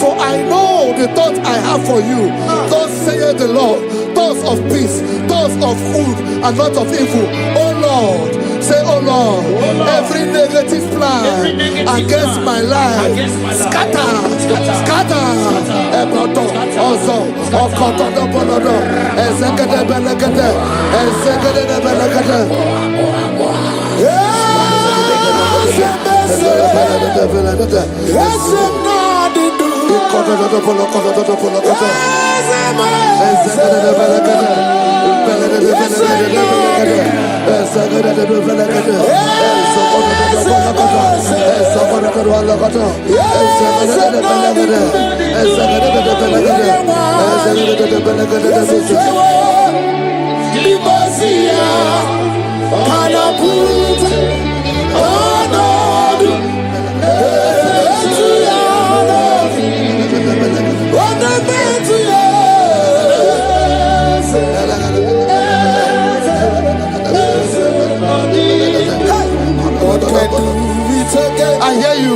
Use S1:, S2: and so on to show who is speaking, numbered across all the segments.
S1: For I know the thoughts I have for you, thus saith the Lord, thoughts of peace, thoughts of good and not of evil. Oh Lord, say, oh Lord, every negative plan against my life, scatter. Also, I hear you.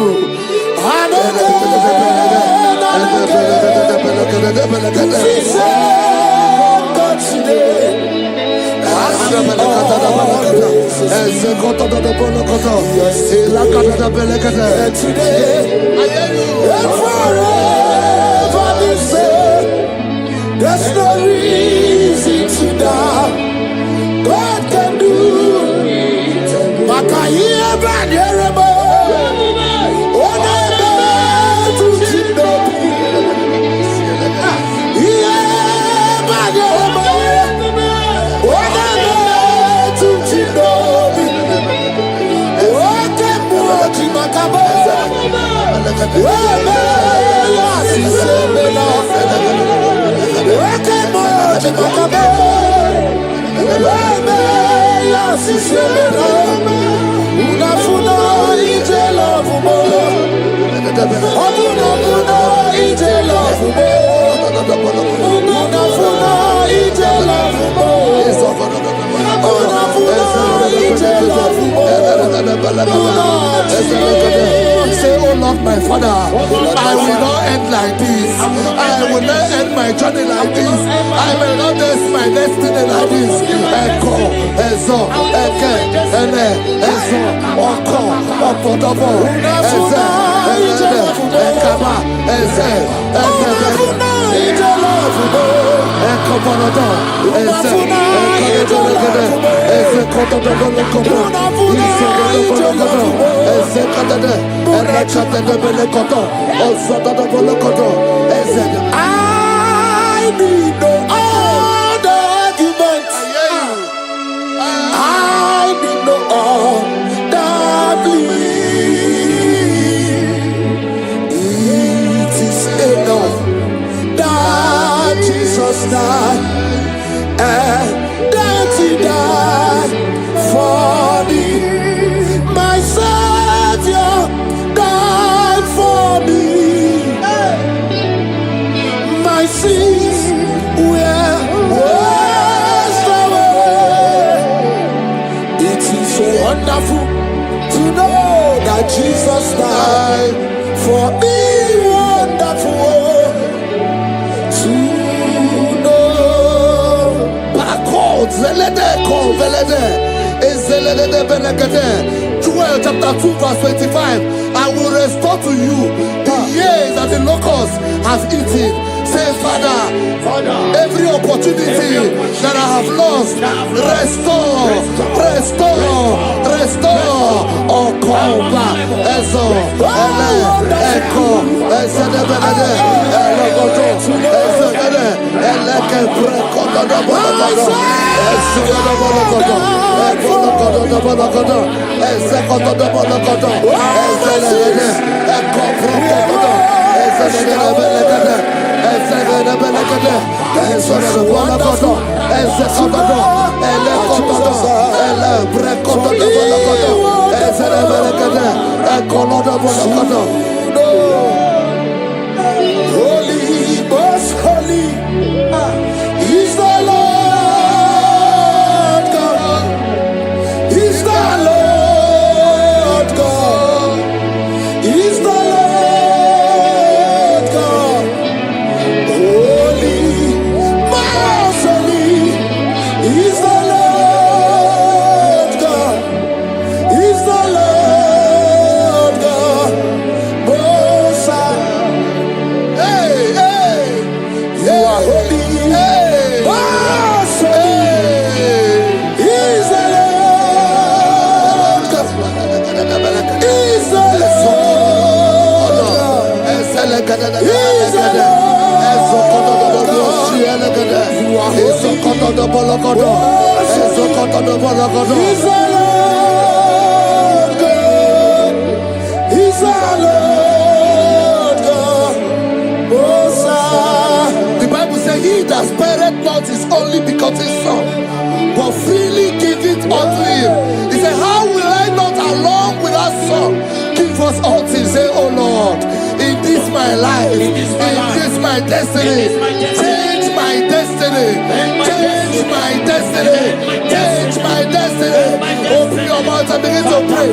S1: There's no reason to doubt God can do it. Say, oh Lord, my Father, I will not end like this. I will not end my journey like this. I will not end my destiny like this. Echo, Ezo, Eke, Ene, Ezo, Oko, Opotopo, Eze, Ekaba, Eze, I need no other arguments. I need no other plea. It is enough that Jesus died, and that He died for me. My Savior died for me. My sins were washed away. It is so wonderful to know that Jesus died for me. Wonderful to know. Joel chapter 2 verse 25. I will restore to you the years that the locusts have eaten. Say, Father, every opportunity that I have lost, restore. Oh, come back. Echo, Holy, most holy is the Lord God. Is the Lord God. Is the Lord God. Holy, most holy is the Lord God. Is the Lord God. Most high. Hey, hey, you are holy. Hey, most holy is the Lord God. Is the Lord God. Is the Lord God. You are holy. Is the Lord God. Is the Lord God. The Bible says, he that spareth not his only begotten son, but freely give it unto him. He said, how will I not along with that son give us all things? Say, oh Lord, in this my life, in this my destiny, change my destiny, change my destiny, change my destiny. Open your mouth and begin to pray.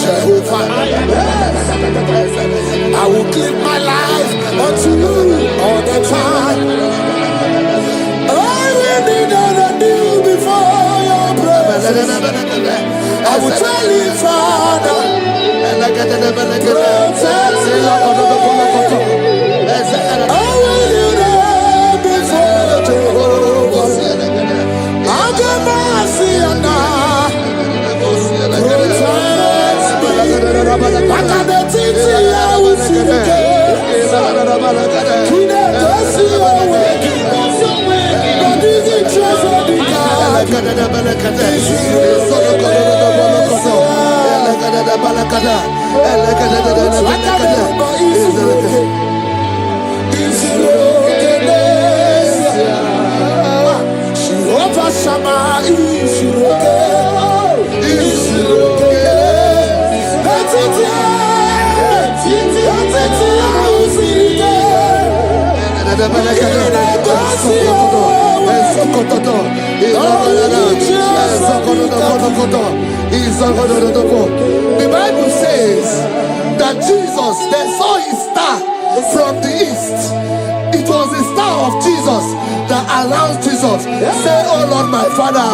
S1: Jehovah, I will give my life unto you all the time. I will be done and you before your presence. I will tell you, Father, protect me. I will be there before Jehovah. I'll get mercy and the Bible says that Jesus, they saw his star from the east. It was the star of Jesus that announced Jesus. Say, oh Lord, my Father,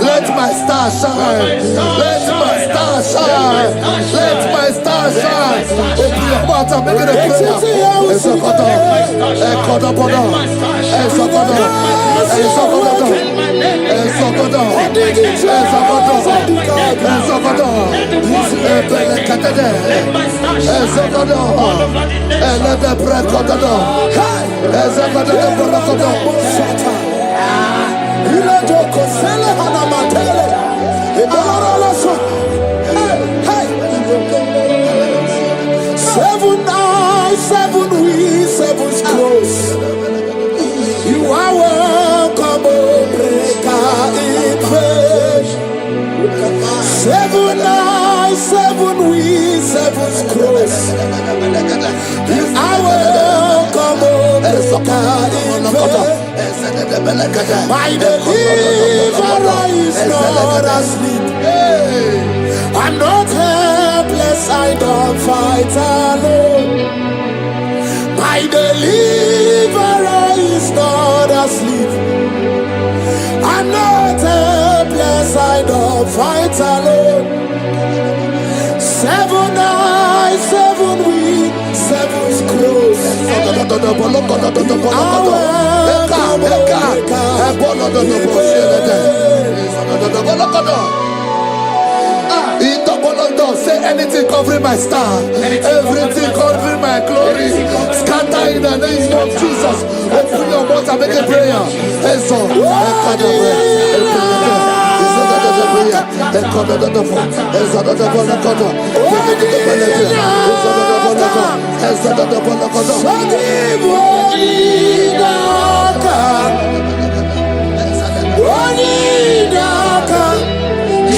S1: let my star shine. Let my star shine. Let my star shine. Open your mouth and make it a prayer. Seven eyes, seven wheels, seven scrolls. You are welcome, O breaker in faith. Seven eyes, seven wheels, seven scrolls. You are welcome, O
S2: My deliverer is not asleep. I'm not helpless, I don't fight alone. My deliverer is not asleep. I'm not helpless, I don't fight alone. 7 eyes, 7 weak, 7 scrolls.
S1: Say anything covering my star, everything covering my glory, scatter in the name of Jesus. Open your mouth and make a prayer.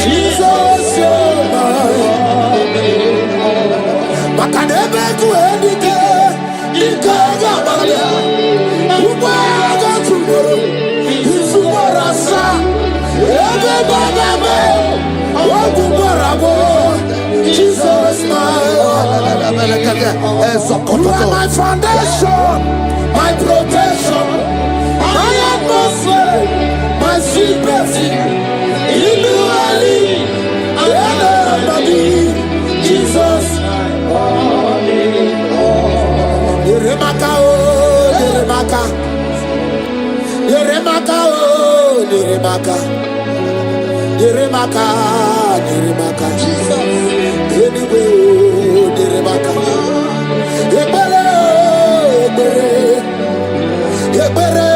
S2: Jesus, you're mine. Makanebe kuendike, ikaga bale. Ubaga tumuru, isubarasa. Ebe baba wakubarabo. Jesus, my you are my foundation, my protection, my atmosphere, my secret. Jesus, Yeremaka, oh, Yeremaka, Yeremaka, oh, Yeremaka, Yeremaka, Yeremaka, Jesus, anyway, oh, Yeremaka, Yebere, Yebere, Yebere,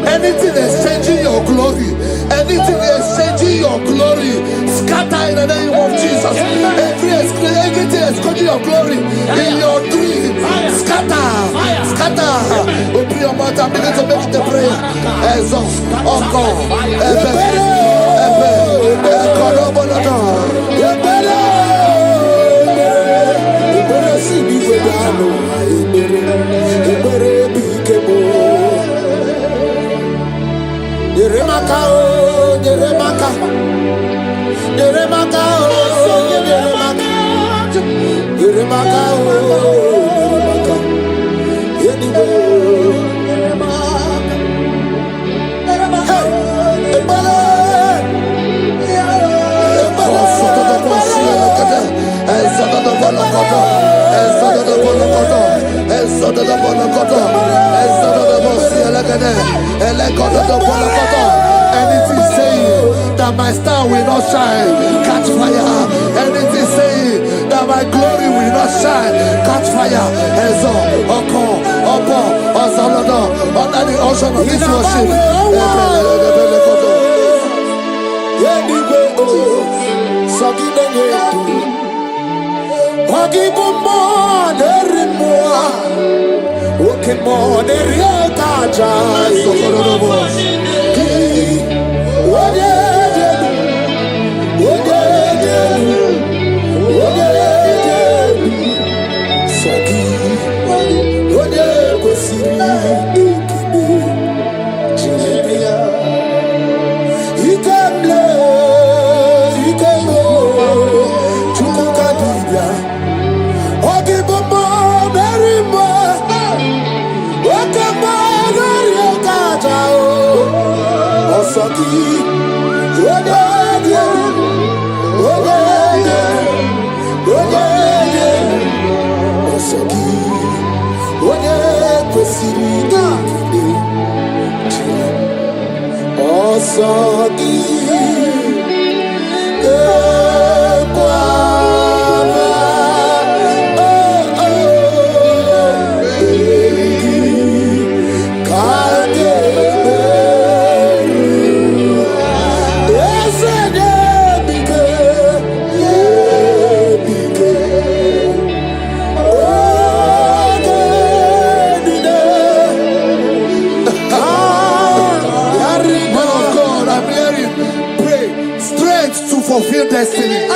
S1: anything exchanging your glory, anything exchanging your glory, scatter in the name of Jesus. Everything exchanging your glory in your dream, scatter, scatter. Open your mouth and begin to make the prayer. Ezo, Oko,
S2: Yeremaka, oh, Yeremaka, Yeremaka, oh, Yeremaka, Yeremaka, oh, Yeremaka, anyway,
S1: anything saying that my star will not shine, catch fire. Anything saying that my glory will not shine, catch fire. Ezo, Oko, Opo, Ozolodo, under the ocean of this worship. fulfill destiny.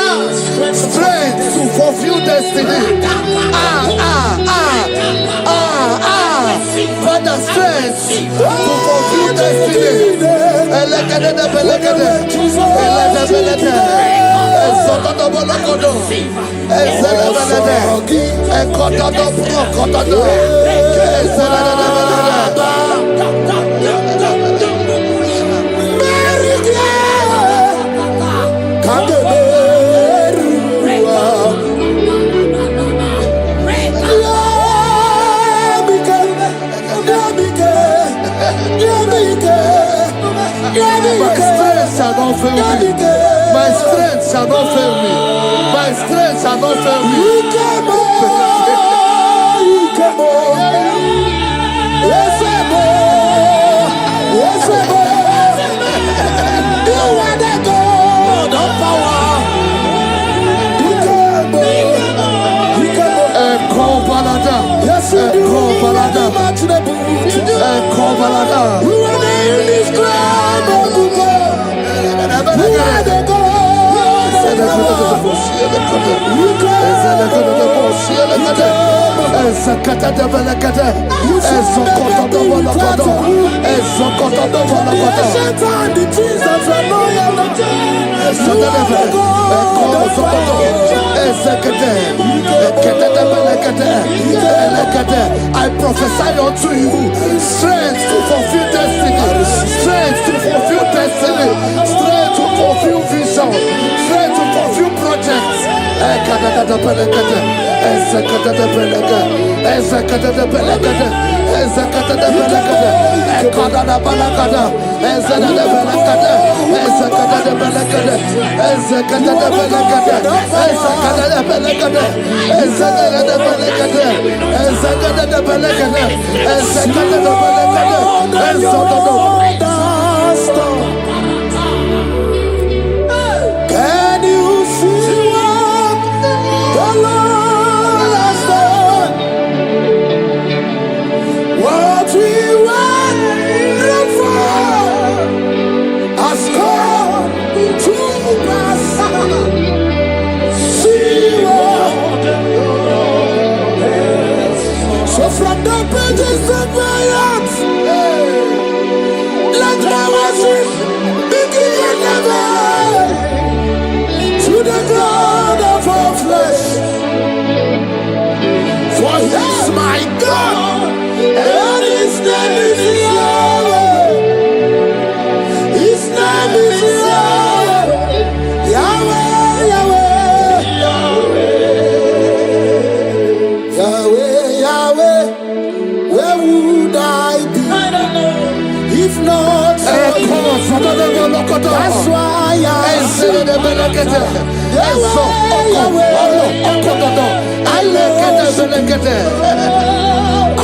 S1: Strength to fulfill destiny. Father, strength to fulfill destiny. My strength shall not fail me. My strength shall not fail me. My strength shall not fail me. I prophesy unto you strength to fulfill destiny, strength to fulfill destiny, strength to fulfill vision, strength to fulfill projects. Can you see what the Lord has done? What we waited for has come to pass. See what the Lord has. So from the pages of my heart, let my worship begin never to the God of all flesh. For he is my God, and his name is Yahweh. His name is Yahweh. Yahweh, Yahweh. Yahweh, Yahweh. Where would I be? I don't know. If not for you. That's why I sing.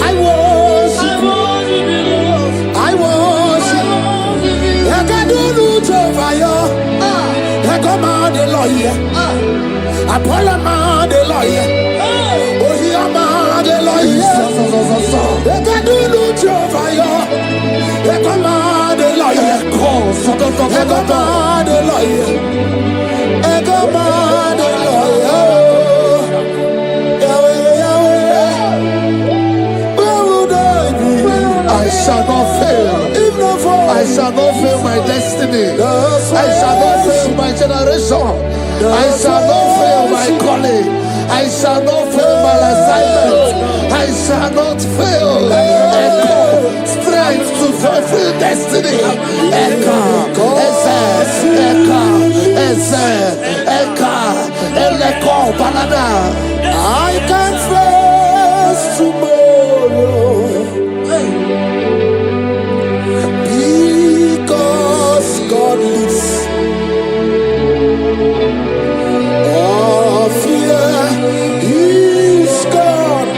S1: I worship. I worship. I can do no job. I come out the lawyer. I pull a man the lawyer. Oh, he a man the lawyer. I can do no job. I come out the lawyer. I come out the lawyer. I come out the lawyer. Yahweh, Yahweh. Where would I be? I shall not fail. If not for I shall not fail my destiny. I shall not fail my generation. I shall not fail my calling. I shall not fail my assignment. I shall not fail. Echo, strength to fulfill destiny. Echo, Echo, Balada. I can face tomorrow because God lives. All fear is gone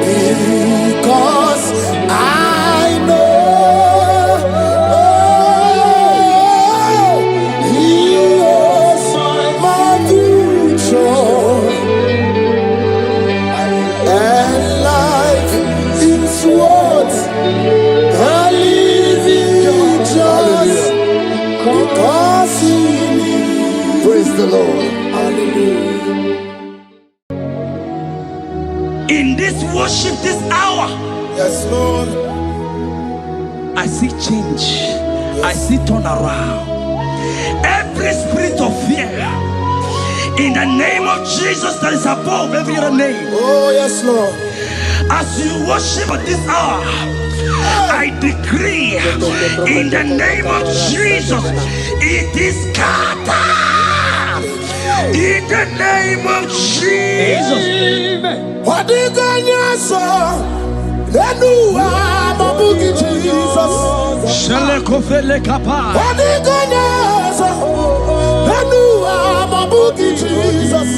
S1: because I know He is my view. Lord. Hallelujah.
S3: In this worship, this hour,
S1: Yes, Lord.
S3: I see change. I see turnaround. Every spirit of fear, in the name of Jesus that is above every other name.
S1: Oh, yes, Lord.
S3: As you worship at this hour, I decree in the name of Jesus, it is scattered. In the name of Jesus.
S1: What did God say? Jesus. What did God say? Jesus.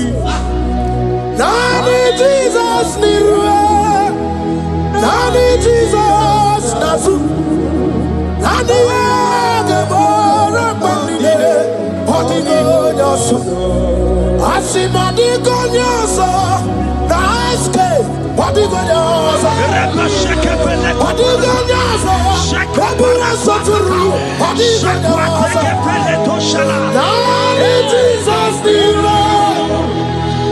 S1: Nani Jesus Nirwe. Nani Jesus Nasu. Nani Agebora Pandide. What did God say? Asimadi Konyoso. Naiske. What did God say? What did God say? Kabura Soturu. What did God say? Nani Jesus Nirwe.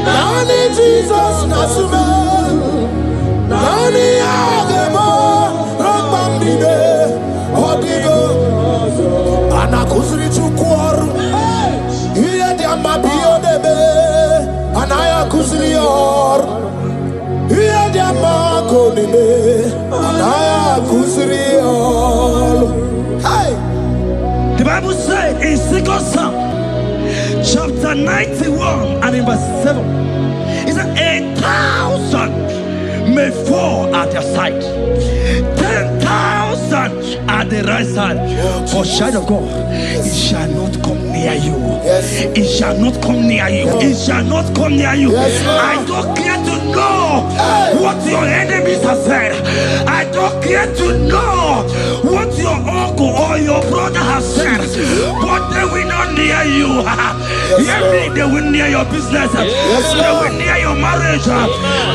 S1: Nani Jesus Nasume. Nani Agemo Rakbandide. Odigo Anakusri Chukwaru. Iye Diamabio Debe. Anaya Kusrior. Iye Diamako Debe. Anaya Kusrior. Hey!
S3: The Bible said in 2 Psalm chapter 91 and in verse 7, it said 1,000 may fall at your side, 10,000 at the right side, but child of God, it shall not come near you. It shall not come near you. It shall not come near you. I don't care to know what your enemies have said. I don't care to know what your uncle or your brother has said, but they will not near you. Hear me, they will near your business. They will near your marriage.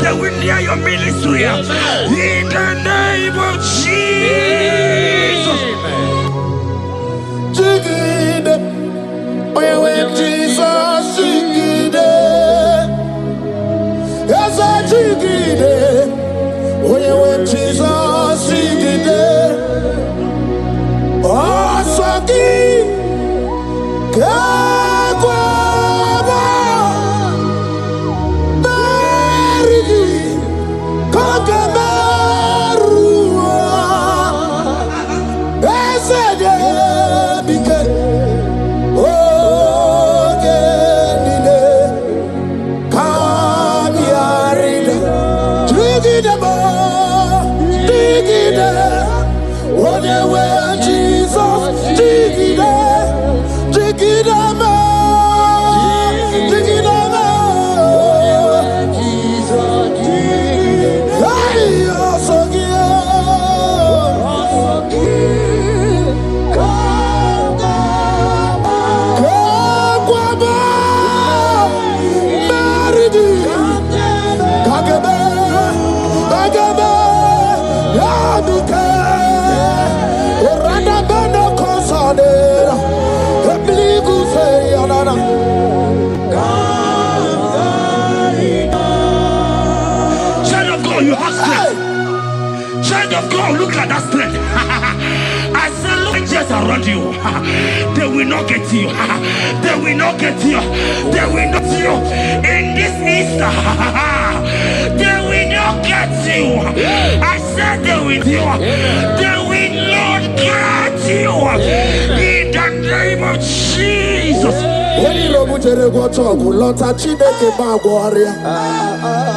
S3: They will near your ministry. In the name of Jesus.
S1: Jigide, we with Jesus, jigide. Yes, I jigide, we with Jesus, jigide. Oh, Saki, Kakwaba, Marigi, Kakabarua, Esede.
S3: Look at that strength. I said, look just around you. They will not get you. They will not get you. They will not get you. In this Easter, they will not get you. I said they will get you. They will not get you. In the name of Jesus.
S1: When you look at the water, lot of Chineke Bagwaria.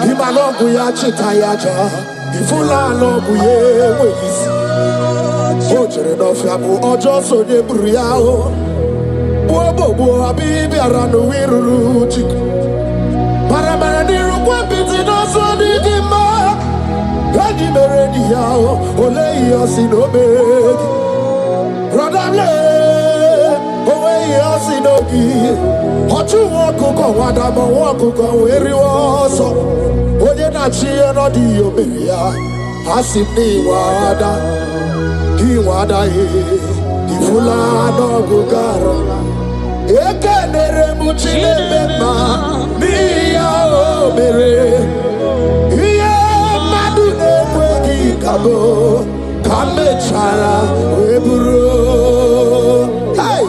S1: Imalongu ya chitayaja. Ifula lobu ye wezi. Ojere no fiamu ojo so ye buriao. Bobo abibi aranu wiruru chiku. Paramara niru kwa biti no so di gima. Gadi meredi yao ole yosi no begi. Brother le owe yosi no gi. Ochu wako kwa wadamo wako kwa weri woso. Oye na chiye no di yoberia. Hasini wada. Iwada ye. Ifula no gugara.
S2: Ekenere muchile bema miya o mere. Iye madune kwegi kabo kame chara weburo. Hey,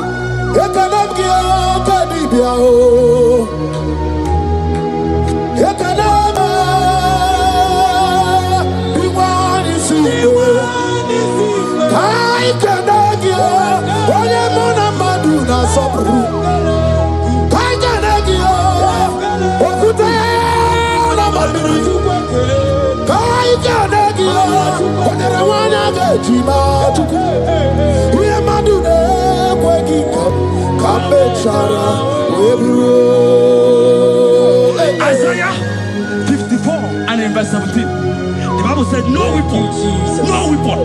S2: ekenem kiyo kadibia o. Ekenema biwani siyo. Kai kenegio onye mona madu na sobru. Kai kenegio okute na madu. Kai kenegio onye rewanya gejima tuku. Uye madu ne kwegi kambe chara webro.
S3: Isaiah 54 and in verse 17. The Bible said, no weapon, no weapon,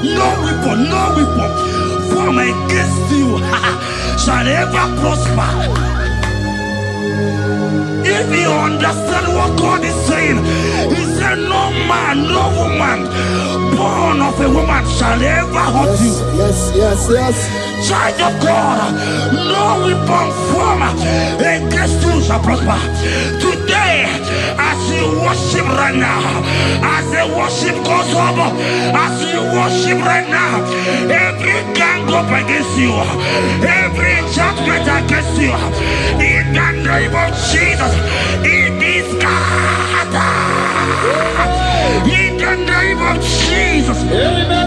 S3: no weapon, no weapon form against you shall ever prosper. If you understand what God is saying, He said, no man, no woman born of a woman shall ever hurt you.
S2: Yes.
S3: Child of God, no weapon formed against you shall prosper. Today, as you worship right now, as the worship goes over, as you worship right now, every gang up against you, every judgment against you, in the name of Jesus, it is scattered. In the name of Jesus.
S2: Amen.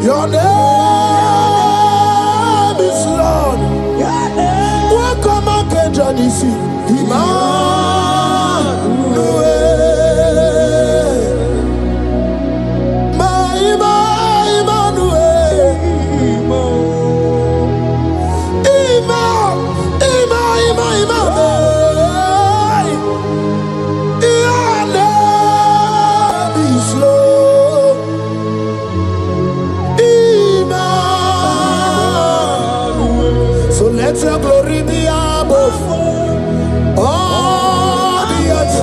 S2: Your name is Lord. Welcome again, Janisi. Let your glory be above all the earth.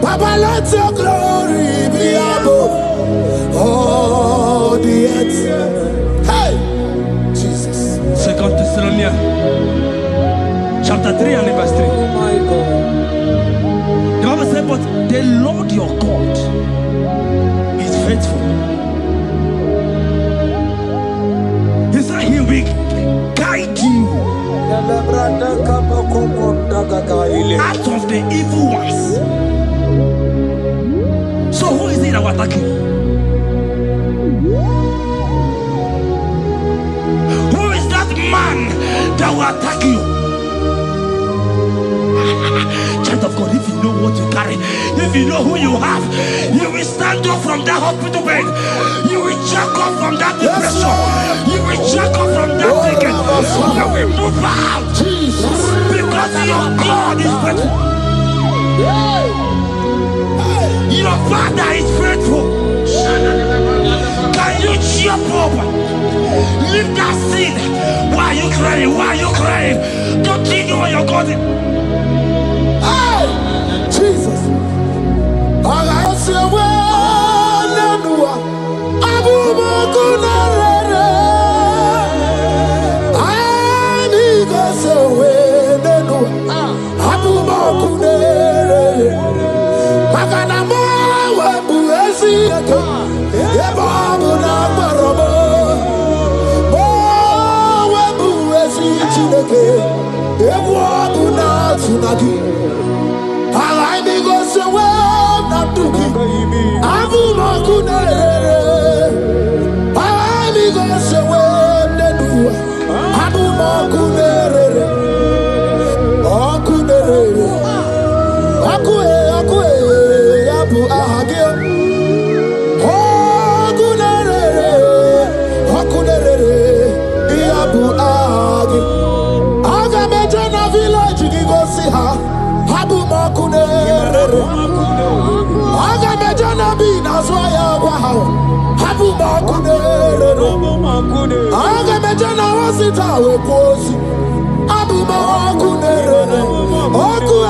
S2: Papa, let your glory be above all the earth. Hey, Jesus.
S3: 2 Thessalonians chapter 3 and verse 3.
S2: Oh my God.
S3: The Bible said, but the Lord your God is faithful. He said He will guide you out of the evil ones. So who is it that will attack you? Who is that man that will attack you? Child of God, if you know what you carry, if you know who you have, you will stand up from that hospital bed. You will check up from that depression. You will check up from that ticket. You will move out. Because your God is faithful. Your Father is faithful. Can you cheer up? Leave that seed. Why are you crying? Why are you crying? Don't you know your God is?
S2: Jesus. I say, ha habu makune aga mejana bi na so ya kwa ha habu makune aga mejana wasita we kosi habu makune okue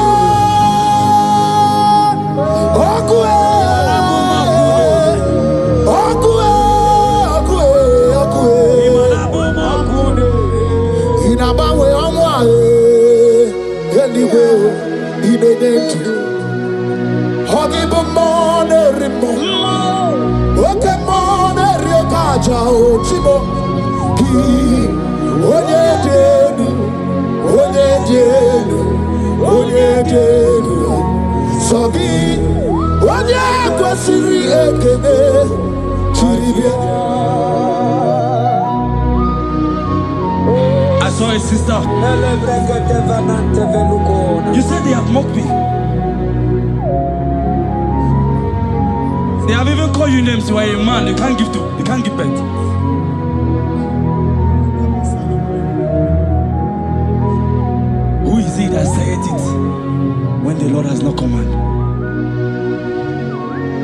S2: inabawe amwa anyway inedenti hogibo mone rimo oke mone riokaja otimo ki onyedenu sogi onye kwesịrị ekele chiribia.
S3: I saw a sister. You said they have mocked me. They have even called you names. You are a man. You can't give birth. Who is he that said it when the Lord has not commanded?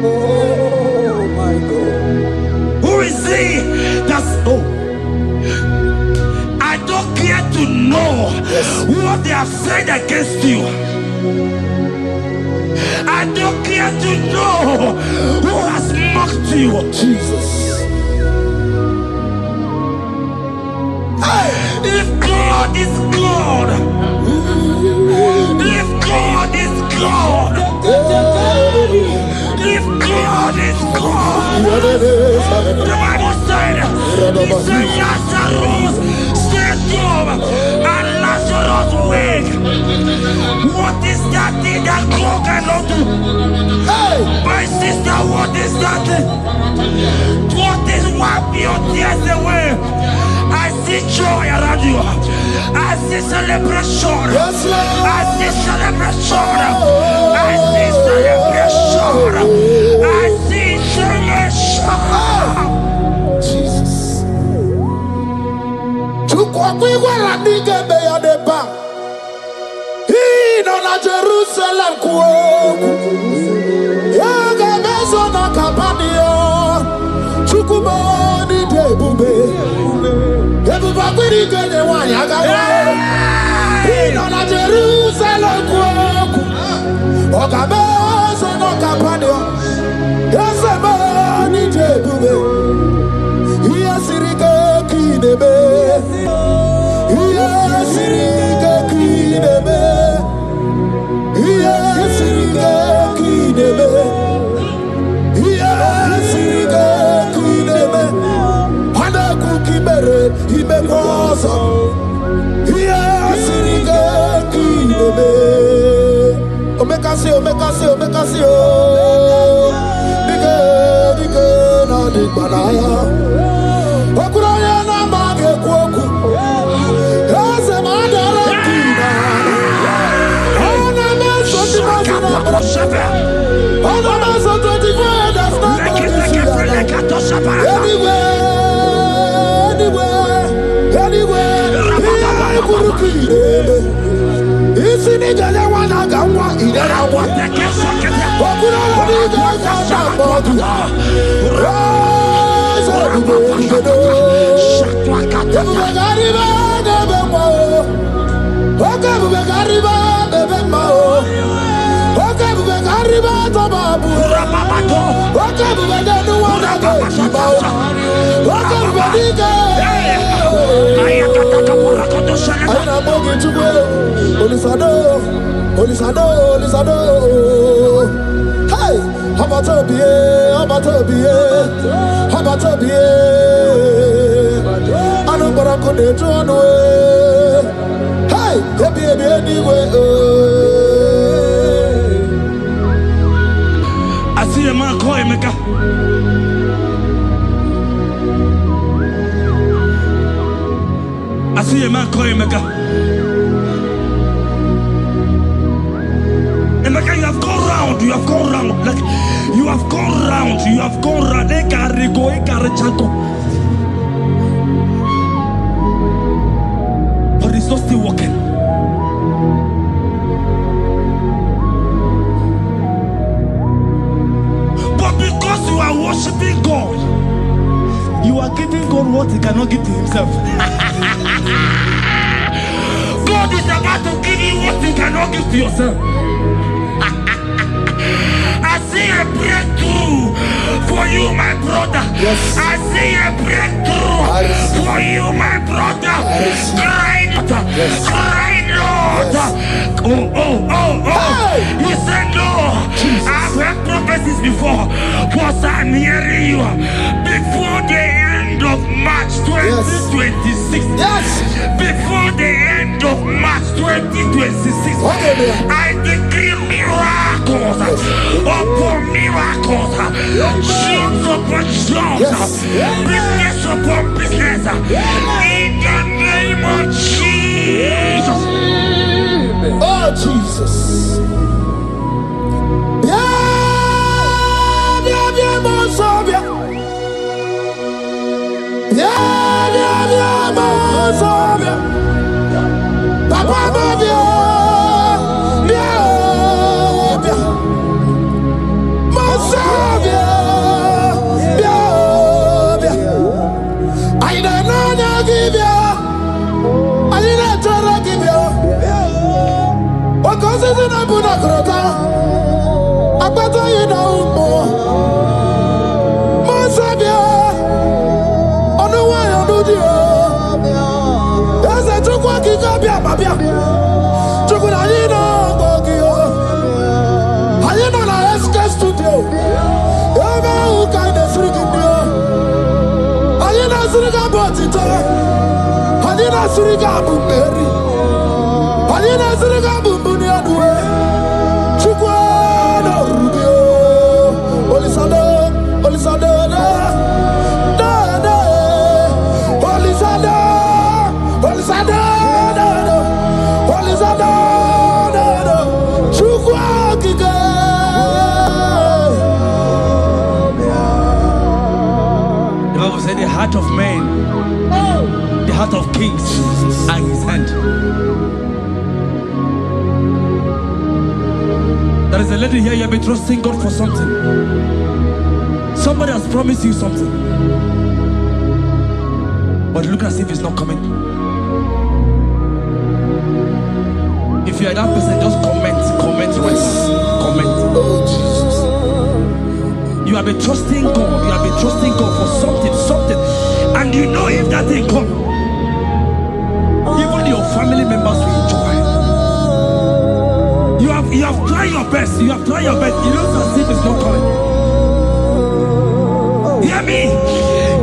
S2: Oh my God.
S3: Who is he that's I don't care to know what they have said against you. I don't care to know who has mocked you.
S2: Jesus.
S3: If God is God, if God is God, if God is God, the Bible said, he said Lazarus stand up and Lazarus wake. What is that thing that God cannot do?
S2: Hey,
S3: my sister, what is that thing? What is wipe your tears away? I see joy around you. I see celebration.
S2: yes, Lord.
S3: I see celebration. I see celebration. I see celebration.
S2: Jesus. Chukwakwiwa nige beya deba. Ino na Jerusalem kuoku. Yaga bezo na kapanio. Chukwumoni debube. Debuba kwiri genye wanyaga wa. Ino na Jerusalem kuoku. Oga bezo na kapanio. Yasemoni debube. Iyasirike kinebe. Iyasirike kinebe. Iyasirike kinebe. Iyasirike kinebe. Hana kukibere imekosa. Iyasirike kinebe. Omekasi o. Nige na dikbanaya. Okuraya na mage kwoku. Ese madara kina. Ona meso tivazina. Ona meso tivazina. That's not Anyway. Kurukire. Isi ni jale wana gawa idara wa. Okuraya ni gawa bodu. Hey, Habatobiye. Anubara kone tuano. Hey, baby anyway.
S3: I see a man call Emeka. I see a man call Emeka. Emeka, you have gone round. Like, you have gone round. But it's not still working. what he cannot give to himself. God is about to give you what you cannot give to yourself. I see a breakthrough for you, my brother.
S1: Yes.
S3: I see a breakthrough for you, my brother. Cry,
S1: Yes.
S3: cry, Lord.
S1: Yes.
S3: Oh.
S1: Hey.
S3: He said, no. I've heard prophecies before. But I'm hearing you before the end of March 2026.
S1: Yes.
S3: Before the end of March 2026, I decree miracles upon miracles, jobs upon jobs, business upon business, in the name of Jesus.
S1: Oh, Jesus.
S3: The heart of man, the heart of kings are in his hand. There is a lady here, you have been trusting God for something. Somebody has promised you something, but look as if it's not coming. If you are that person, just comment comment.
S1: Oh, Jesus.
S3: You have been trusting God. You have been trusting God for something, and you know if that thing come, even your family members will enjoy. You have tried your best. You have tried your best. You know as if it's not coming. Hear me.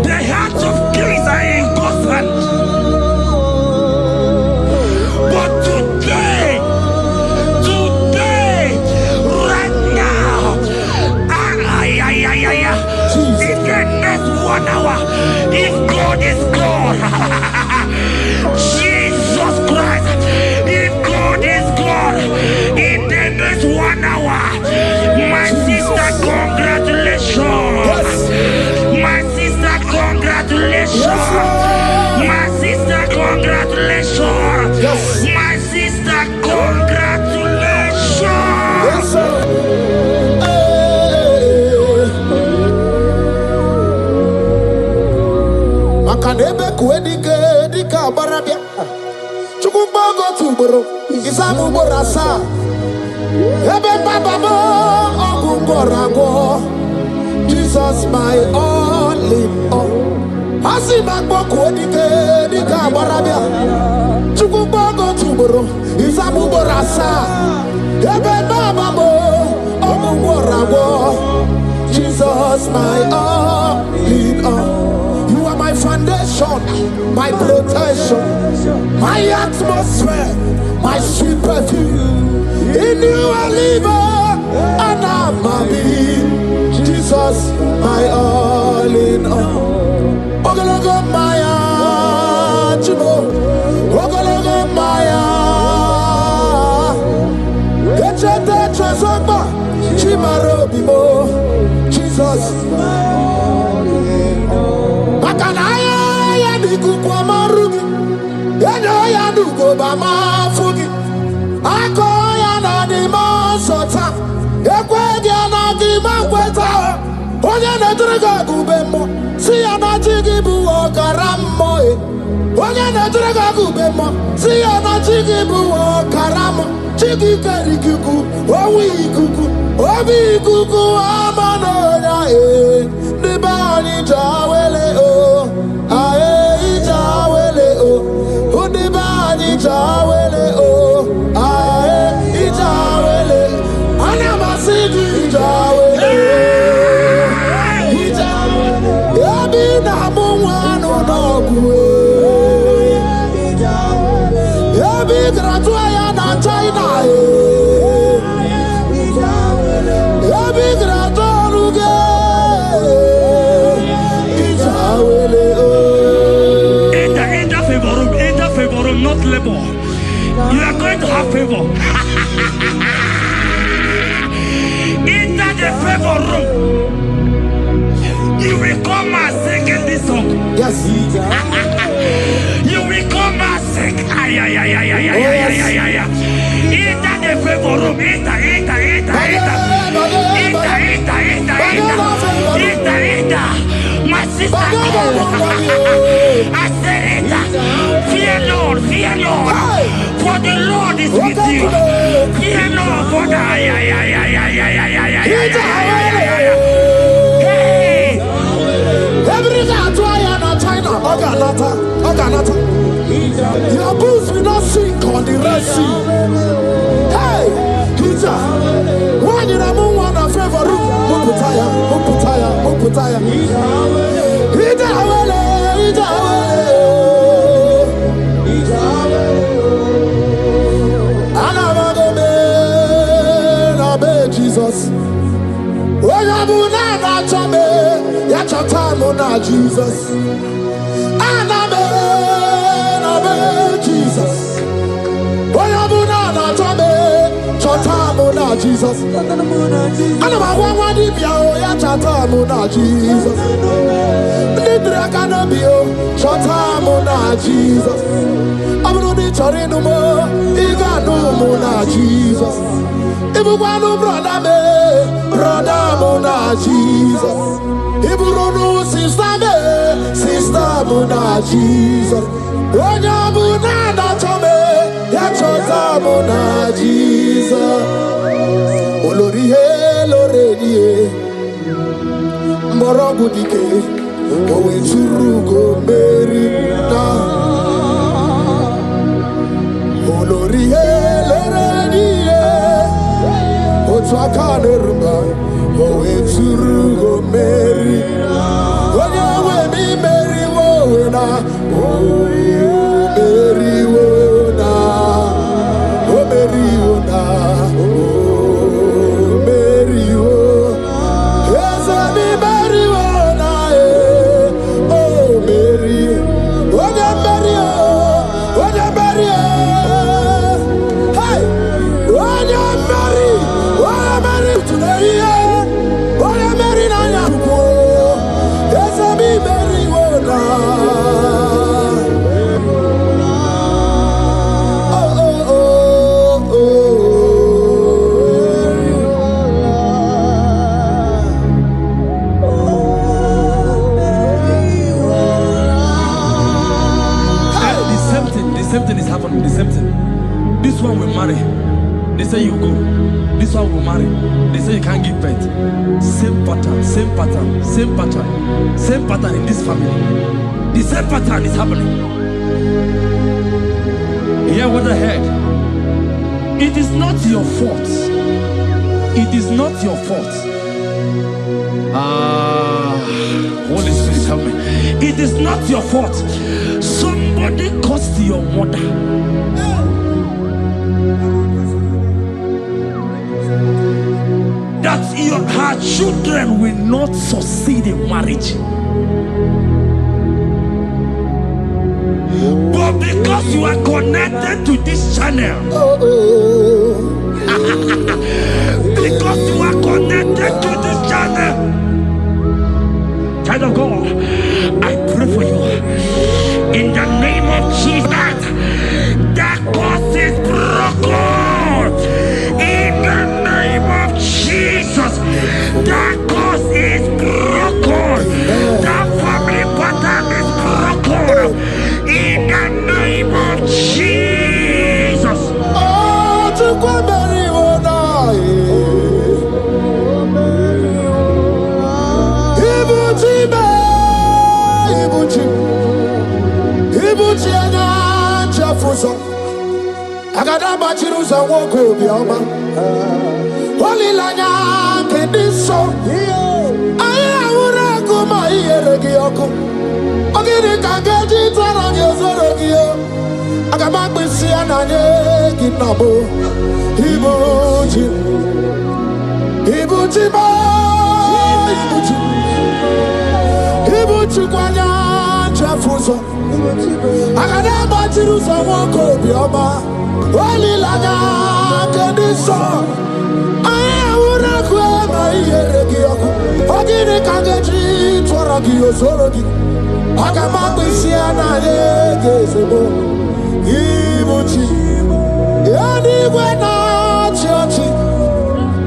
S3: The hearts of kings are in God's hand. But today, right now, in the next 1 hour, if God is God, Jesus Christ, if God is God, in the next 1 hour, my sister, congratulations. My sister, congratulations. My sister, congratulations. My sister, congratulations.
S1: Yes, sir. Makanebe kuedike dika barabia. Chukumbago tuboro. Isamu borasa. Ebe bababo ogungorago. Jesus my all in all. Asimagbo kuedike dika barabia. Chukumbago tuboro. Isamu borasa. Ebe bababo ogungorago. Jesus my all in all. My foundation, my protection, my atmosphere, my sweet perfume. In you I live and I'm happy. Jesus, my all in all. Ogologo Maya, Chibo, Ogologo Maya. Echete Chazogba, Chimaro Bibo, Jesus. Bama fugi akoya na di monsota ekwe dia na di mankweta onye na triga gubemo
S2: See ya na jigi bu okaramo. Onye na jiraga gubemo. See ya na jigi bu okaramo. Jigi karikuku, owi kuku, obi kuku amano ya the body jawele o, ae jawele o, the body jawele o, ae jawele, anamasi jawele, jawele, yabi na muwanu no kuwe, yabi gratuaya na China.
S3: Not labor. You are going to have favor. Enter the favor room. You will come and sing in this song.
S2: Yes.
S3: You will come and sing. Enter the favor room. Enter. My sister. I said it. Fear Lord. For the Lord is with you. Fear Lord. For the Hey.
S2: China. Oganata. Your boots will not sink on the Red Sea. Hey, Hija. When you don't want a favor, Muputaya. Jesus. Jesus. Jesus. Jesus. Sister Mona Jesus. Onya Mona na chome ya chota Mona Jesus. Olori he loredi he mborogu dike owe churugo meri na. Olori he loredi he otwaka nerumba owe churugo meri na.
S3: This one will marry. They say you go. This one will marry. They say you can't give birth. Same pattern in this family. The same pattern is happening. Hear what I heard. It is not your fault. It is not your fault. Holy Spirit, help me. It is not your fault. Somebody caused your mother. That her children will not succeed in marriage. But because you are connected to this channel, because you are connected to this channel, child of God, I pray for you in the name of Jesus. That cause is broken in the name of Jesus. That cause is broken. That
S2: agada bachiru za nwoke obiọma olilanya nke dị nsọ anyị ahụrụ ọkụ ma ihere gị ọkụ ọ gịnị ka ga-eji tọrọ gị ozoro gị aga m akpịsị ya na nye gị nnọbụ ibuchi ibuchi ma ibuchi kwanya nchefu ụzọ agada gbachiri ụzọ nwoke obiọma olilanya nke dị nsọ anyị ahụrụ ọkụ ma ihere gị ọkụ ọ gịnị ka ga-eji tọrọ gị ozoro gị aga m akpịsị ya na nye gị ezigbo ibuchi ya n'igwe na-achị ọchị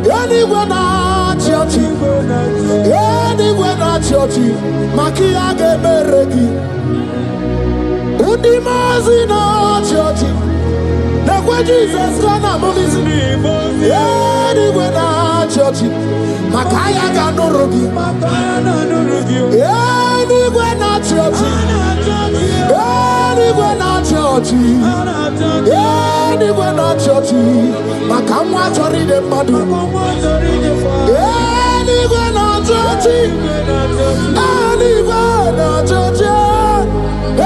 S2: ya n'igwe na-achị ọchị ya n'igwe na-achị ọchị maka ihe a ga-emere gị ndị maazị na-achị ọchị na-ekwe Jizọs ka na-amụghịzi ya n'igwe na-achị ọchị maka ahịa ga-anụrụ gị ya n'igwe na-achị ọchị eluigwe na-achị ọchị eluigwe na-achị ọchị maka nwa chọrọ ide mmadụ eluigwe na-achị ọchị eluigwe na-achị ọchị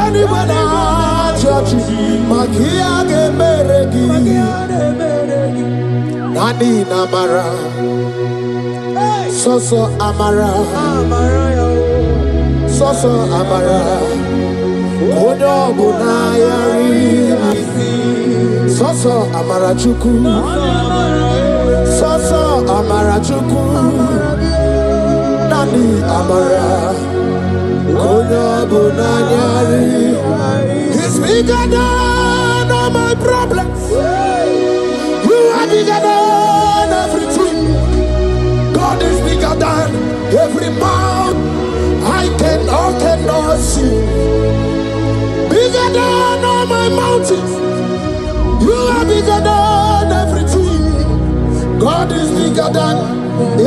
S2: eluigwe na-achị ọchị maka ihe a ga-emere gị naanị na amara sọsọ amara sọsọ amara onye ọbụla ya riri sọsọ amara Chukwu sọsọ amara Chukwu naanị amara onye ọbụla ya riri. He's bigger than all my problems. You are bigger than everything. God is bigger than every mountain I cannot see. Bigger than all my mountains. You are bigger than everything. God is bigger than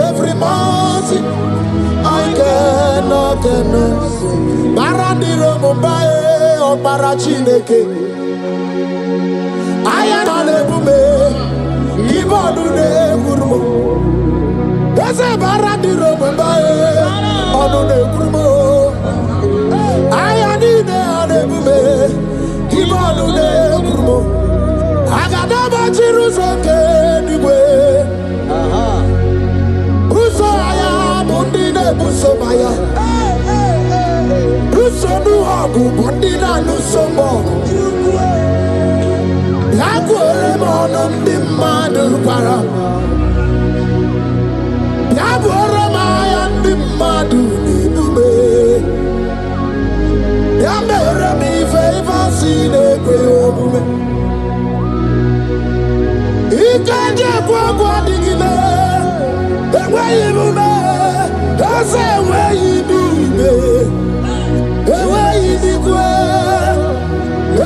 S2: every mountain I cannot see. Barandiro Mumbai or Barachineke. I am an ebume. Ibodune Gurmo. There's a Barandiro Mumbai or Dune Gurmo. I am in an ebume. Ibodune Gurmo. I got never Jerusalem anyway. Buso aya bundine buso maya. Buso nuagu bundina nusomo. Yakwere monum dimadu para. Yakwere maya dimadu nidube. Yamere mi favor sine kwe omume. Ikaje kwa digime. Ewe ibume. Ose ewe ibime. Ewe ibikwe.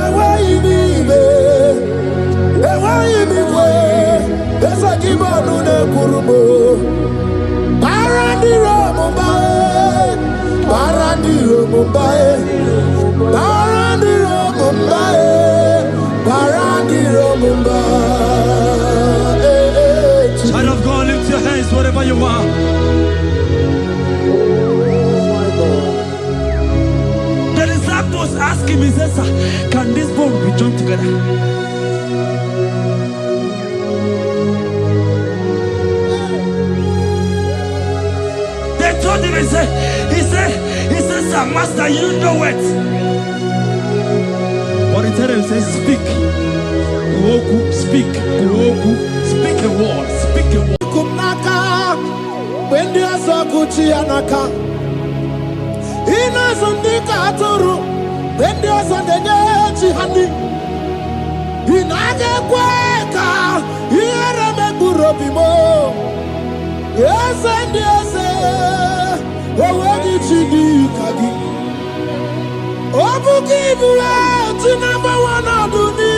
S2: Ewe ibime. Ewe ibikwe. Ese kibonu ne kurubo. Barandiro Mumbai. Barandiro Mumbai. Barandiro Mumbai. Barandiro Mumbai.
S3: Child of God, lift your hands wherever you are. The disciples asked him, he says, can this bone be joined together? They told him, he said, sir, master, you know it. But he told him, he says, speak. Kuoku, speak. Kuoku, speak a word. Speak a word.
S2: Kumnaka, when there's a Gucci anaka. Inazundika aturu, when there's a Nechi honey. Inage kweka, ireme burobimo. Yes, and yes, already chidi kagi. Obukibu, number one of the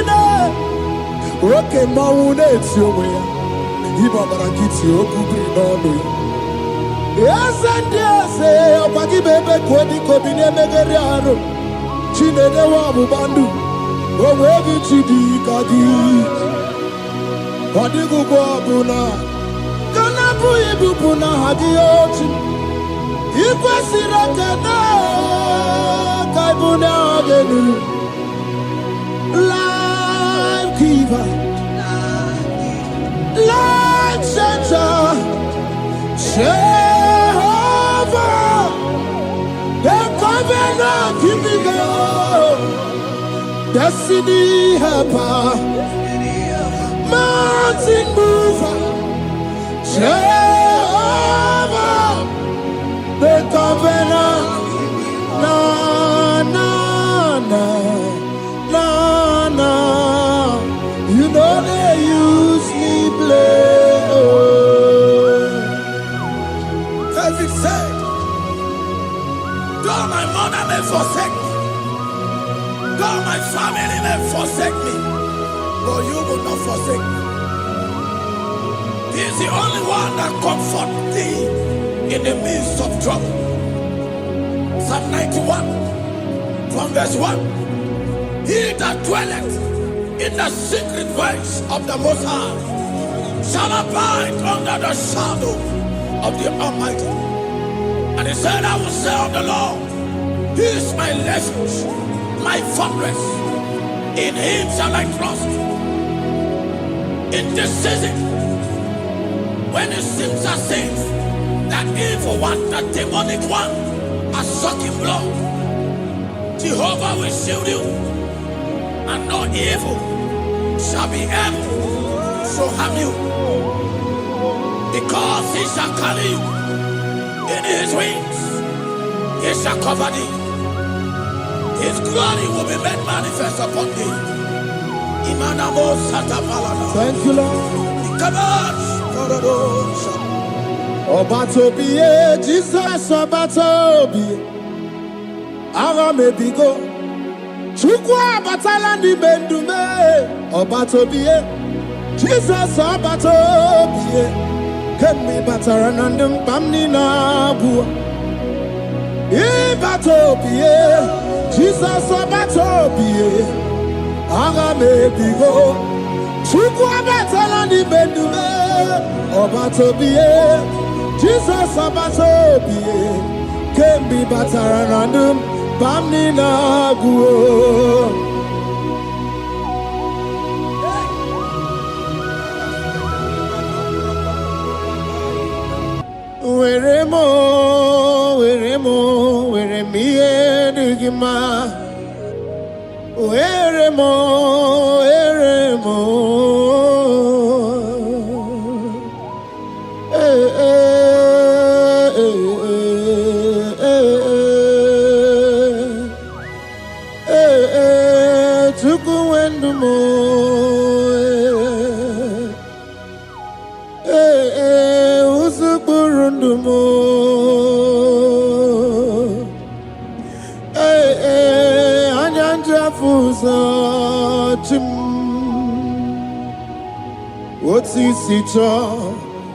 S2: okay, Mawune, it's your way. Ibabarakiti, Okubri, no. Yes, and yes, Opaki Bebe, Kwedi, Kobine, Megariano, Chine, Wabu Bandu, Oh, where did you be, Gadi? Odigu Bobuna, Ganabu Ibupuna, Hadioti, Iquasirakana, Kaibuna, Genu, Life Giver, Life Center, Jehovah, the covenant keeping God, Destiny Helper. Mountain mover, Jehovah, the covenant, na na na na na. You know they use me play.
S1: David said, though my mother may forsake me, though my family may forsake me, but you will not forsake me. He is the only one that comforts thee in the midst of trouble. Psalm 91, from verse 1. He that dwelleth in the secret place of the Most High shall abide under the shadow of the Almighty. And he said, I will say of the Lord, He is my refuge, my fortress. In Him shall I trust. In this season, when it seems as if that evil one, that demonic one, are sucking blood, Jehovah will shield you, and no evil shall be able to harm you, because He shall carry you in His wings. He shall cover thee. His glory will be made manifest upon thee.
S2: Thank you, Lord. Obatobie, Jesus Obatobie, Aramebigo, Chukwa Batala ni Bendume, Obatobie, Jesus Obatobie, Kemi Bataranandum Bamni Nabu, Ibatobie, Jesus Obatobie, Aramebigo, Chukwa Batala ni Bendume, Obatobie, Jesus Obatobie, Kembi Bataranandum, Bamni Naguo. Weremo, weremie digima. Weremo.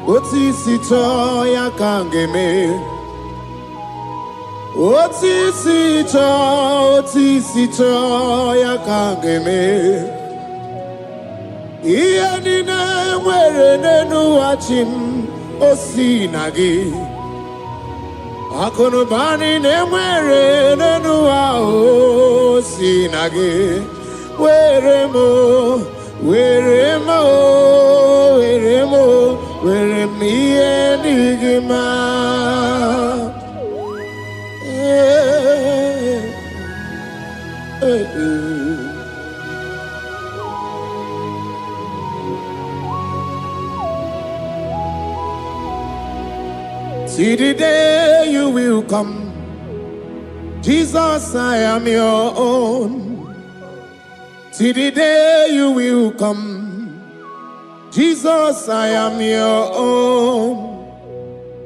S2: Otisito ya kangeme. Otisito ya kangeme. Iye nina mwere nenu wachim osinagi. Akonubani ne mwere nenu wa osinagi. Weremo. Weremie digima. See the day you will come, Jesus, I am your own. See the day you will come, Jesus, I am your own.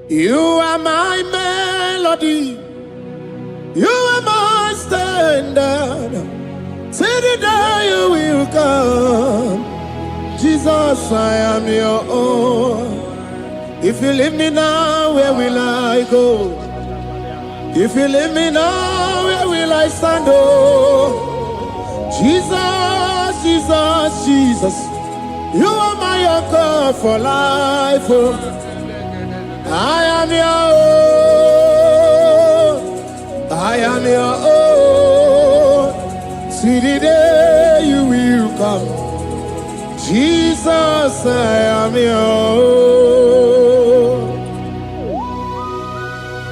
S2: You are my melody, you are my standard. See the day you will come, Jesus, I am your own. If you leave me now, where will I go? If you leave me now, where will I stand? Oh, Jesus. Jesus, Jesus, you are my anchor for life. Oh. I am your own. I am your own. See the day you will come. Jesus, I am your own.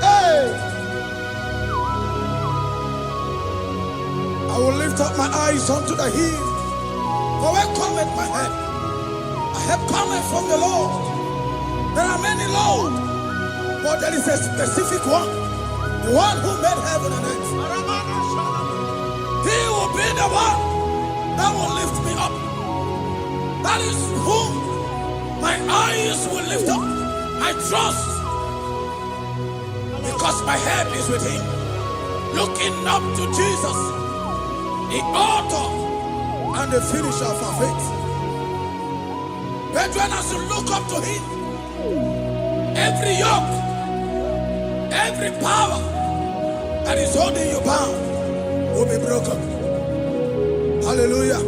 S2: Hey! I will lift up my eyes unto the hill. For where cometh my help? I have cometh from the Lord. There are many Lord, but there is a specific one. The one who made heaven and earth. He will be the one that will lift me up. That is whom my eyes will lift up. I trust, because my help is with him. Looking up to Jesus, the author and the finisher of our faith. Brethren, as you look up to him, every yoke, every power that is holding you bound will be broken. Hallelujah.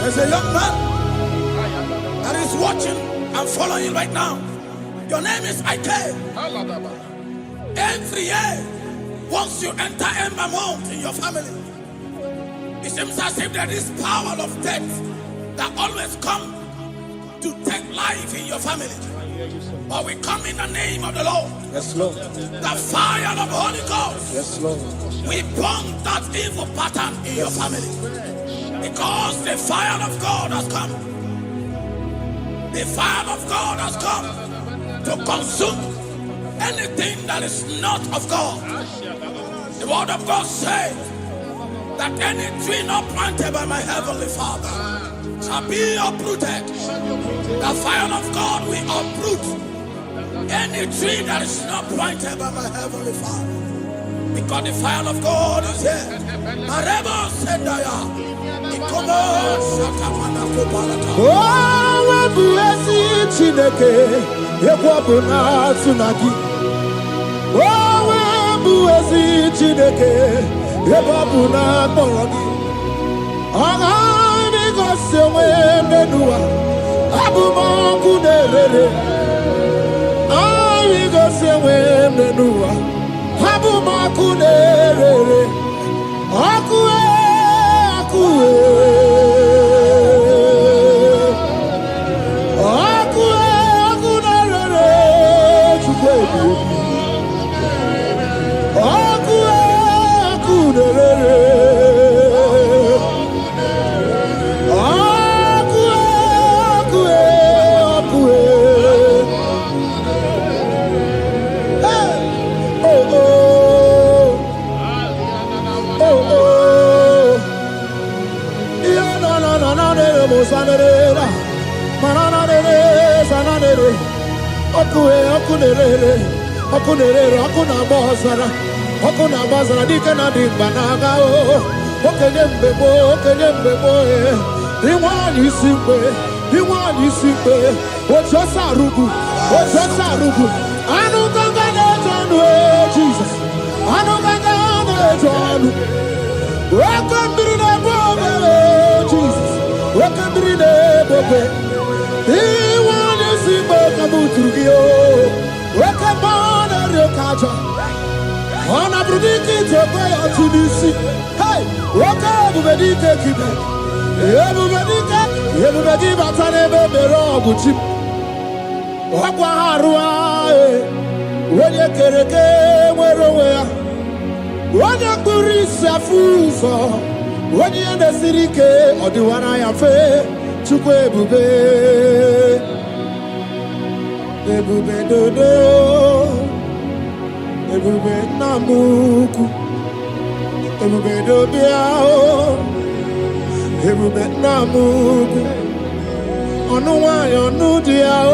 S2: There's a young man that is watching and following right now. Your name is Ike. Every year, once you enter Ember Mount in your family, it seems as if there is power of death that always come to take life in your family. But we come in the name of the Lord.
S4: Yes, Lord.
S2: The fire of the Holy Ghost.
S4: Yes, Lord.
S2: We burn that evil pattern in your family. Because the fire of God has come. The fire of God has come to consume anything that is not of God. The word of God says that any tree not planted by my heavenly Father shall be uprooted. The fire of God will uproot any tree that is not planted by my heavenly Father. Because the fire of God is here. Marebo Sendaya.
S4: Oh, blessed Chineke, Ekwabuna Tsunagi. Oh, blessed Chineke, Ekwabuna Boragi. Agani Gosewe Menua, Abuma Kunerere. Agani Gosewe Menua, Abuma Kunerere. Akue. Okuna bazara dikena dimbanaga o okenyembebo iwani simbe ojosarugu anu ganga na janu Jesus anu ganga na janu Welcome to the Bobe, Jesus. Welcome to the Bobe. He wants to see Bobe to you. Welcome on the Kaja. On a prediction to pray to this. Hey, welcome to the Dika. Everybody, but I never be wrong with you. Wakwaharua, when you get a game, where when you kurisa fuso, when you in the city, or the one I am fair to Bube, Bube Dodo, Bube Namuku, Bube Dobiao, Bube Namuku, on the one you know, dear.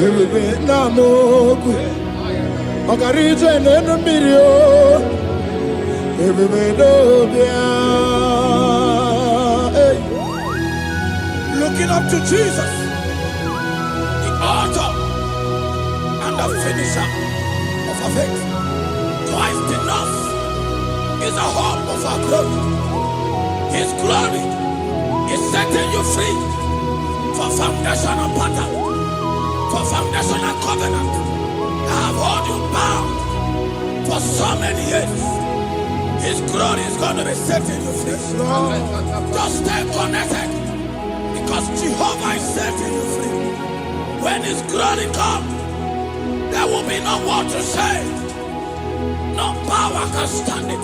S4: Bube Namuku. Ogarije nenu mirio, Bube Dobia.
S2: Looking up to Jesus, the author and the finisher of our faith. Christ in us is the hope of our glory. His glory is setting you free for foundational pattern, for foundational covenant. I have held you bound for so many years. His glory is going to be setting you free. Just stay connected, because Jehovah is setting you free. When His glory comes, there will be no word to say. No power can stand it.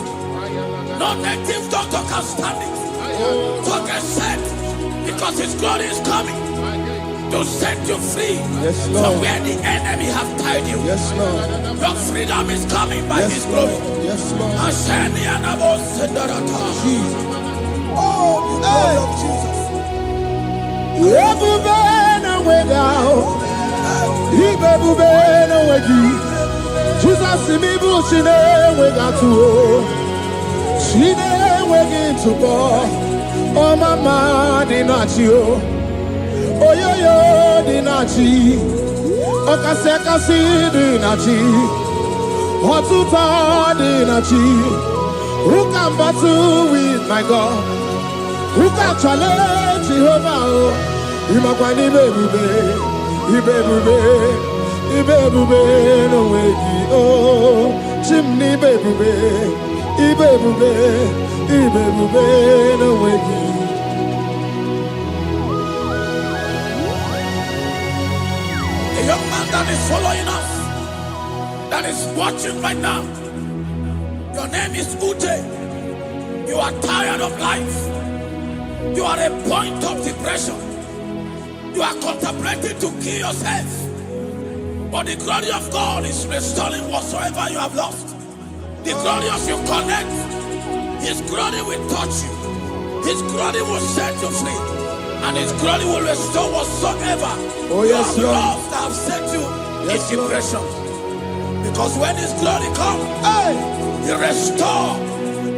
S2: No native doctor can stand it. So get set, because His glory is coming to set you free from where the enemy have tied you.
S4: Yes, Lord.
S2: Your freedom is coming by His glory.
S4: Yes, Lord.
S2: Asheni anabo sendarata. Oh, the glory of Jesus.
S4: Ebubena wegao, Ibebubena wegi. Jesus imibu shine wegatu, shine wegi tubo. Oh mama dinachio, oh yo yo dinachi, oh kase dinachi, oh tuta dinachi. Who can battle with my God? Who can challenge Jehovah? Imakwani bebube, ibebube no wegi oh, chimney bebube, ibebube no wegi.
S2: A young man that is following us, that is watching right now. Your name is Ute. You are tired of life. You are a point of depression. You are contemplating to kill yourself. But the glory of God is restoring whatsoever you have lost. The glory of you connect. His glory will touch you. His glory will set you free. And His glory will restore whatsoever you have lost that have set you in depression. Because when His glory comes, He restores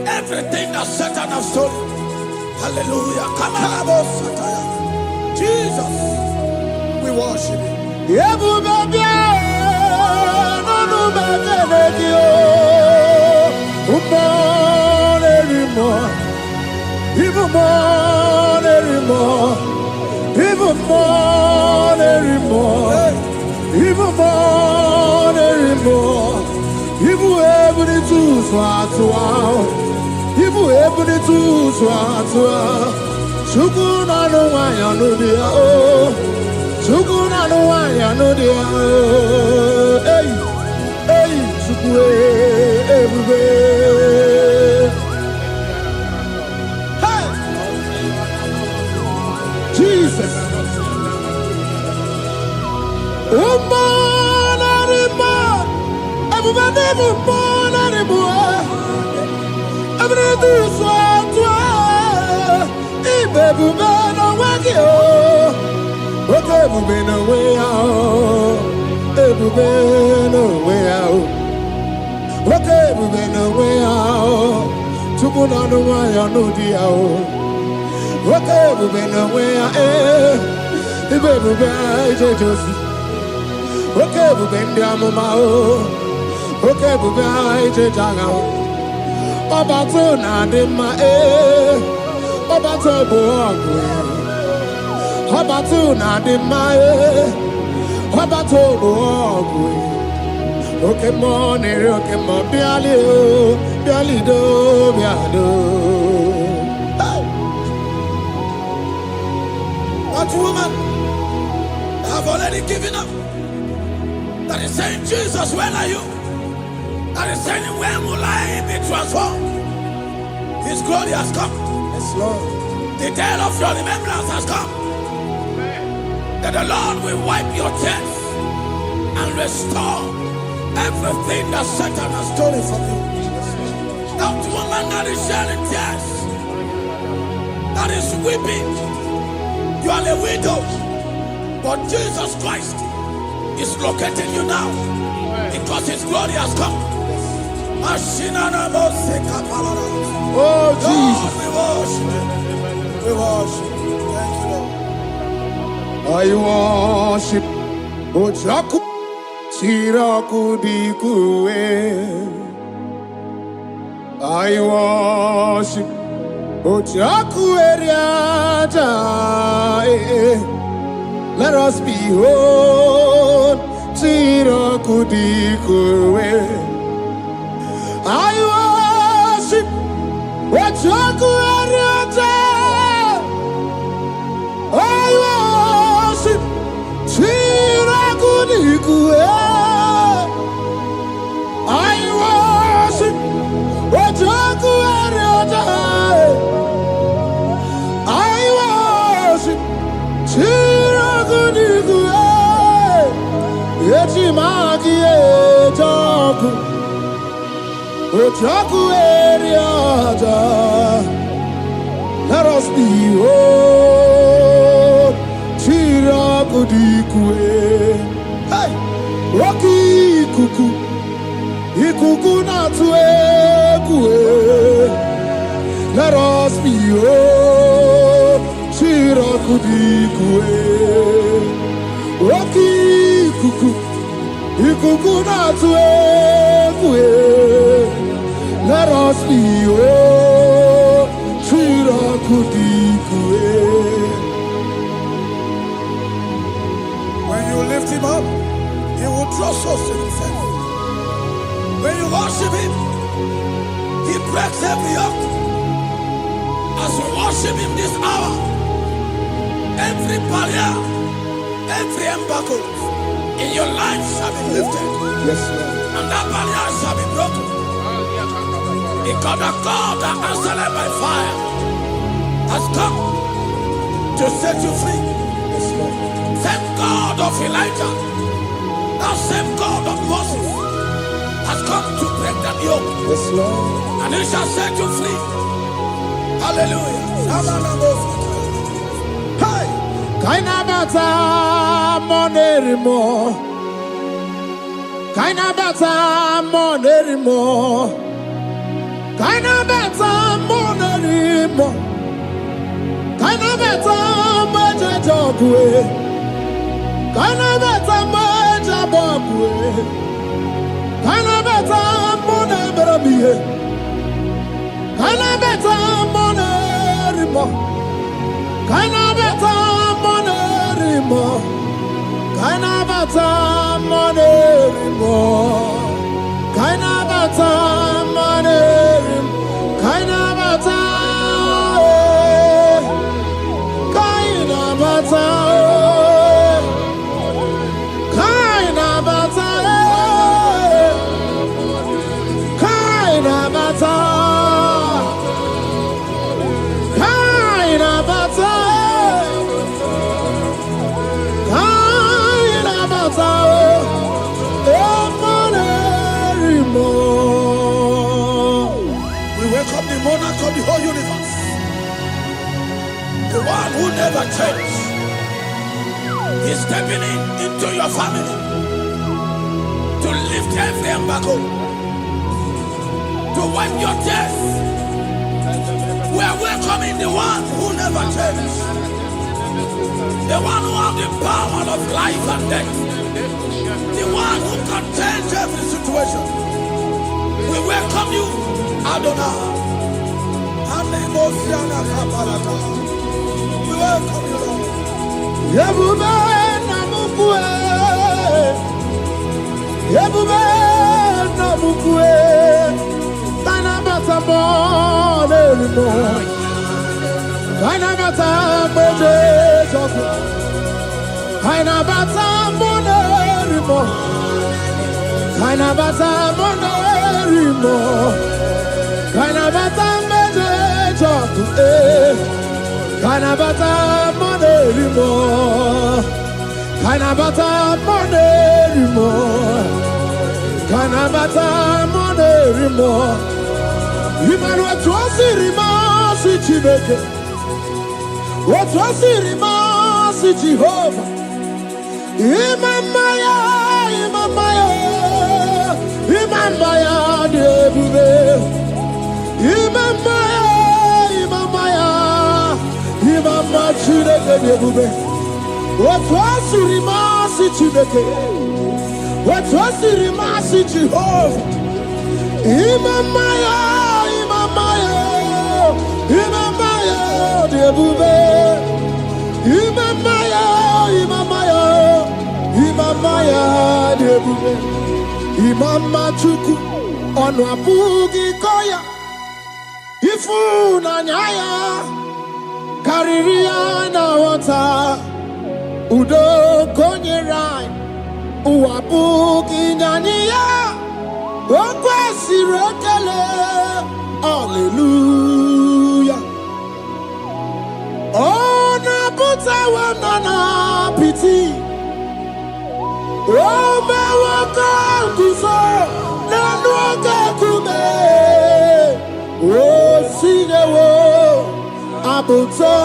S2: everything that Satan has stolen. Hallelujah. Come on, Jesus, we worship You.
S4: Sukuna no wanya no dia oh, Sukuna no wanya no dia oh, hey, sukue everywhere. Hey, Jesus. Obato na dema Obato boagwe Obato na dema Obato boagwe Okay money okay mo biali do biado
S2: That woman have already given up. That is saying, Jesus, where are you? That is saying, when will I be transformed? His glory has come.
S4: Yes, Lord.
S2: The day of your remembrance has come. That the Lord will wipe your tears and restore everything that Satan has stolen from you. That woman that is shedding tears, that is weeping. You are a widow, but Jesus Christ is locating you now because His glory has come.
S4: Oh, Jesus.
S2: We worship. Thank you,
S4: I
S2: Lord.
S4: worship Ojaku Chiraku Dikue. I worship Ojaku Eriada. Let us behold Chiraku Dikue. I worship Ojaku Eriada. I worship Chiraku Dikue. I worship Ojaku Eriada. I worship Chiraku Dikue. Yechimaki Ejaku Ojaku Eriada. Let us behold Chiraku Dikue. Hey, Rocky Kuku, Ikuku Natue Kue. Let us behold Chiraku Dikue. Rocky Kuku, Ikuku Natue Kue. Let us behold Chiraku Dikue.
S2: When you lift Him up, He will draw souls to Himself. When you worship Him, He breaks every yoke. As we worship Him this hour, every barrier, every embargo in your life shall be lifted.
S4: Yes, Lord.
S2: And that barrier shall be broken. Because the God that answered by fire has come to set you free.
S4: Yes, Lord.
S2: Same God of Elijah, that same God of Moses, has come to break that yoke,
S4: Yes, Lord.
S2: and He shall set you free. Hallelujah.
S4: Hey, Kainabata Monerimo. Kainabata Monerimo. Kainabata Monerimo. Kainabata Majajogwe. Kainabata Majabogwe. Kainabata Moneberabie. Kainabata Monerimo. Kainabata Monerimo. Kainabata Monerimo. Kainabata Monerimo. Kainabata. Kainabata. Kainabata. Kainabata. Kainabata. Kainabata.
S2: We welcome the monarch of the whole universe, the one who never changes. He's stepping into your family to lift every embargo, to wipe your tears. We are welcoming the one who never changes, the one who has the power of life and death, the one who can change every situation. We welcome you, Adonai. We welcome you, Lord. Yebube namukwe, Yebube namukwe, Tanabata monerimo, Tanabata monerimo, Tanabata monerimo, Tanabata monerimo, Tanabata Kanabata monerimo, Kanabata monerimo, Kanabata monerimo. Imanu atwasirima si Chineke, atwasirima si Jehovah. Imamaya, Imamaya, Imamaya debube, Imamaya. Imama Chineke debube. Atwasirima si Chineke, atwasirima si Jehovah. Imamaya, Imamaya, Imamaya debube. Imamaya, Imamaya, Imamaya debube. Imama Chuku onu abugi koya. Ifu na nyaya. Kariria na wata udo konyerai uwabuki nyaniya okwesi rekele hallelujah. Ona buta wanana piti Oma waka kuso nanu waka kume o sinewo Abuto,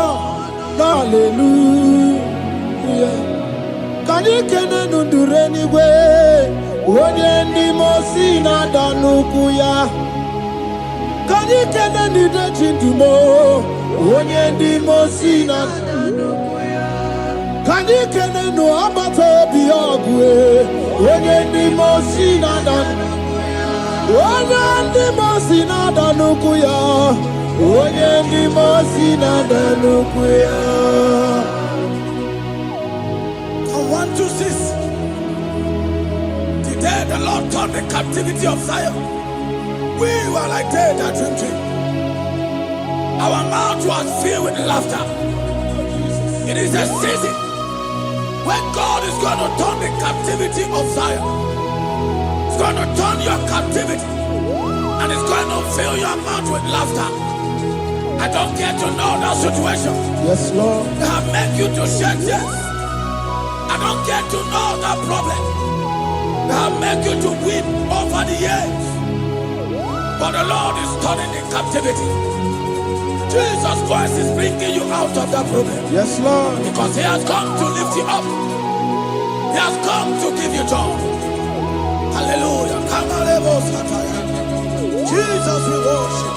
S2: hallelujah. Can you nundureni we? Onye ndi mosi na danukuya. Can you nide chindumo? Onye ndi mosi na danukuya. Can you no abato biogwe? Onye ndi mosi na danukuya. Onye ndi mosi na danukuya. Onye ndi mosi na danukuya. From 1 to 6. Today the Lord turned the captivity of Zion. We were like they that dream. Our mouth was filled with laughter. It is a season when God is going to turn the captivity of Zion. It's going to turn your captivity. And it's going to fill your mouth with laughter. I don't get to know that situation. Yes, Lord. That make you to shed tears. I don't get to know that problem. That make you to weep over the years. But the Lord is turning in captivity. Jesus Christ is bringing you out of that problem. Yes, Lord. Because He has come to lift you up. He has come to give you joy. Hallelujah. Jesus, we worship.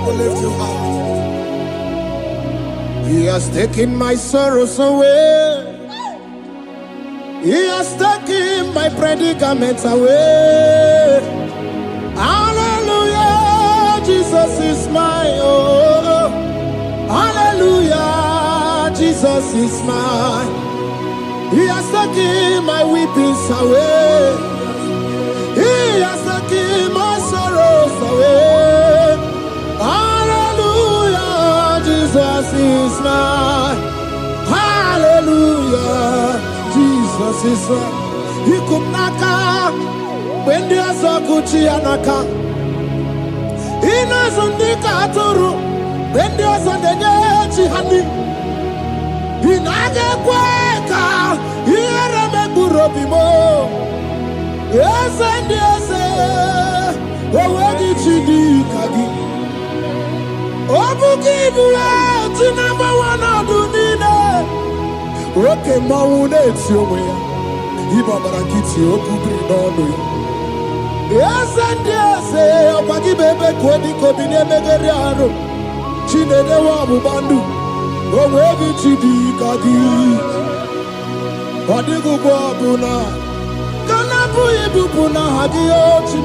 S2: Lift you up. He has taken my sorrows away. He has taken my predicaments away. Hallelujah, Jesus is mine. Oh, hallelujah, Jesus is mine. He has taken my weepings away. He has taken my sorrows away. Hallelujah, Jesus is mine. Hallelujah, Jesus is mine. He could naka when there's a Gucci anaka. He knows on the Katuru when there's a Nechi honey. He naga kweka. He had a Megurobimo. Yes, and yes, where did you do, Kagi? Obukibu to number one of the Nina. Okay, Maune, it's your way. Ibabarakiti, Okubri, no. Yes, and yes, Opaki Bebe, Kwedi, Kobine, Megariano, Chine, the Wabu Bandu, or where did you do, Kagi? Odigu Babuna, Kanabu Ibupuna, Hadiochi.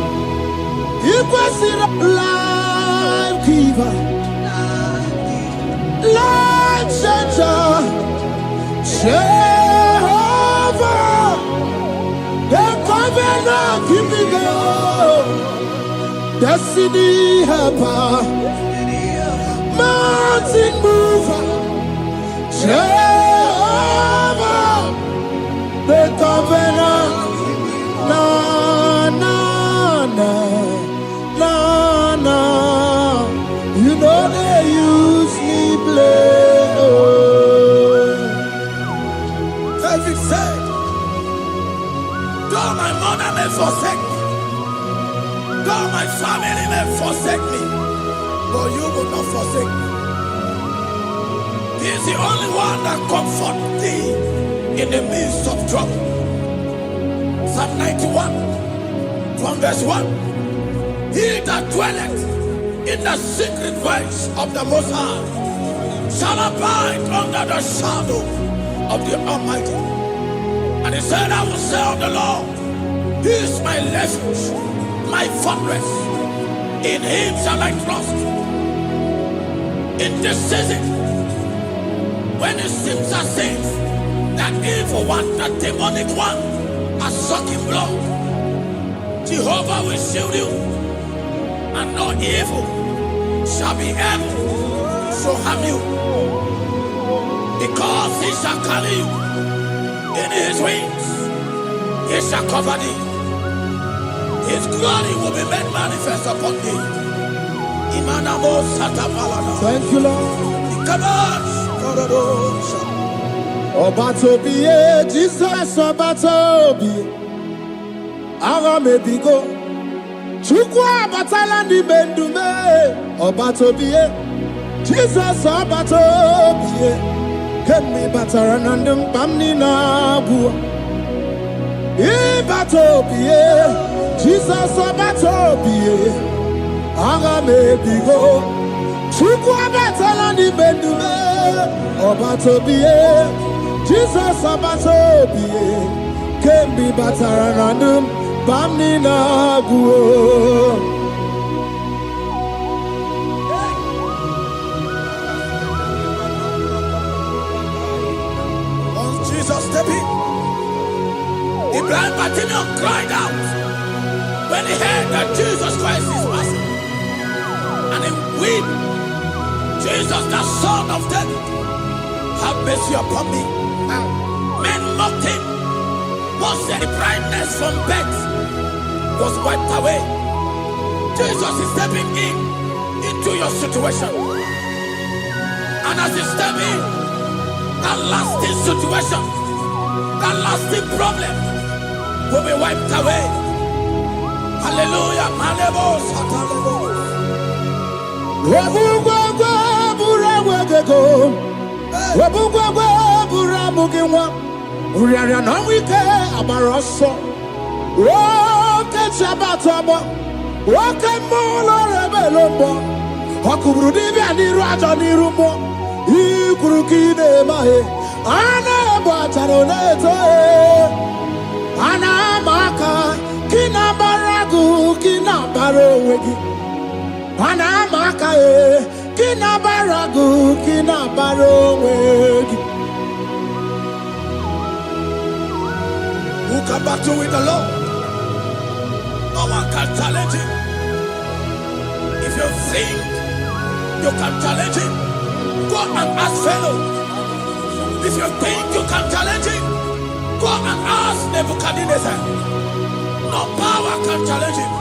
S4: Life giver, life changer, Jehovah, the covenant keeping God, destiny helper, mountain mover, Jehovah, the covenant, na na na. You know they use me play.
S2: David said, though my mother may forsake me, though my family may forsake me, but you will not forsake me. He is the only one that comforts thee in the midst of trouble. Psalm 91 from verse 1. He that dwelleth in the secret place of the Most High shall abide under the shadow of the Almighty. And he said, I will say of the Lord, He is my refuge, my fortress. In Him shall I trust. In this season, when it seems as if that evil one, that demonic one, are sucking blood, Jehovah will shield you, and no evil shall be able to harm you, because He shall carry you in His wings. He shall cover thee. His glory will be made manifest upon thee.
S4: Thank you, Lord. Obatobiye, Jesus Obatobi, Aramebigo, Chukwa Batala ni Bendume, Obatobiye, Jesus Obatobiye, Kemi Bataranandum Bamni Nabu, Ibatobiye, Jesus Obatobiye, Aramebigo, Chukwa Batala ni Bendume, Obatobiye, Jesus Obatobiye, Kemi Bataranandum Bamni Nabu.
S2: Jesus stepped in. The blind Bartimaeus cried out when he heard that Jesus Christ is Master, and he wept. Jesus, the Son of David, have mercy upon me. Men mocked him. Once the brightness from birth was wiped away, Jesus is stepping into your situation, and as he steps in, that lasting situation, that lasting problem will be wiped away. Hallelujah.
S4: Ana bataroneto, ana maka, kina baragu, kina barowegi. Ana maka kina baragu, kina barowegi.
S2: Who can battle with the Lord? No one can challenge him. If you think you can challenge him, go and ask fellow. If you think you can challenge him, go and ask Nebuchadnezzar. No power can challenge him.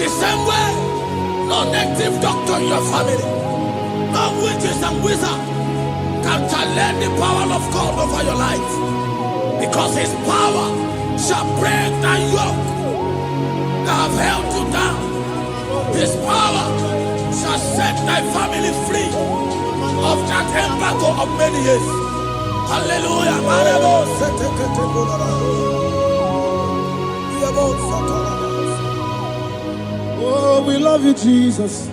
S2: The same way, no native doctor in your family, no witches and wizards can challenge the power of God over your life. Because His power shall break the yoke that have held you down. His power shall set thy family free of that embargo of many years. Hallelujah.
S4: Oh, we love you, Jesus.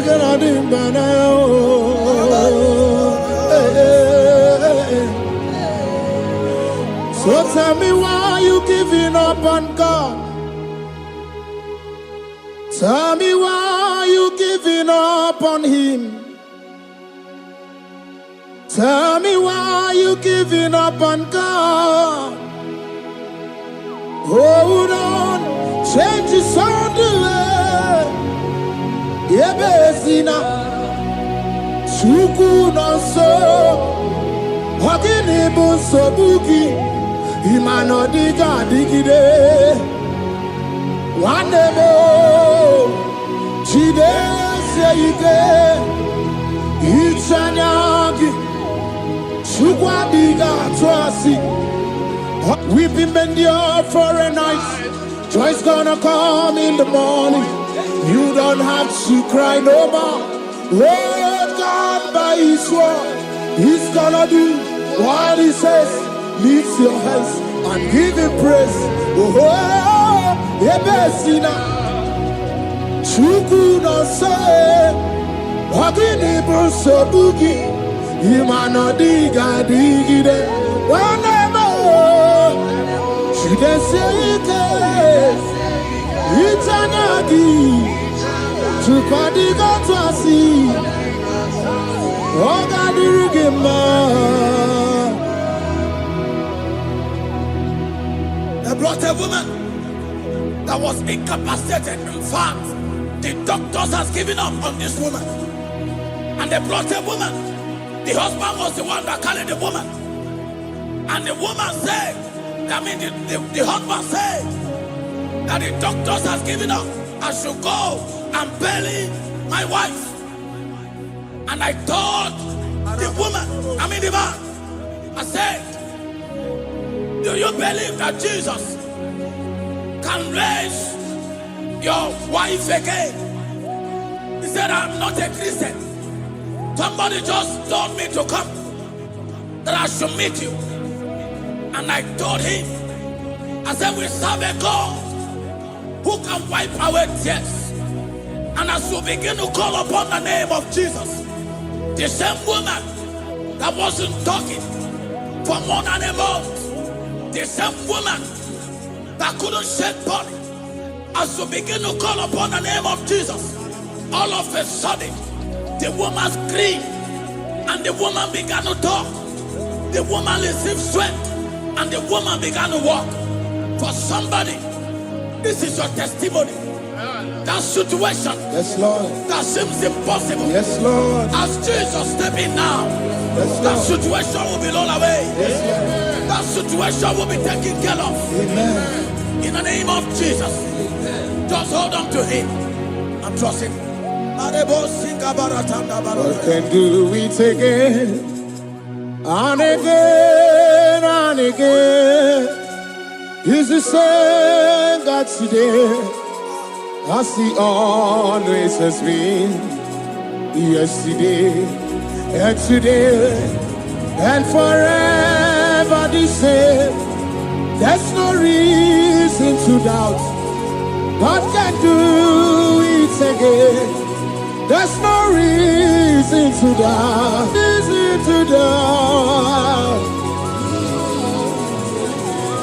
S4: gonna do now. So tell me why you giving up on God? Tell me why you giving up on Him? Tell me why you giving up on God? Hold on, change is on the way. Yebesina, Chuku no so, Hogini bunso buki, Imano diga digide, Wanebo, Chide seike, Ichanyagi, Chukwa diga twasi. We've been endured for a night. Joy's gonna come in the morning. You don't have to cry no more. Oh, God by His word, He's gonna do what He says. Lift your hands and give Him praise. Oh, Ebesina, Chuku no say, Wagini bruso bugi, Imano diga digide, whenever. They say it's anagi to Padiga to see. Oh, God,
S2: They brought a woman that was incapacitated. In fact, the doctors has given up on this woman. And they brought a woman. The husband was the one that carried the woman. And the woman said, the husband said that the doctors has given up. I should go and bury my wife. And I told the woman, the man, I said, do you believe that Jesus can raise your wife again? He said, I'm not a Christian. Somebody just told me to come, that I should meet you. And I told him, I said, we serve a God who can wipe away tears. And as we begin to call upon the name of Jesus, the same woman that wasn't talking for more than a month, the same woman that couldn't shed blood, as we begin to call upon the name of Jesus, all of a sudden, the woman screamed and the woman began to talk. The woman received strength. And the woman began to walk. For somebody, this is your testimony. That situation,
S4: yes, Lord,
S2: that seems impossible,
S4: yes, Lord,
S2: as Jesus step in now,
S4: yes,
S2: that situation will be rolled away.
S4: Yes,
S2: that situation will be taken care of.
S4: Amen.
S2: In the name of Jesus, just hold on to Him and trust Him.
S4: God can do it again and again and again. He's the same God today as He always has been. Yesterday and today and forever the same. There's no reason to doubt. God can do it again. There's no reason to doubt. Reason to doubt.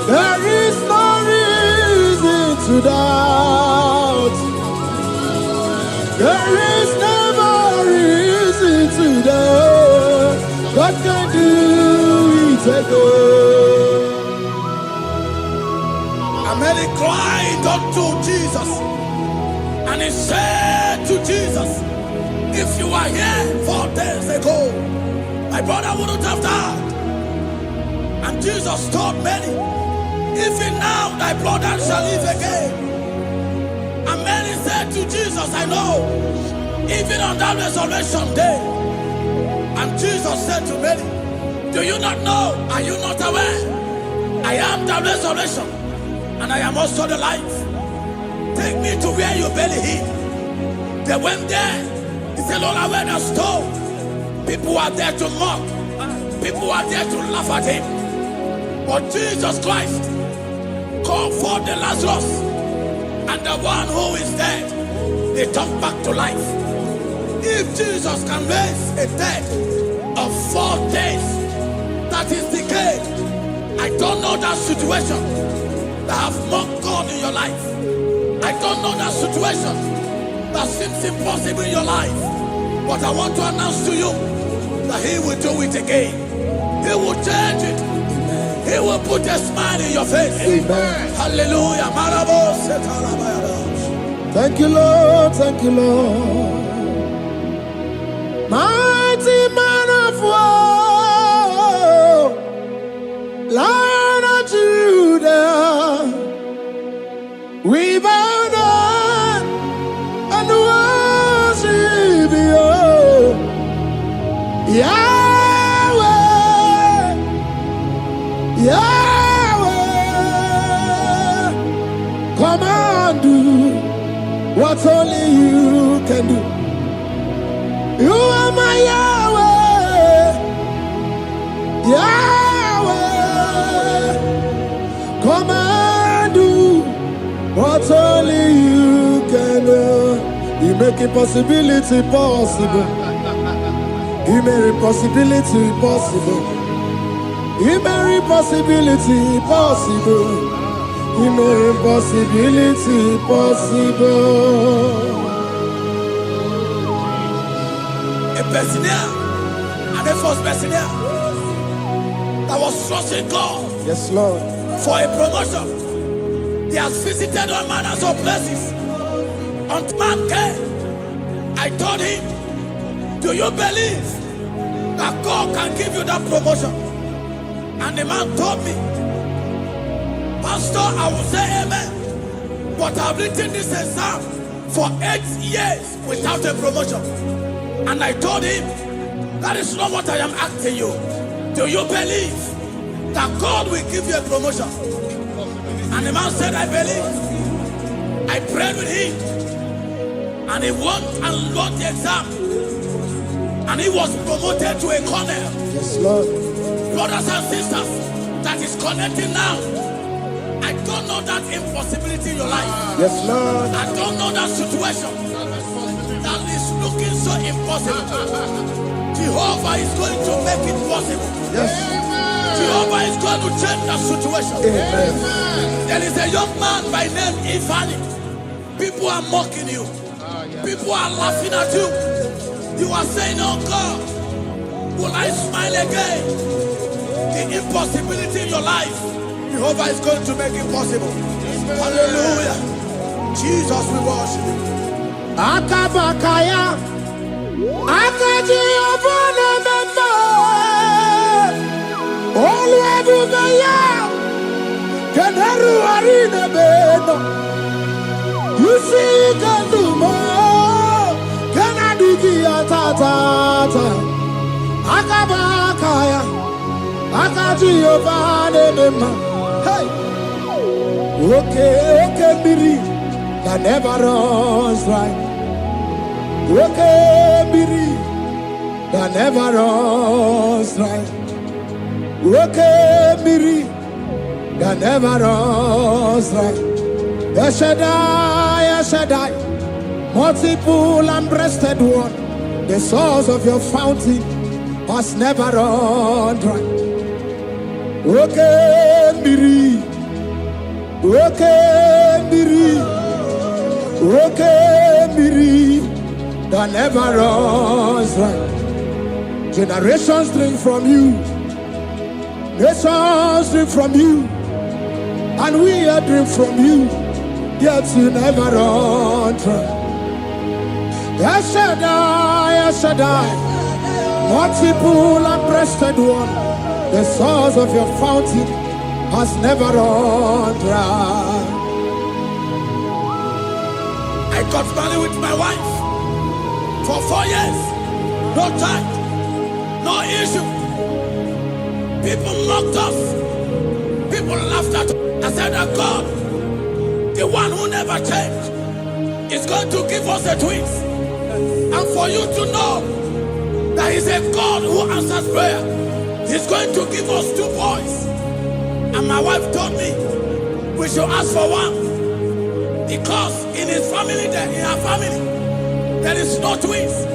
S4: There is no reason to doubt. There is never reason to doubt. God can do it again.
S2: And Mary cried unto Jesus, and he said to Jesus, if you were here 4 days ago, my brother wouldn't have died. And Jesus told Mary, even now thy brother shall live again. And Mary said to Jesus, I know, even on that resurrection day. And Jesus said to Mary, do you not know? Are you not aware? I am the resurrection, and I am also the life. Take me to where you bury him. They went there. He said, Lord, I went a stone. People are there to mock. People are there to laugh at him. But Jesus Christ called forth the Lazarus, and the one who is dead, they turned back to life. If Jesus can raise a dead of 4 days that is decayed, I don't know that situation that have mocked God in your life. I don't know that situation that seems impossible in your life. But I want to announce to you that He will do it again. He will change it. He will put a smile in your face.
S4: Amen.
S2: Hallelujah.
S4: Thank you, Lord. Thank you, Lord. Mighty man of war, Lion of Judah, we bow down and worship you, Yahweh, Yahweh. Come and do what only you can do. You are my Yahweh, Yahweh. Come and do what only you can do. You make impossibility possible. You make impossibility possible. You make impossibility possible. You make impossibility possible.
S2: A Bethlehem and a first Bethlehem that was trusting God
S4: Yes, Lord.
S2: for a promotion. He has visited all manners of places. Until man came, I told him, do you believe that God can give you that promotion? And the man told me, Pastor, I will say amen, but I've written this exam for 8 years without a promotion. And I told him, that is not what I am asking you. Do you believe that God will give you a promotion? And the man said, I believe. I prayed with him, and he won and won the exam, and he was promoted to a colonel.
S4: Yes, Lord.
S2: Brothers and sisters, that is connecting now. I don't know that impossibility in your life.
S4: Yes, Lord.
S2: I don't know that situation that is looking so impossible. Jehovah is going to make it possible.
S4: Yes.
S2: Jehovah is going to change that situation.
S4: Amen.
S2: There is a young man by name Ifani. People are mocking you. People are laughing at you. You are saying, oh God, will I smile again? The impossibility in your life, Jehovah is going to make it possible. Hallelujah. Jesus, we worship you.
S4: Akabakaya, Akaji Obana Mama, Oluwabubaya, Kanaru Arina Beno, you see Kandumo, Kanadiki Atata, Akabakaya, Akaji Obana Mama, hey, okay, Biri, that never runs dry. Okay, Biri, that never runs dry. Okay, Biri, that never runs dry. Shaddai, multiple and breasted one, the source of your fountain has never run dry. Okay, Biri, okay, Biri, okay, Biri, that never runs dry. Generations drink from you, nations drink from you, and we are drink from you, yet you never run dry. Shaddai, multiple and breasted one, the source of your fountain has never run dry.
S2: I got married with my wife for 4 years. No time, no issue. People mocked us. People laughed at us. I said that God, the one who never changed, is going to give us the twins. And for you to know that He's a God who answers prayer, He's going to give us 2 boys. And my wife told me we should ask for one, because in his family, in her family, there is no twins.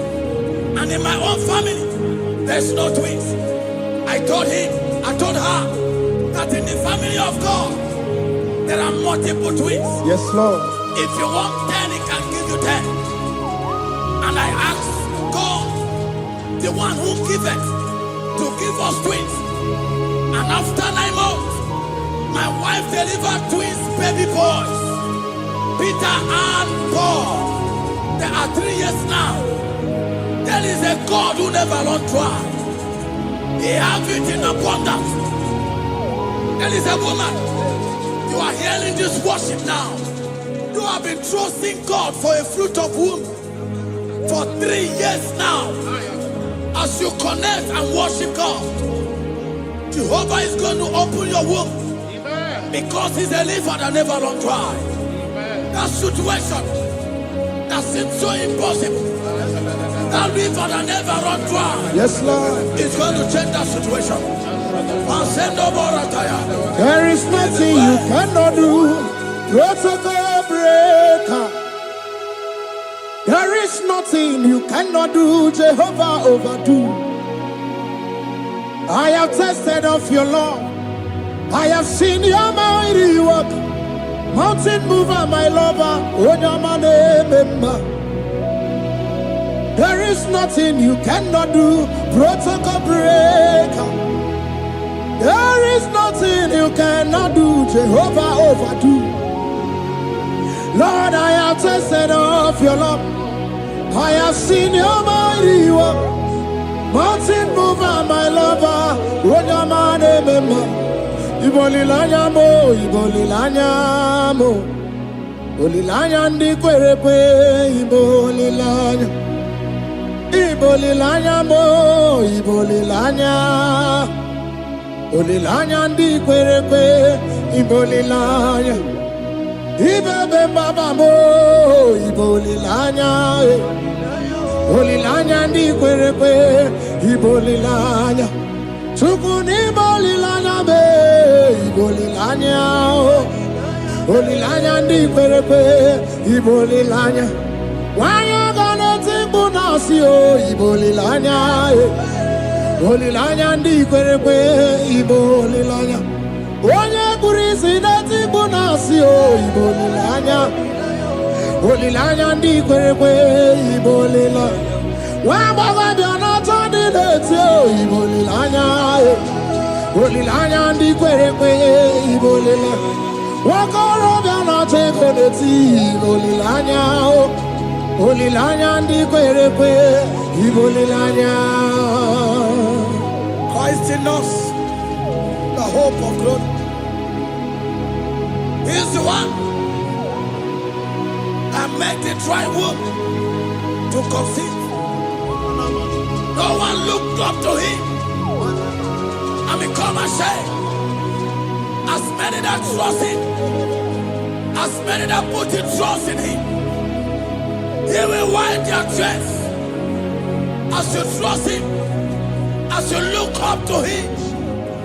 S3: And in my own family, there's no twins. I told her that in the family of God, there are multiple twins.
S4: Yes, Lord.
S3: If you want 10, He can give you 10. And I asked God, the one who giveth, to give us twins. And after 9 months, my wife delivered twins, baby boys, Peter and Paul. They are 3 years now. There is a God who never runs dry. He has it in abundance. There is a woman. You are hearing this worship now. You have been trusting God for a fruit of womb for 3 years now. As you connect and worship God, Jehovah is going to open your womb. Because He's a liver that never runs dry. That situation that seems so impossible, that river that never runs dry,
S4: Yes, Lord.
S3: is going to change that situation. And send over a tire.
S4: There is nothing you cannot do. Protocol breaker. There is nothing you cannot do. Jehovah overdo. I have tested of your law. I have seen your mighty work. Mountain mover, my lover. Onyamane member. There is nothing you cannot do. Protocol breaker. There is nothing you cannot do. Jehovah overdo. Lord, I have tasted of your love. I have seen your mighty work. Mountain mover, my lover. Onyamane member. Ibolilanya mo, ibolilanya mo. Ibolilanya ndi kwerepe, ibolilanya. Ibolilanya mo, ibolilanya. Ibolilanya ndi kwerepe, ibolilanya. Ibebe baba mo, ibolilanya. Ibolilanya ndi kwerepe, ibolilanya. Tukuni bolilanya be, ibolilanya. Ibolilanya ndi kwerepe, ibolilanya. Wanya gana timbu nasi o, ibolilanya. Ibolilanya ndi kwerepe, ibolilanya. Wanya kurisi na timbu nasi o, ibolilanya. Ibolilanya ndi kwerepe, ibolilanya. Wamba biana tandi leti o, ibolilanya. Ibolilanya ndi kwerepe, ibolilanya. Wakoro biana teko leti, ibolilanya. Ibolilanya ndi kwerepe, ibolilanya.
S3: Christ in us, the hope of glory. He's the one that made the dry womb to conceive. No one looked up to Him and become ashamed. As many that trust Him, as many that put their trust in Him, He will wipe their tears. As you trust Him, as you look up to Him,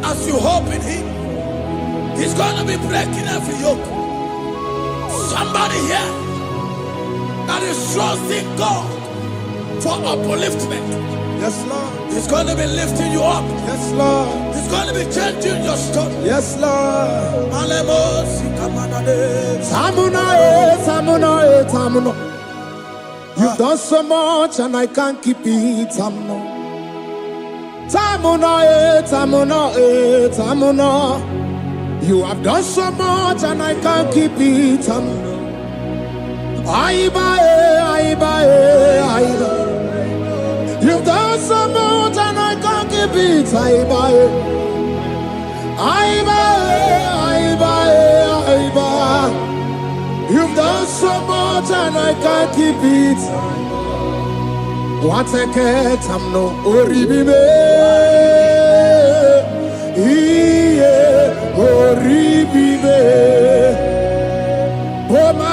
S3: as you hope in Him, He's going to be breaking every yoke. Somebody here that is trusting God for upliftment.
S4: Yes, Lord.
S3: He's going to be lifting you up.
S4: Yes, Lord.
S3: He's going to be changing your story.
S4: Yes, Lord.
S3: Tamuna,
S4: Tamuna. You've done so much and I can't keep it. Tamuna. You have done so much and I can't keep it. Tamuna. You've done so much and I can't keep it. You've done so much and I can't keep it. What a cat, I'm no oribibe. Oribibe. Boma,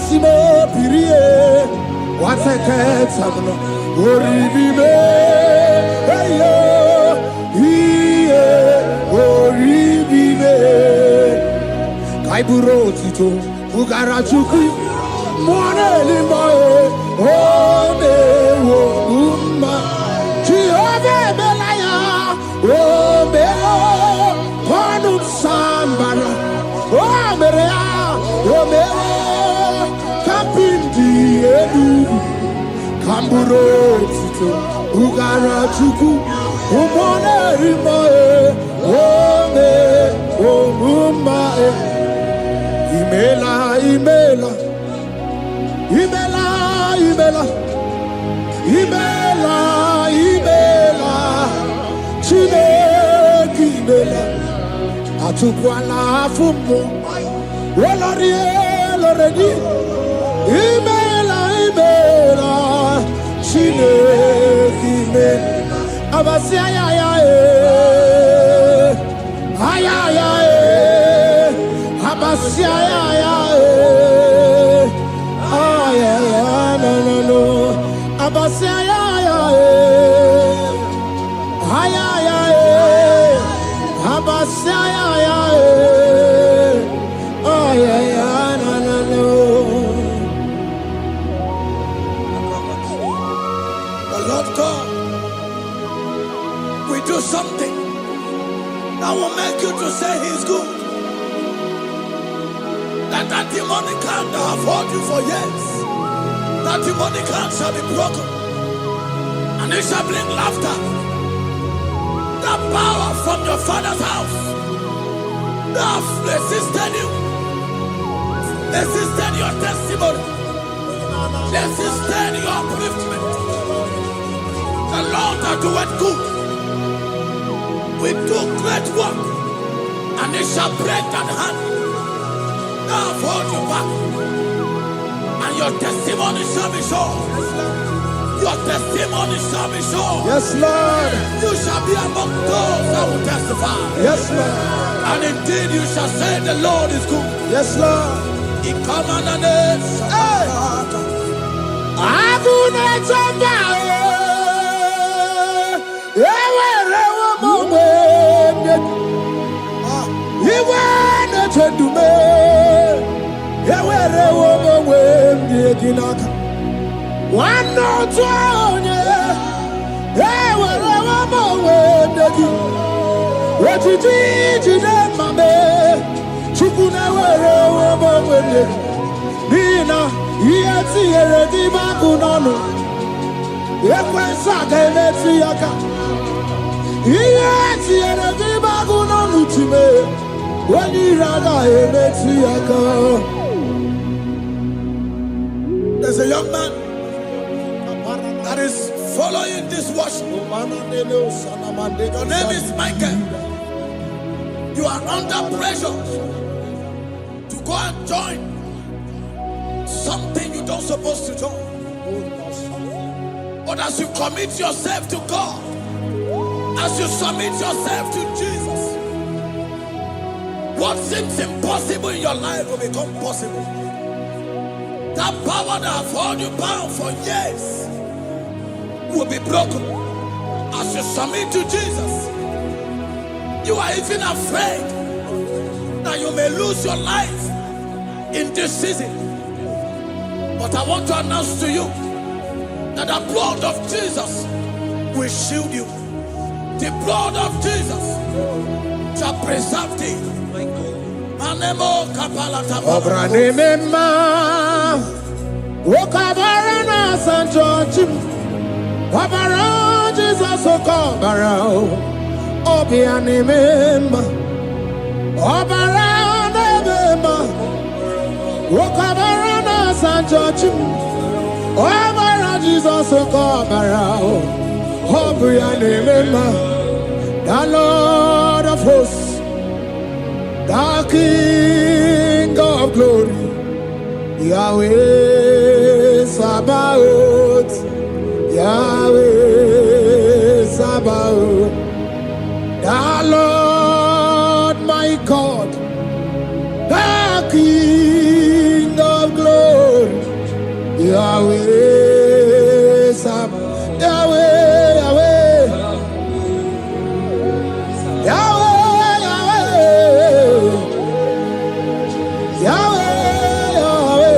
S4: simo pirie. What a cat, I'm no oribibe. Kaiburo tito, ugara chuku, Ugara chuku umone rimoe ome omumae imela imela imela imela imela imela chineke imela atukwana afumo olori loredi imela imela chineke imela abasia ya ya aya ya abasia ya ya aya ya no abasia ya ya aya ya abasia ya ya aya ya no
S2: The Lord God will do something that will make you to say He's good. That demonic hand that have held you for years, that demonic hand shall be broken, and it shall bring laughter. That power from your father's house that have resisted you, resisted your testimony, resisted your upliftment. The Lord that doeth good will do great work, and it shall break that hand that have held you back, and your testimony shall be sure. Your testimony shall be sure.
S4: Yes, Lord.
S2: You shall be among those that will testify.
S4: Yes, Lord.
S2: And indeed you shall say the Lord is good.
S4: Yes, Lord.
S2: He come on the name.
S4: One no twenty, what you did, Mamma, Chukuna, Nina, yet see a divacuno. Yakwensaka emeti yaka. Yet see a divacuno utime. When you rather emeti yaka.
S2: There's a young man that is following this worship. Your name is Michael. You are under pressure to go and join something you don't supposed to join. But as you commit yourself to God, as you submit yourself to Jesus, what seems impossible in your life will become possible. That power that have held you bound for years will be broken as you submit to Jesus. You are even afraid that you may lose your life in this season. But I want to announce to you that the blood of Jesus will shield you. The blood of Jesus shall preserve thee. Manemo kapala tabala.
S4: Wokabarana Sancho Wabara Jesus Okobara Obiani Mema Obara Mema Wokabarana Sancho Wabara Jesus Okobara Obiani Mema, the Lord of hosts, the King of glory, Yahweh Sabaoth, Yahweh Sabaoth, the Lord my God, the King of glory, Yahweh Sabaoth, Yahweh, Yahweh, Yahweh, Yahweh, Yahweh.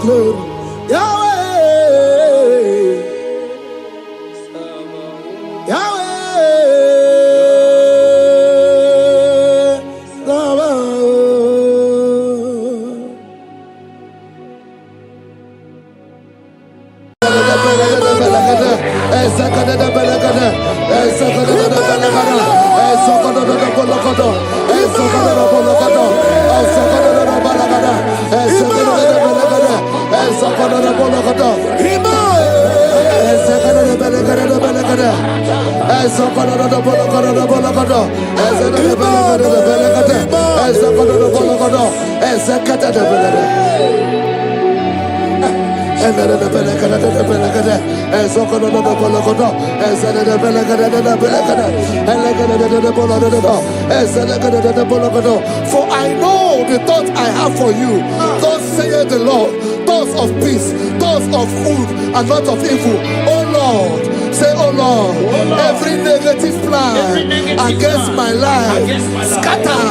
S4: glory. Yahweh, Yahweh,
S1: For I know the thoughts I have for you, thus saith the Lord, thoughts of peace, thoughts of good and not of evil. Oh Lord, say, oh Lord, every negative plan against my life, scatter.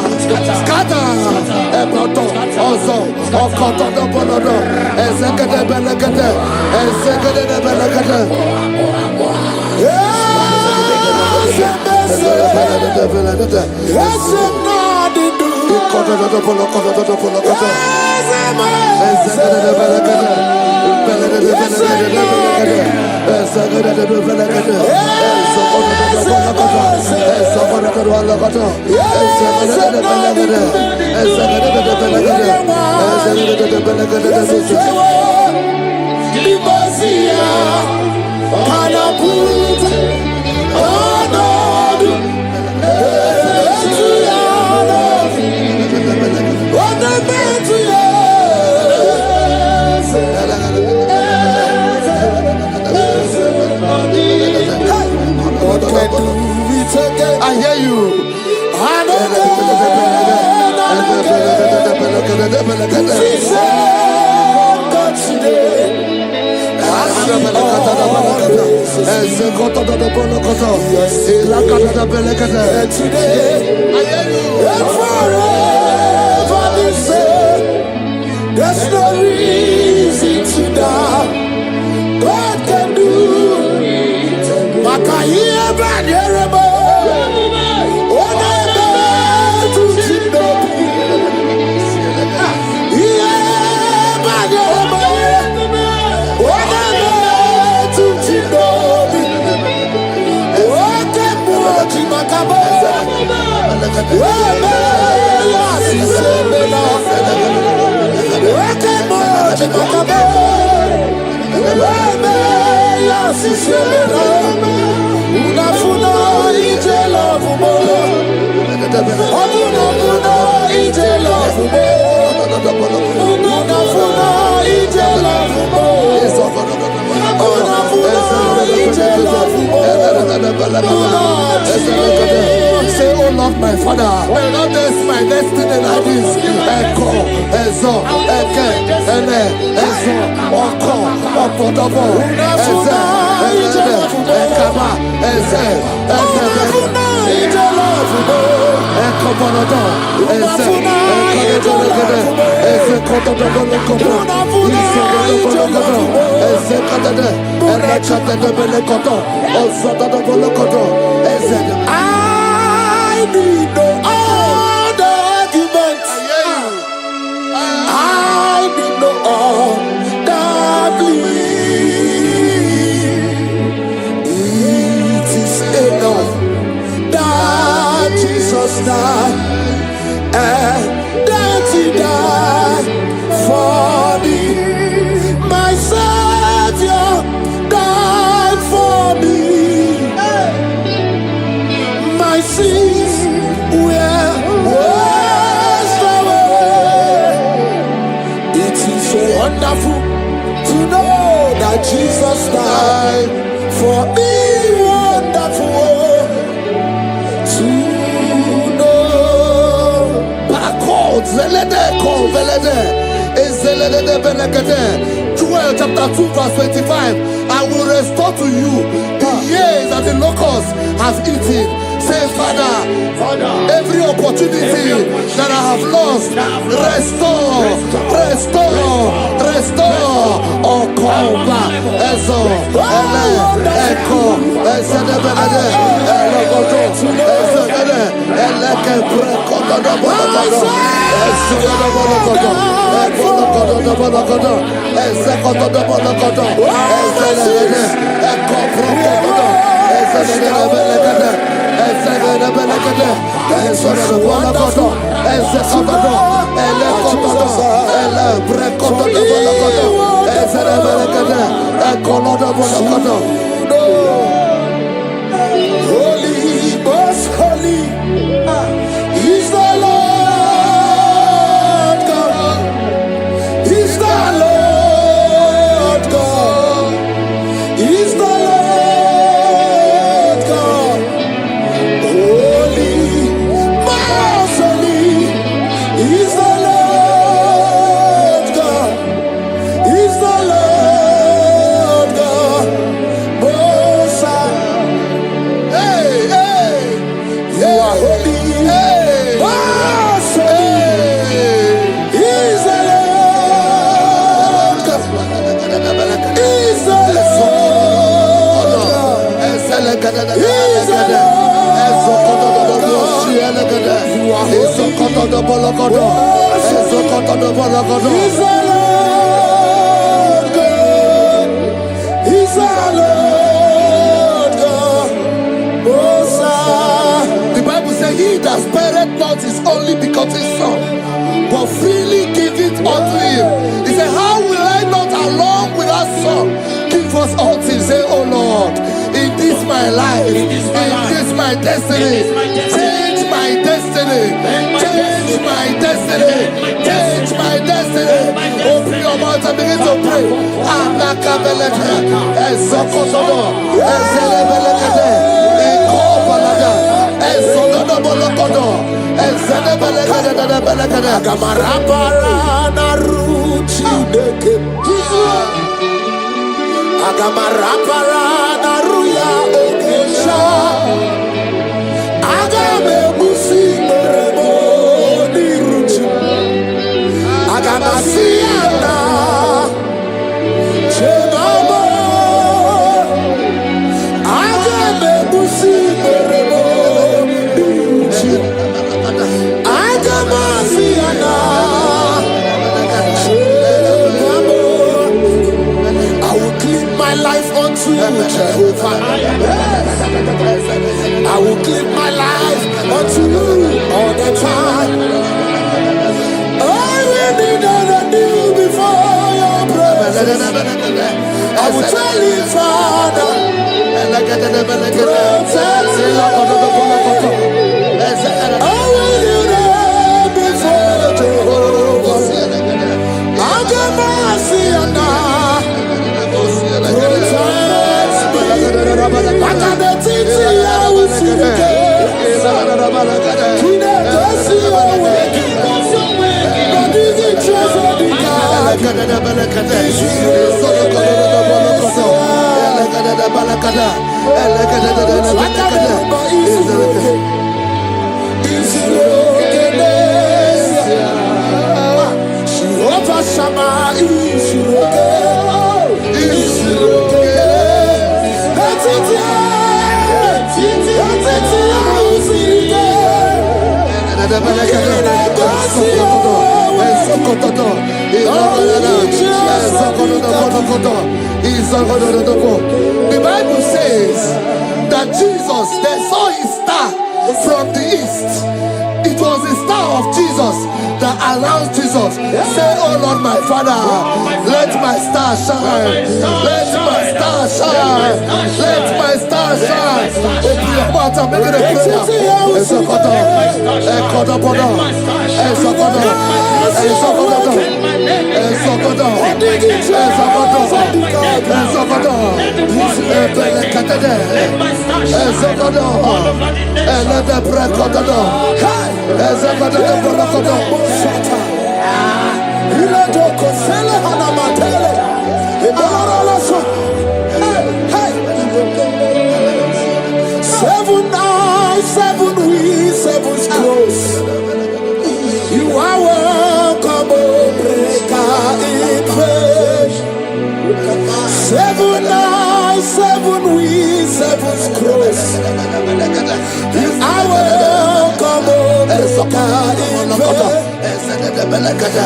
S1: I hear you.
S4: There's no reason to doubt. God can do.
S1: Say, oh Lord, my Father, will not this my destiny like this? Echo, Ezo, Eke, Ene, Ezo, Oko, Opodobo, Eze, Eze, Ekaba, Eze, Eze, Ekobonodo, Eze, Ekobonodo, Eze, Kotodobonodo, Isodobonodo, Eze, Kadade, Elekadebelekodo, Ozodobonodo, Eze.
S4: I need no other argument. I need no other plea. It is enough that Jesus died and that He died for me. My Savior died for me. My sins were washed away. It is so wonderful to know that Jesus died for me. Wonderful to know.
S1: Joel chapter 2 verse 25. I will restore to you the years that the locusts have eaten. Say, Father, every opportunity that I have lost, restore. ele, eko, esedebelede, elekoto, ezegede, eleke prekoto do bolokoto, ezegede bolokoto, ebolokoto do bolokoto, ezekoto do bolokoto, ezegede, eko prekoto, ezegede belekede, ezegede belekede, ezegede bolokoto, ezekoto, elekoto, ele prekoto do bolokoto, ezegede belekede, ekolo do bolokoto.
S2: Holy, most holy is the Lord God. Is the Lord God. Is the Lord God. Holy, most holy is the Lord God. Is the Lord God. Most high. Hey, hey, you are holy. Hey, most holy is the Lord God. Is the Lord God. Is the Lord God. You are holy. Is the Lord God. Is the Lord God. Most high.
S1: The Bible says, he that spareth not his only begotten son, but freely give it unto him. He said, how will I not along with that son give us all things? Say, oh Lord, in this my life, in this my destiny, change my destiny, change my destiny, change my destiny. Open your mouth and begin to pray. Anakabelete, ezokotodo, ezelebelekete, ekobalada, ezolodobolokodo, ezedebelekete.
S2: Agamarapara na ruchi deke. Agamarapara na ruya okesha. Agame musi meremo ni ruchi. Agamasiana chegamo. Agame musi meremo ni ruchi. Agamasiana chegamo. I will clean my life unto Jehovah. I will clean my life unto you all the time. I will be done and do before your presence. I will tell you, Father, protect me. I will do that before Jehovah. I'll get mercy and
S1: The Bible says that Jesus, they saw his star from the east. It was the star of Jesus that announced Jesus. Say, oh Lord, my Father, let my star shine. Let my star shine. Let my star shine. Open your mouth and make it a prayer.
S2: Seven eyes, seven wings, seven scrolls. You are welcome, O breaker in faith. Seven eyes.
S4: 7 wings, 7 scrolls. I will come home.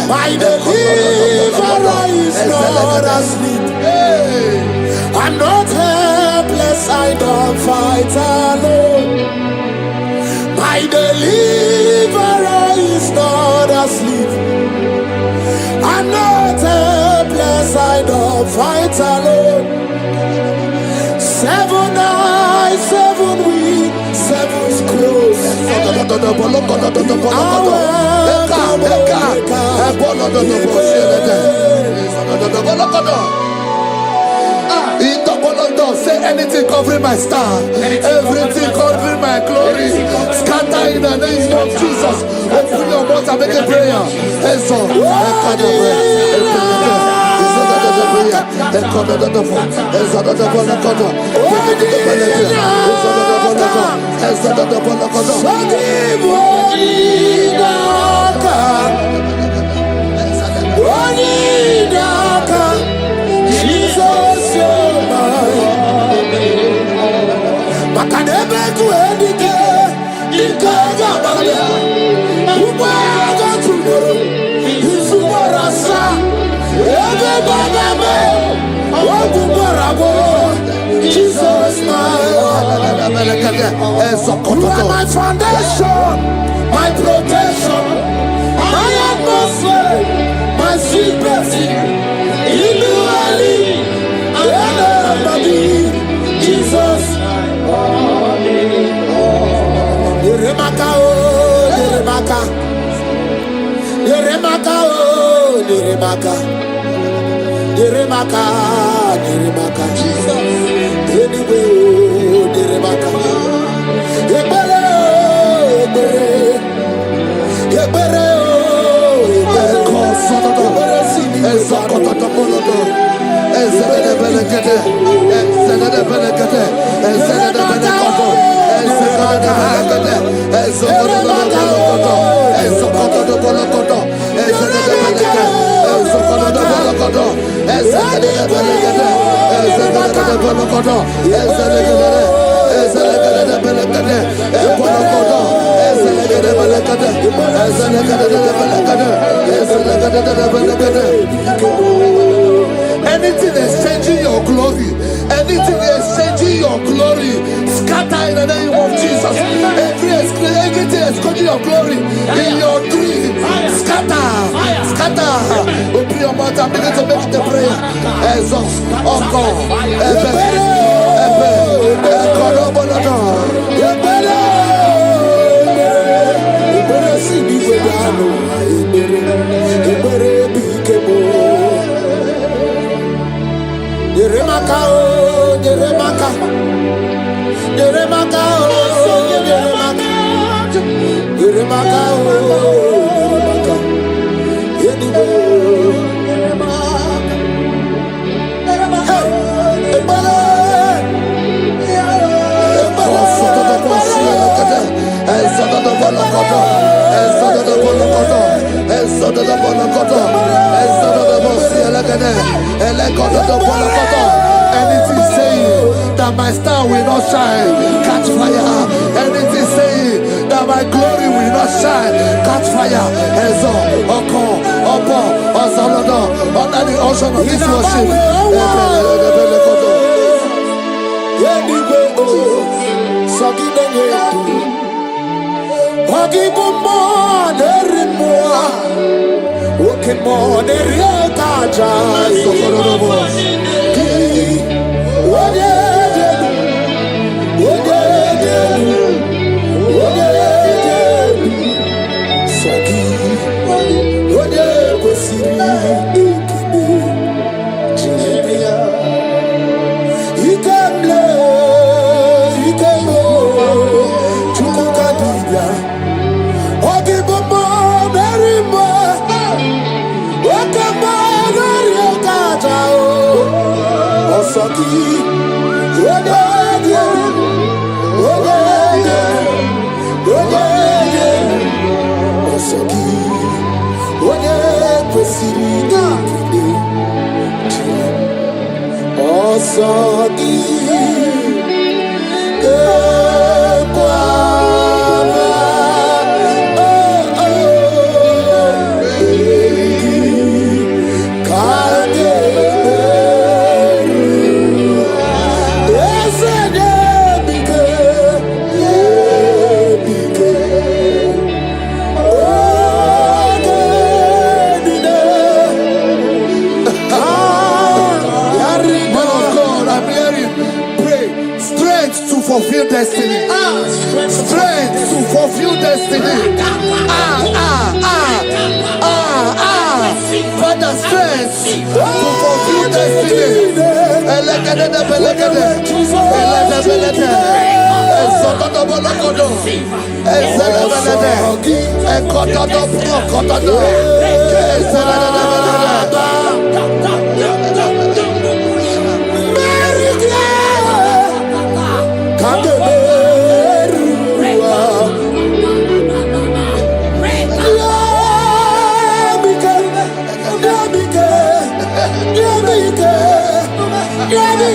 S4: My deliverer is not asleep. I'm not helpless, I don't fight alone. My deliverer is not asleep. I'm not helpless, I don't fight alone. 7 eyes, 7 wings, 7 scrolls.
S1: Say anything covering my star, everything covering my glory, scatter in the name of Jesus. Open your mouth and make a prayer.
S4: Jesus, you are my foundation, my protection, my atmosphere, my secret. In the valley, Jesus. Yeremaka, oh, Yeremaka. Yeremaka, oh, Yeremaka. Yeremaka, Yeremaka. Jesus. Anyway, oh, Yeremaka. Yebere, Yebere. Yebere, oh, Yebere. Yebere, sini,
S1: anything exchanging your glory, anything exchanging your glory, scatter in the name of Jesus. Everything exchanging your glory in your dream, scatter, scatter. Open your mouth and begin to make the prayer.
S4: Yeremaka, oh, Yeremaka. Yeremaka, oh, Yeremaka. Yeremaka, oh, Yeremaka. Anyway,
S1: anything saying that my star will not shine, catch fire. Anything saying that my glory will not shine, catch fire. Under the ocean of this worship.
S4: Osaki
S1: fulfill destiny. Strength to fulfill destiny. Father, strength to fulfill destiny.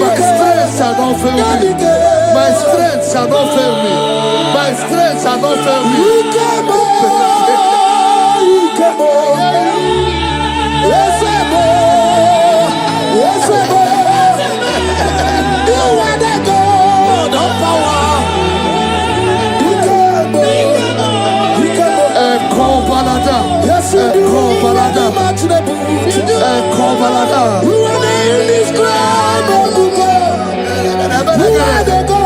S1: My strength shall not fail me. My strength shall not fail me. My strength shall not fail me.
S4: You are the God of power. Yes, you do. You are the indescribable God. You are the God.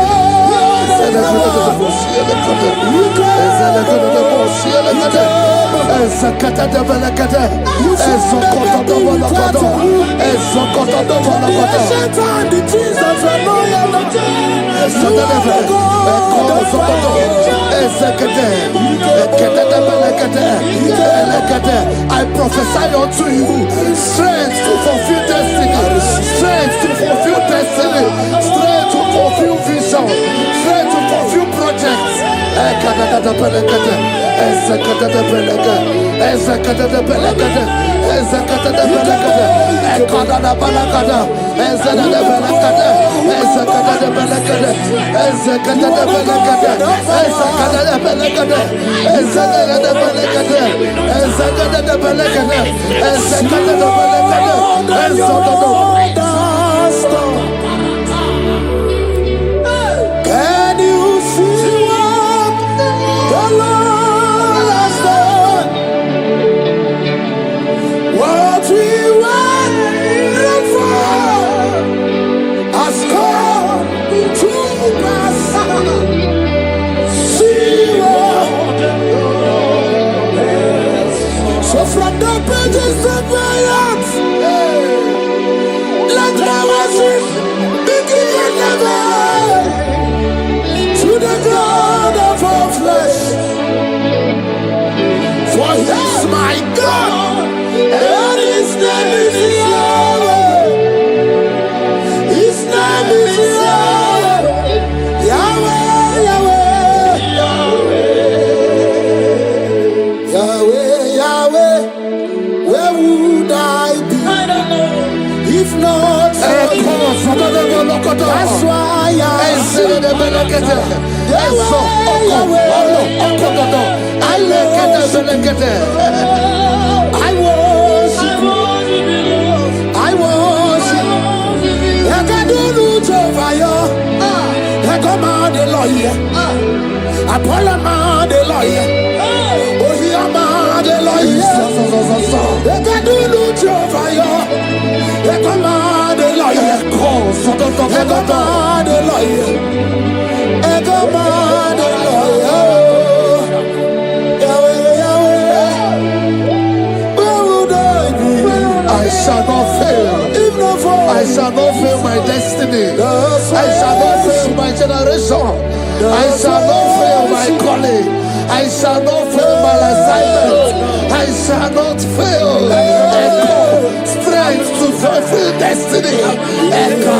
S1: I prophesy unto you strength to fulfill destiny, strength to fulfill destiny, strength to fulfill vision, strength to fulfill projects.
S4: Can you see what the Lord has done? What we waited for has come to pass. See what the Lord has. So from the pages of my heart, let my worship begin and never to the God of all flesh. For he's my God, and his name is Yahweh. His name is Yahweh. Yahweh, Yahweh. Yahweh, Yahweh. Where would I be? I don't know. If not for you. That's why I worship. I worship. I can do Jehovah. I command the lawyer. I pull a man the lawyer. Oh, he a man the lawyer. I can do Jehovah. I command the lawyer. I command the lawyer. I command the lawyer. Yahweh, Yahweh. Where would I be?
S1: I shall not fail.
S4: If not for
S1: I shall not fail my destiny.
S4: That's
S1: I shall not fail my generation. I shall not fail my calling. I shall not fail my assignment. I shall not fail. Echo, strength to fulfill destiny. Echo,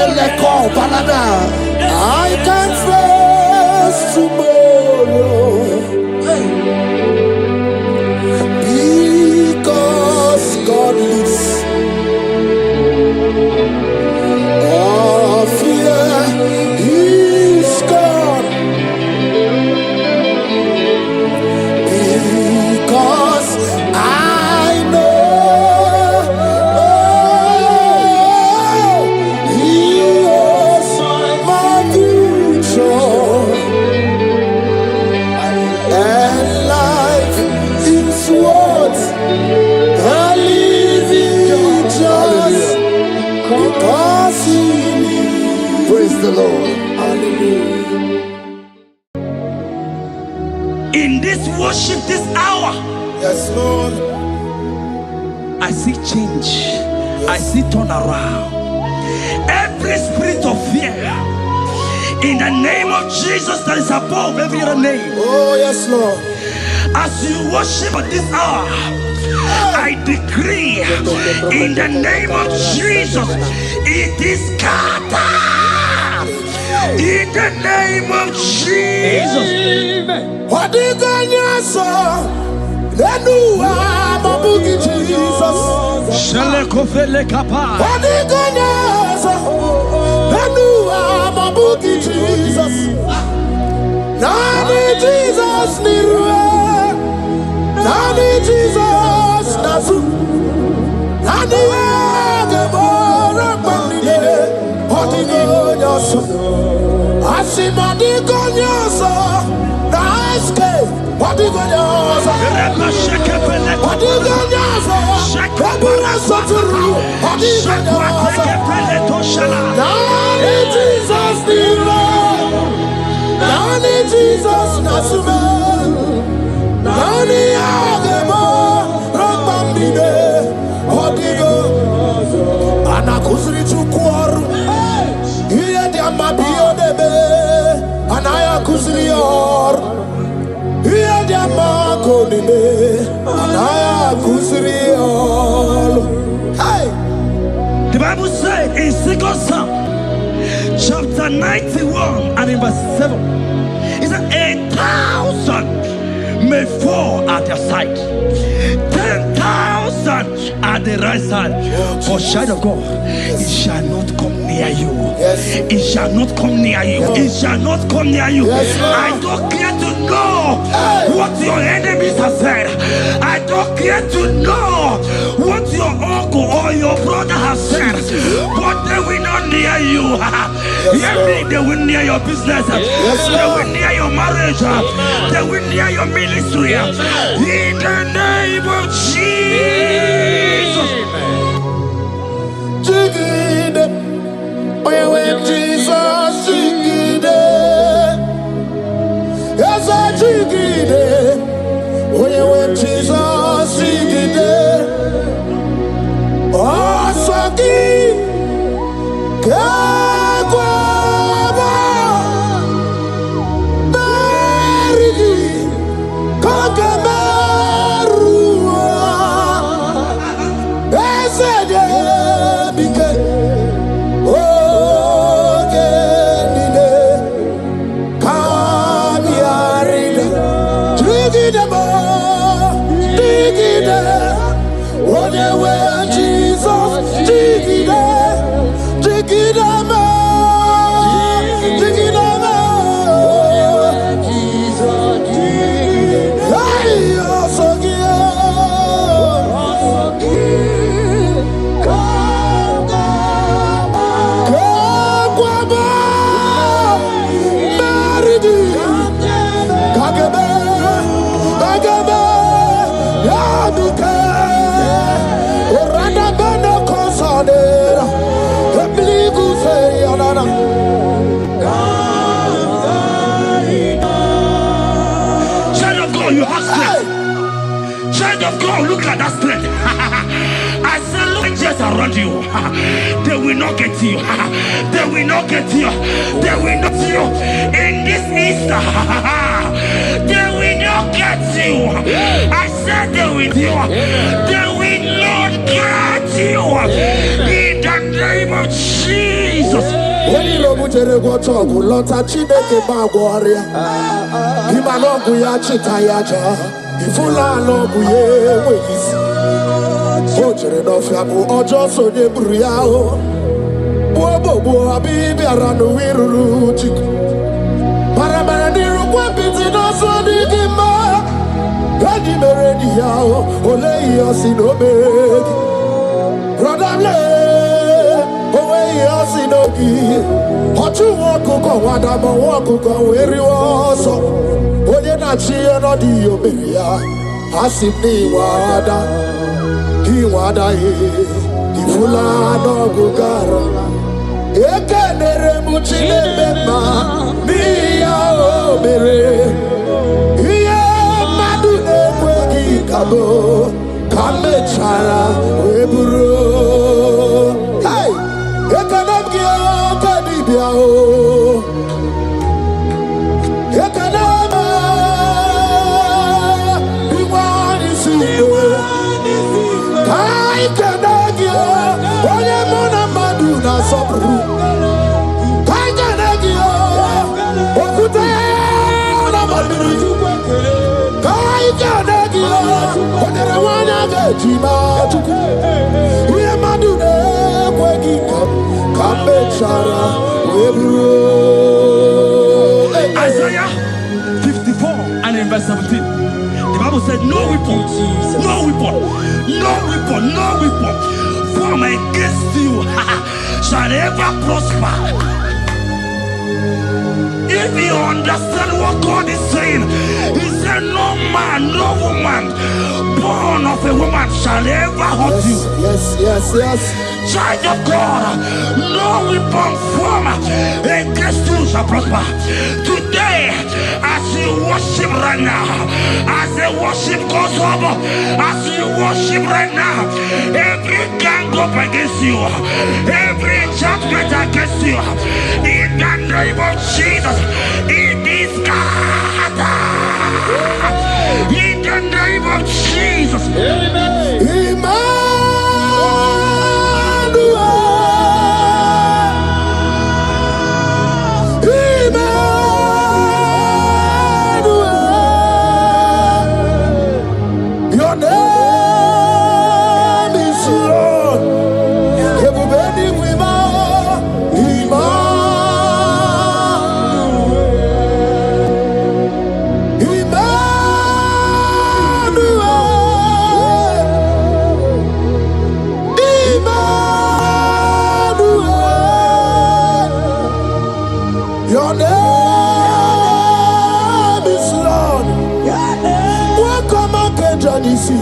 S1: Eleko, Balada.
S4: I can face tomorrow because God lives. All fear is gone because I know
S1: Lord. Hallelujah.
S3: In this worship, this hour,
S2: Yes, Lord.
S3: I see change. I see turnaround. Every spirit of fear, in the name of Jesus that is above every other name.
S2: Oh, yes, Lord.
S3: As you worship at this hour, I decree in the name of Jesus, it is scattered. In the name of Jesus.
S2: What did God say? Then you are my boogie, Jesus. What did God say? Then you are my boogie, Jesus. Nani Jesus Nirwe, Nani Jesus Nasu, Nani Agemora Bandide, Hodigonyoso, Asimadigonyoso, Naiske, Hodigonyoso, Hodigonyoso, Kabura Soturu, Hodigonyoso, Nani Jesus Nirwe. Nani Jesus Nasume, Nani Agemo, Rapamide, Hodigo, Anakusri Chukwaru, Here the Amabio Debe, Anaya Kusrior, Here the Amako Debe, Anaya Kusrior. Hey!
S3: The Bible says in 2 Psalm chapter 91 and in verse 7, it says 1,000 may fall at their side, 10,000 at the right side, but child of God, it shall not come near you. It shall not come near you. It shall not come near you. I don't care to know what your enemies have said. I don't care to know what your uncle or your brother has said, but they will not near you. They will near your business. They will near your marriage. They will near your ministry. In the name of Jesus.
S2: Jigide, oye when Jesus jigide, yes I jigide, oye when Jesus jigide, oh swagi, kagwaba, berigi, kagamerua, esede.
S3: You have strength. Child of God, look at that strength. I said, look just around you. They will not get you. They will not get you. They will not get you. In this Easter, they will not get you. I said they will you. They will not get you. In the name of Jesus.
S2: When you know what you're going to talk, Lord, Chineke Magwaria. Imanogu ya chitayaja. Ifula logu ye wezi. Ojere no fiabu ojo so de buriao. Bo abibi aranu wiruru chiku. Para niru kwa biti no so di gima. Gadi meredi yao. Ole yosi no begi. Brother le. Yasinogi, Hotu Wakuko, Wadamo Wakuko, where you also, Oyanachi and Odio Beria, Asipni Wada, Kiwada, Ifula no Gugara, Ekenere muchile bema miya obere. Iye madune kwegi kabo kamechara weburo. Hey, ekenem kiyo kadibia o. Ekenem iwani siwe. Kai kenegio onye mona madu na sobru. Kai kenegio okute na madu. Kai kenegio onere wana gejima tuku. Iye madu ne kwegi kambe chara webro.
S3: Isaiah 54 and in verse 17. The Bible said, no weapon, no weapon, no weapon, no weapon formed against you shall ever prosper. If you understand what God is saying, He said, no man, no woman born of a woman shall ever hurt you.
S2: Yes.
S3: Child of God, no weapon formed against you shall prosper. Today, as you worship right now, as the worship goes over, as you worship right now, every gang up against you, every enchantment against you, in the name of Jesus, it is scattered. In the name of Jesus.
S2: Amen. Your name is Lord. Everybody with Your name is Lord. Welcome again, Janisi.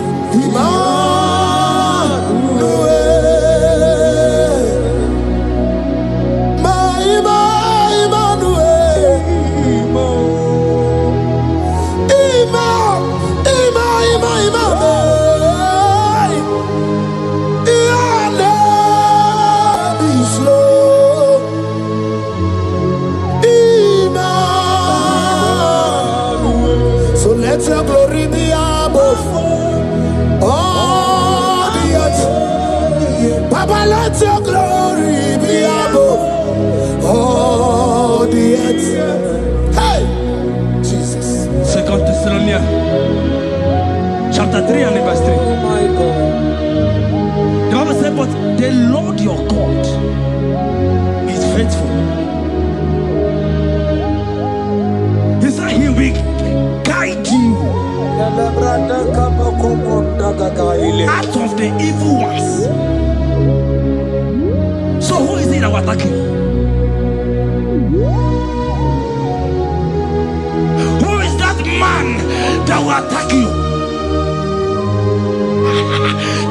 S2: Let your glory be above all the earth. Papa, let your glory be above all the earth. Hey, Jesus.
S3: 2 Thessalonians chapter 3 and verse 3.
S4: Oh my God.
S3: The Bible said, but the Lord your God is faithful. He said He will guide you out of the evil ones. So who is it that will attack you? Who is that man that will attack you?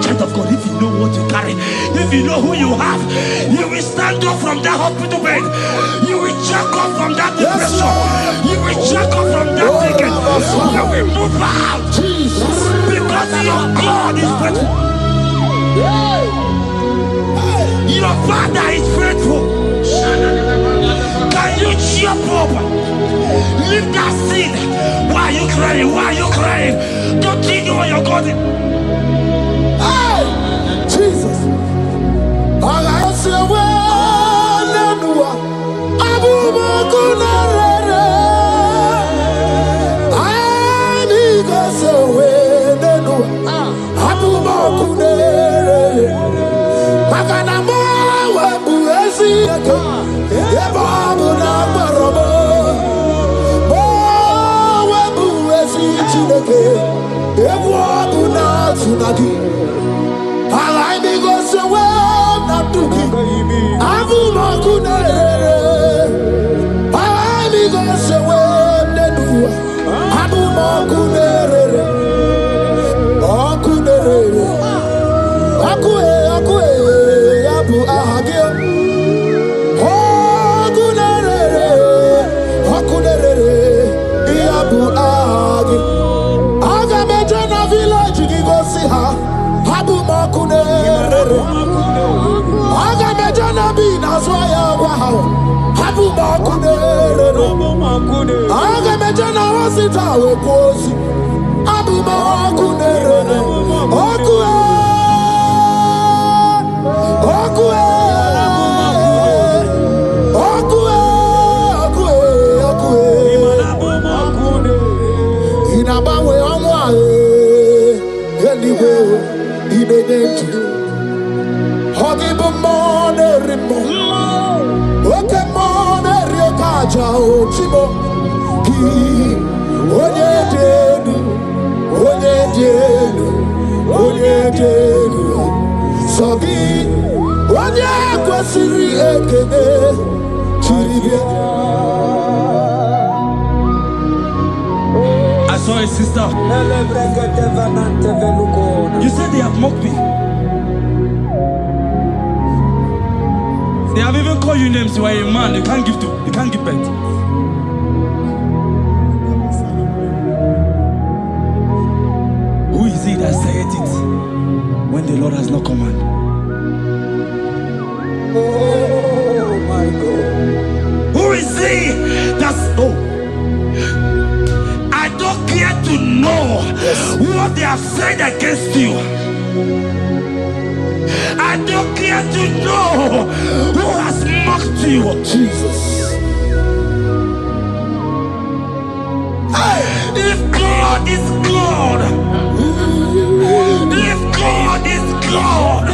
S3: Child of God, if you know what you carry, if you know who you have, you will stand up from that hospital bed. You will check up from that depression. You will check up from that ticket. You will move out. Because your God is faithful. Your Father is faithful. Can you cheer up? Leave that seed. Why are you crying? Why are you crying? Don't think you your God.
S2: Hey, Jesus. I say,
S4: makune. Aga mejana bi naswaya wow. Habu makune. Aga mejana wasita we kosi. Abu makune. Okue. Okue. Okue. Okue. Inabawe amwa. Anyway, in a day. Hogibo mone rimo. Oke mone riokaja ochimo. Ki onye denu, onye denu, onye denu. Sogi onye kwesiri ekene chiribia.
S3: I saw a sister. You said they have mocked me. They have even called you names. You are a man. You can't give birth. Who is it that said it when the Lord has not commanded?
S4: Oh my God.
S3: Who is he that's I don't care to know what they have said against you. I don't care to know who has mocked you.
S4: Jesus.
S3: If God is God, if God is God,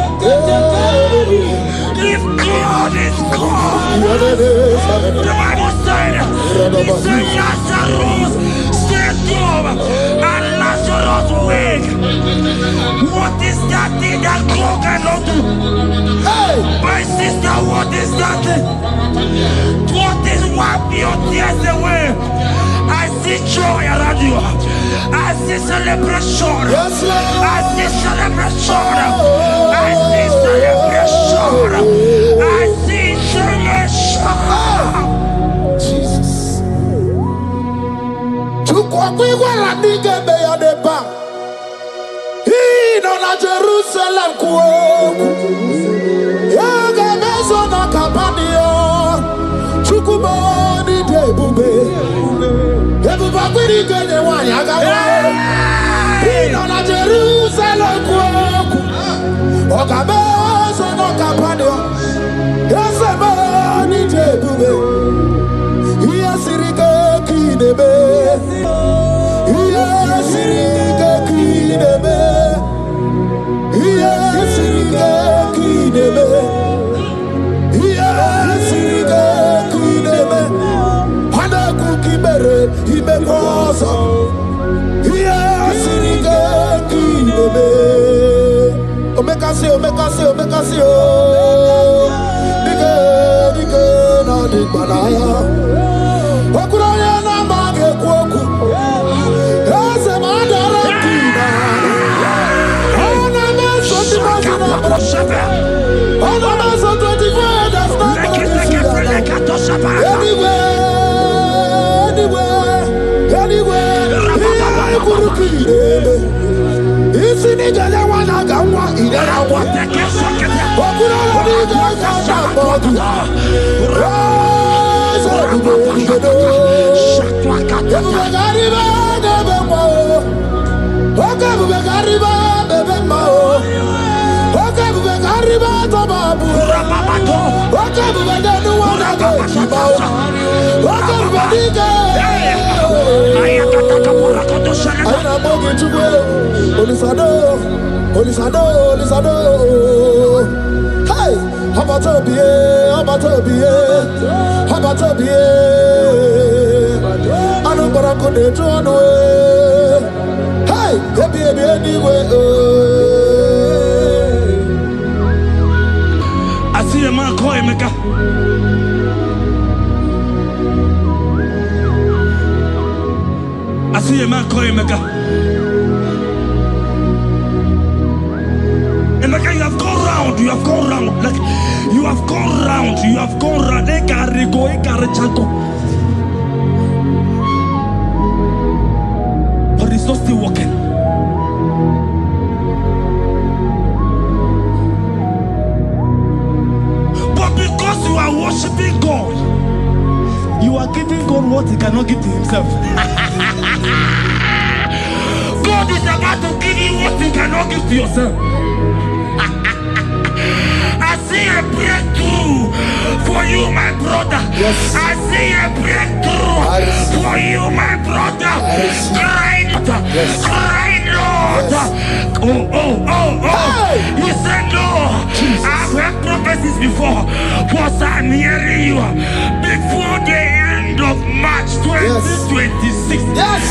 S3: if God is God, the Bible said, he said Lazarus stayed up and Lazarus wake. What is that thing that God cannot do? My sister, what is that thing? What is wipe your tears away? I see joy around you. I see celebration.
S4: Yes, Lord.
S3: I see celebration. I see celebration. I see celebration.
S4: Jesus. Chukwakwiwala nigebe ya deba. Ino na Jerusalem kuoku. Yaga mezo na kapanio. Chukwumoni debube. Ebuba kwiri genye wanyaga wa. Ino na Jerusalem kuoku. Oga mezo na kapanio. Yasemoni debube. Iyasirike kinebe. Iyasirike kinebe. Iyasirike kinebe. Iyasirike kinebe. Hana kukibere imekosa. Iyasirike kinebe. Omekasi, omekasi, omekasi, oh. Nige na digbanaya. Okuraya na mage kwoku. Ese madara kina. Ona meso dimazina. Ona meso 24 that's not anywhere. Kurukire. Isi ni jale wana gamwa idara wa. Okuraya ni jale bodu. Hey, Habatobie, Anubarako de Jono. Hey, baby, anyway.
S3: I see a man call Emeka. I see a man call Emeka. Emeka, you have gone round. You have gone round. Like you have gone round. You have gone round. Ekarigo, ekarichanko. But it's not still working. cannot give to himself. God is about to give you what you cannot give to yourself. I see a breakthrough for you, my brother.
S1: Yes.
S3: I see a breakthrough for you, my brother. Cry,
S1: Yes.
S3: cry, Lord.
S1: Yes.
S3: Oh.
S1: Hey.
S3: You said no. I've heard prophecies before. But I'm hearing you. Before the end of March 2026.
S1: Yes.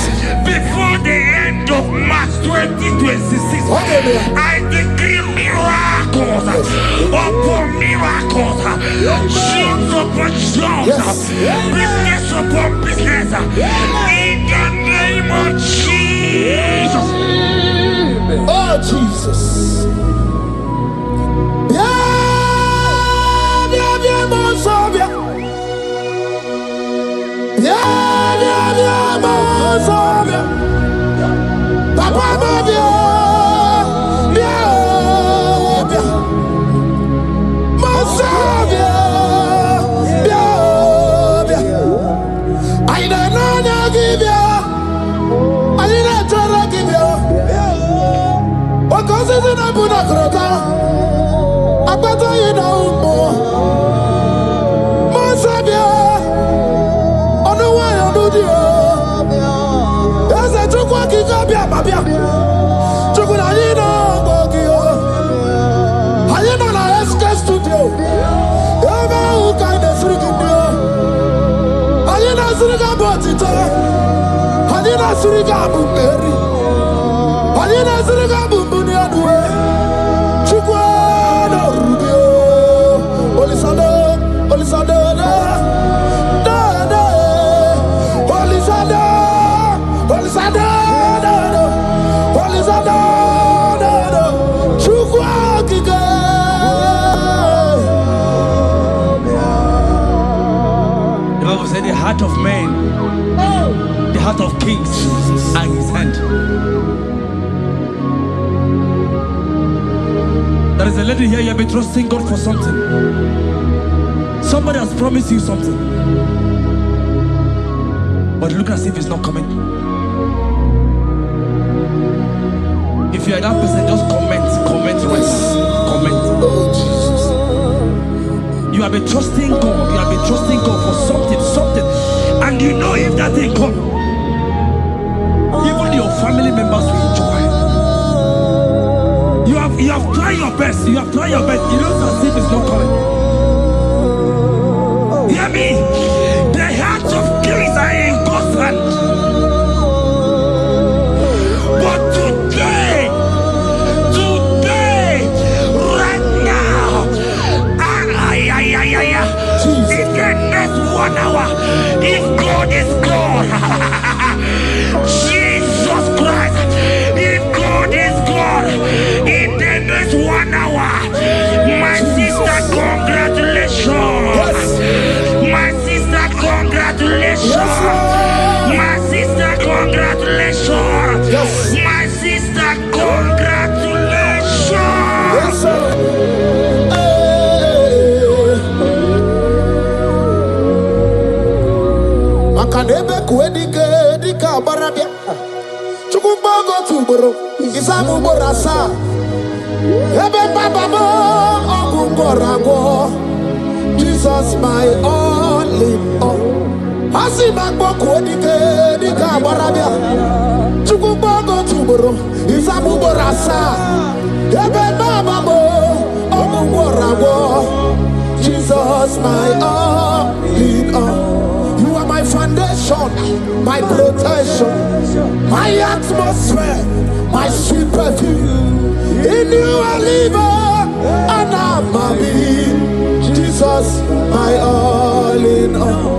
S3: Before the end of March 2026.
S1: Okay.
S3: I decree miracles upon miracles. Shields upon shields.
S1: Yes.
S3: Business upon business. In the name of Jesus.
S1: Oh, Jesus.
S3: The heart of man, the heart of kings are in his hand. There is a lady here, you have been trusting God for something. Somebody has promised you something, but look as if it's not coming. If you are that person, just comment yes. Comment.
S1: Oh, Jesus.
S3: You have been trusting God. You have been trusting God for something, and you know if that thing come, even your family members will enjoy. You have tried your best. You have tried your best. You know as if it's not coming. Hear me. The hearts of kings are in God's hand. But today, right now, in the next 1 hour, if God is God, Jesus Christ, if God is God, in the next 1 hour, my sister, congratulations. My sister, congratulations. My sister, congratulations. My sister, congratulations.
S1: Yes, sir. Makanebe kuedike dika barabia. Chukumbago tuboro. Isamu borasa. Ebe baba mo ogungorago. Jesus my all in all. Asimagbo kuedike dika barabia. Chukumbago tuboro. Isamu borasa. Ebe baba mo ogungorago. Jesus my all in all. You are my foundation, my protection, my atmosphere, my sweet perfume. In you I live and I'm a being. Jesus, my all in all.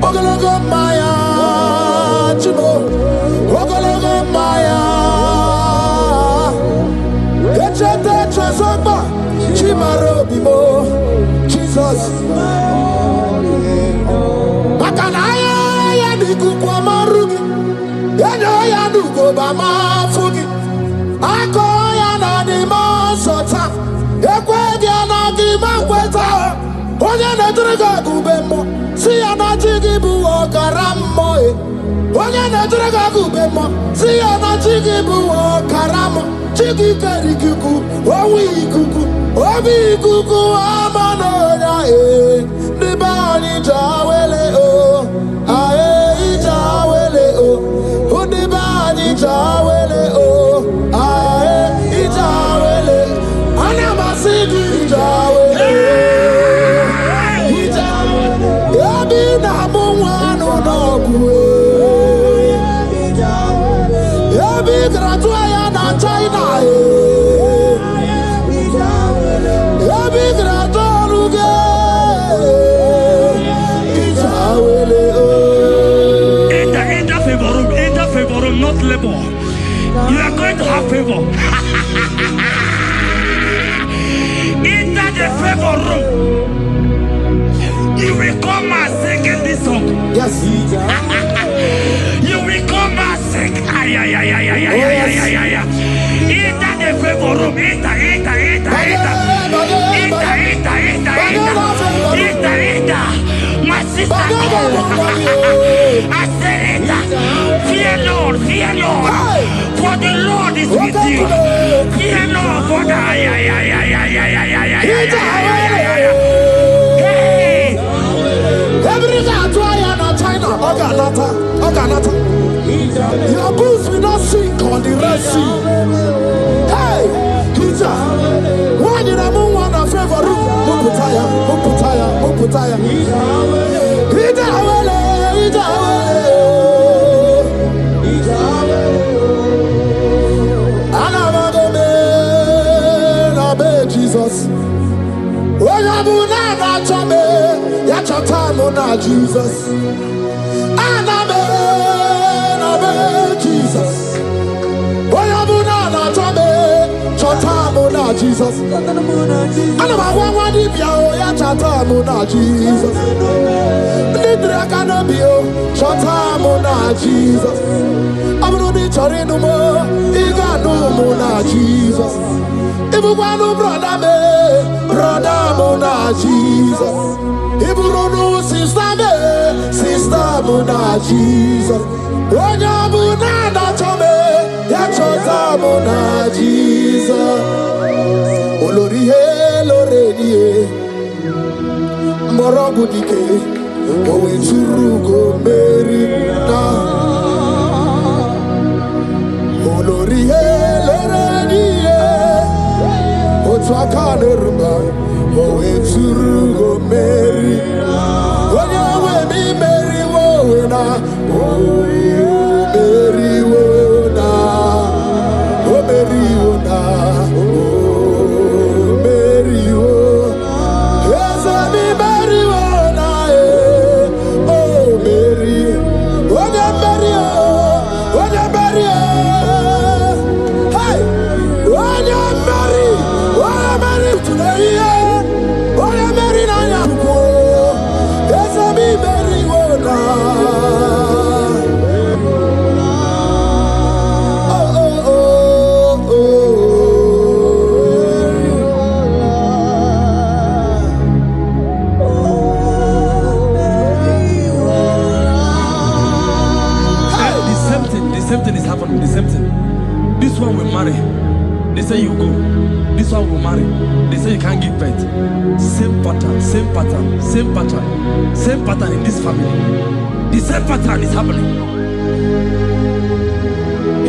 S1: Ogologo Maya, Chibo. Ogologo Maya. Echete Trasoba, Chimaro Bibo. Jesus, Makanaya Nikukwa Marugi, Yanoya Nugo Bama Fugi, Akoya Nadima Sota, Equadia Nadima Queta, Oya Nadriga Gubemo,
S4: si ya na chi gị bụ ọkara mmụọ onye na-ejere gị agụ ube mmụọ si ya na chi gị bụ ọkara mmụọ chi gị kere ikuku owu ikuku obi ikuku ama n'ọnya ndị be anyị ji awele o ije awele o ndị be anyị ji awele o ije awele ana masị gị ije awele ije awele ebe ị na-amụ nwa anụ n'ọgwụ ebe ị gara tụọ ya na China ebe ị gara tụọ ọrụ gị ije awele o.
S3: In the favor room, not labor. You are going to have favor. Enter the favor room. You will come and sing in this song.
S4: Yes.
S3: You will come and sing. Enter the favor room. Enter. My sister. I said it. Fear Lord. For the Lord is with you. Fear Lord. For the Hey.
S4: Everything to China. Oganata. Your boots will not sink on the Red Sea. Hey, Hija. When you don't want a favor room, Muputaya. Hija awele. Anamagome, nabe Jesus. Oyabuna na chame, ya chatamu na Jesus. Nabe Jesus. Oyabuna na chame, chatamu na Jesus. Anamagwa dibia ya chatamu na Jesus. Nidra kanabio, chatamu na Jesus. Abunodi chorinu mo, iganu mo na Jesus. Ibukwanu brother mo na Jesus. Iburunu sister mo na Jesus. Onyamu na chome, ya chota mo na Jesus. Olori he loredi he, morogu dike, owe churugo meri na. Olori he loredi he, otwakane rumba, owe churugo meri na. Onyawe mi meri wo na, meri wo na, meri wo na, meri wo. Yes, mi meri wo na, meri. Onya meri hey, onya meri today. Onya meri na nyakuo. Yes, mi meri wo na.
S3: The same thing is happening. The same thing. This one will marry. They say you go. This one will marry. They say you can't give birth. Same pattern in this family. The same pattern is happening.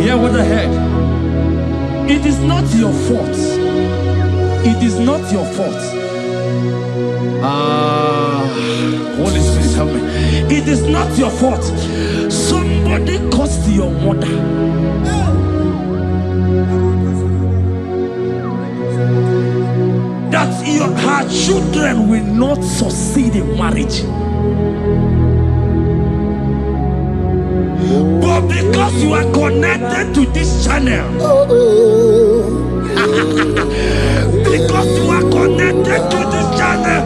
S3: Hear what I heard. It is not your fault. It is not your fault. Holy Spirit, help me. It is not your fault. Somebody caused your mother. That her children will not succeed in marriage. But because you are connected to this channel, because you are connected to this channel,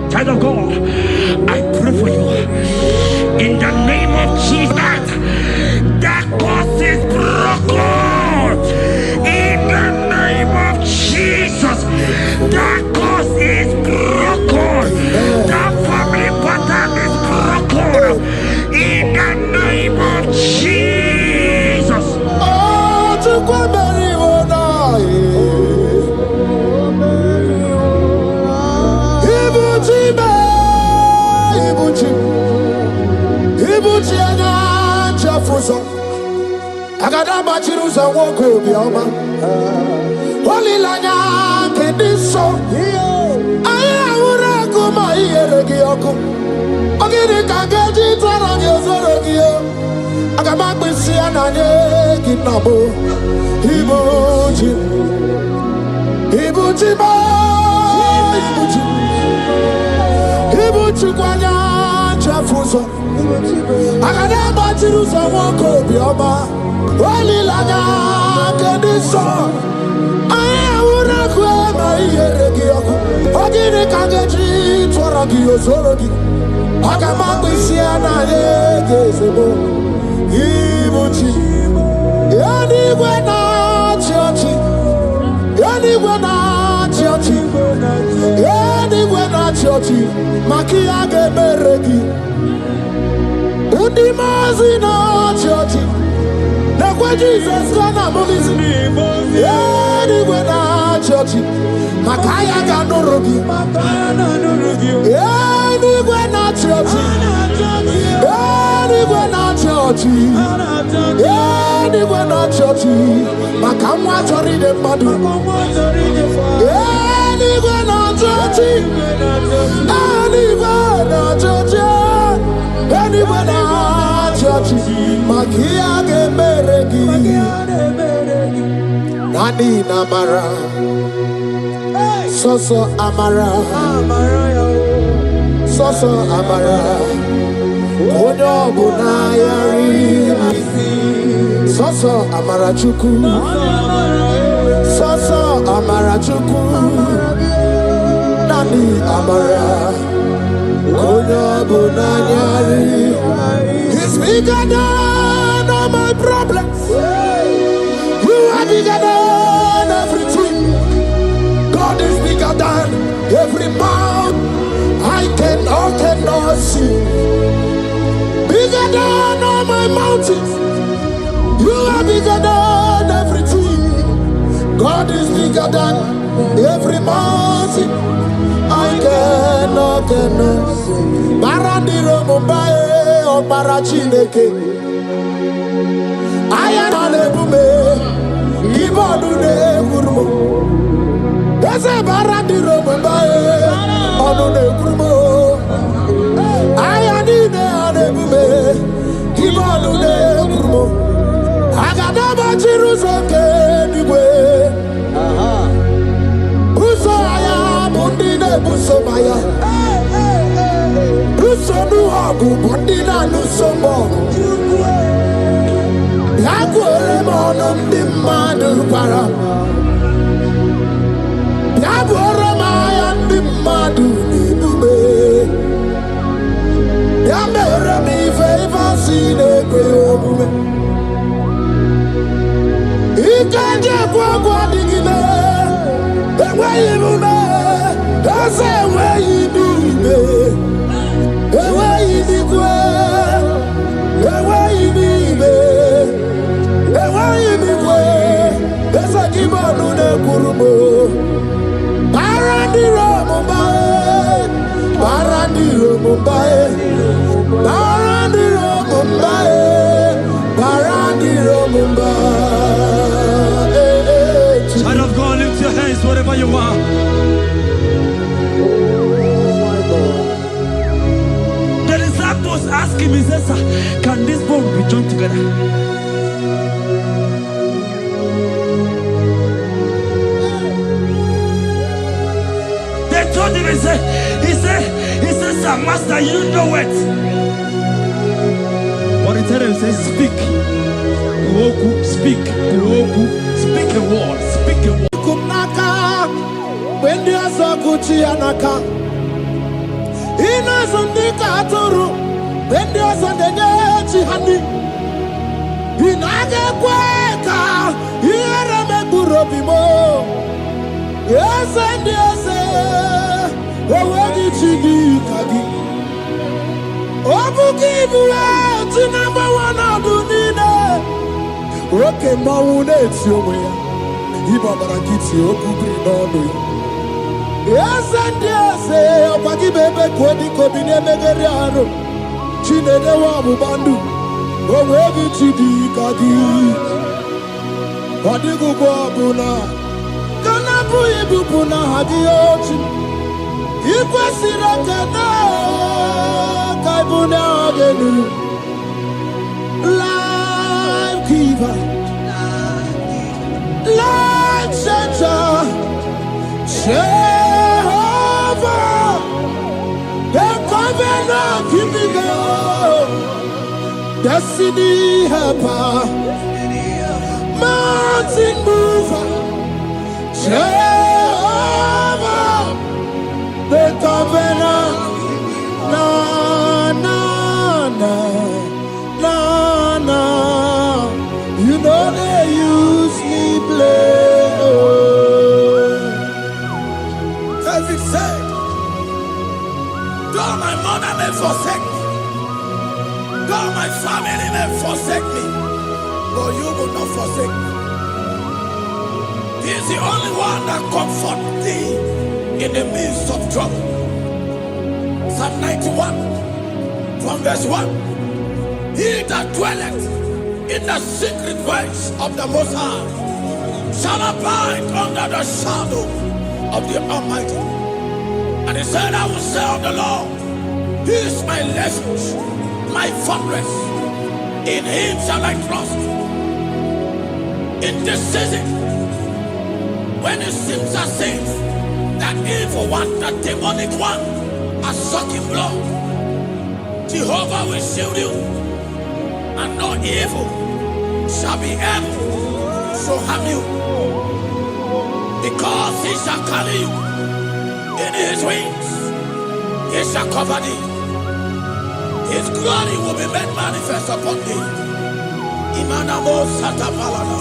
S3: child of God, I pray for you in the name of Jesus. That curse is broken in the name of Jesus. That curse is broken. That
S4: Agada bachiruza woko bioma. Holy lanya kediso. Aya ura kuma iyeregi yoko. Ogiri kangeji twarangi ozorogi yo. Agama kwisi ananye kinabo. Ibuchi. Ibuchi ba. Ibuchi. Ibuchi kwanya chafuzo. Agada bachiruza woko bioma. Holy lanya kediso. Aya ura kuma iyeregi yoko. Ogiri kangeji twarangi ozorogi. Agama kwisi ananye kinabo. Ibuchi. Anywhere na churchy. Anywhere na churchy. Anywhere na churchy. Makia gemeregi. Undi mazi na churchy. Nekwe Jesus gonna movies. Anywhere na churchy. Makaya ganorogi. Anywhere na churchy. Anywhere na churchy. Anywhere na churchy. Makamwa chori de madu. Anywhere na churchy. Anywhere na churchy. Anywhere na churchy. Makia gemeregi. Nani namara. Soso amara. Soso amara. Onyo bunayari. Soso amara chuku. Soso amara chuku. Nani amara. Onyo bunayari. He's bigger than all my problems. You are bigger than everything. God is bigger than every mountain I cannot see. Bigger than all my mountains. You are bigger than everything. God is bigger than every mountain I cannot see. Barandiro Mumbai or Barachineke. I am on a bume. Give on the Gurmo. There's a Barandiro Mumbai on the Gurmo. I am in the bume. Give on the Gurmo. I got never Jerusalem anyway. Busaya, Bundina, Busomaya. Busonu Hagu, Bundina, Lusomo. Yagueremon on the Madu Para. Yagueremaya and the Madu Nibube. Yameremi favor see the Gray. Ikanje kwa digime, ewe ibume, ese ewe ibibe, ewe ibikwe, ewe ibibe, ewe ibikwe, ese kibonu ne kurumo. Barandiro Mumbai, Barandiro Mumbai, Barandiro Mumbai, Barandiro Mumbai.
S3: Child of God, lift your hands wherever you are. The disciples asked him, he says, can this bone be joined together? They told him, he said, sir, master, you know it. But he told him, he said, speak. Speak. Speak a word. Speak a word.
S4: Kumnaka, when there's a Gucci anaka. Ina Sundika Turu, when there's a Nechi Hani. Inage Quaka, here a Burobimo. Yes, and yes, where did she be? Obuki Bula, to number one of Dunina. Oke mmanwụ na-eti onwe ya. Ibe ọbara nkịtị okwu biri n'ọnụ ya. Eze ndị eze ọkwa gị bụ ebe ka ọ dị ka obi na-emegharị arụ. Chinedewe ọgbụgba ndụ. O nweghị chi dị ka gị. Ọ dịghị ugwu ọbụla ka na-abụghị ibupụ n'aha gị ochi. I kwesịrị ekele ka ị bụ n'aha gị elu. Life giver, life changer, Jehovah, the covenant keeping God, destiny helper, mountain mover, Jehovah, the covenant, na na na na na, you know they use me play.
S2: David said, though my mother may forsake me, though my family may forsake me, but you will not forsake me. He is the only one that comforts thee in the midst of trouble. Psalm 91, from verse 1. He that dwelleth in the secret place of the Most High shall abide under the shadow of the Almighty. And he said, I will say of the Lord, He is my refuge, my fortress. In Him shall I trust. In this season, when it seems as if that evil one, that demonic one, are sucking blood, Jehovah will shield you, and no evil shall be able to harm you, because He shall carry you in His wings. He shall cover thee. His glory will be made manifest upon thee.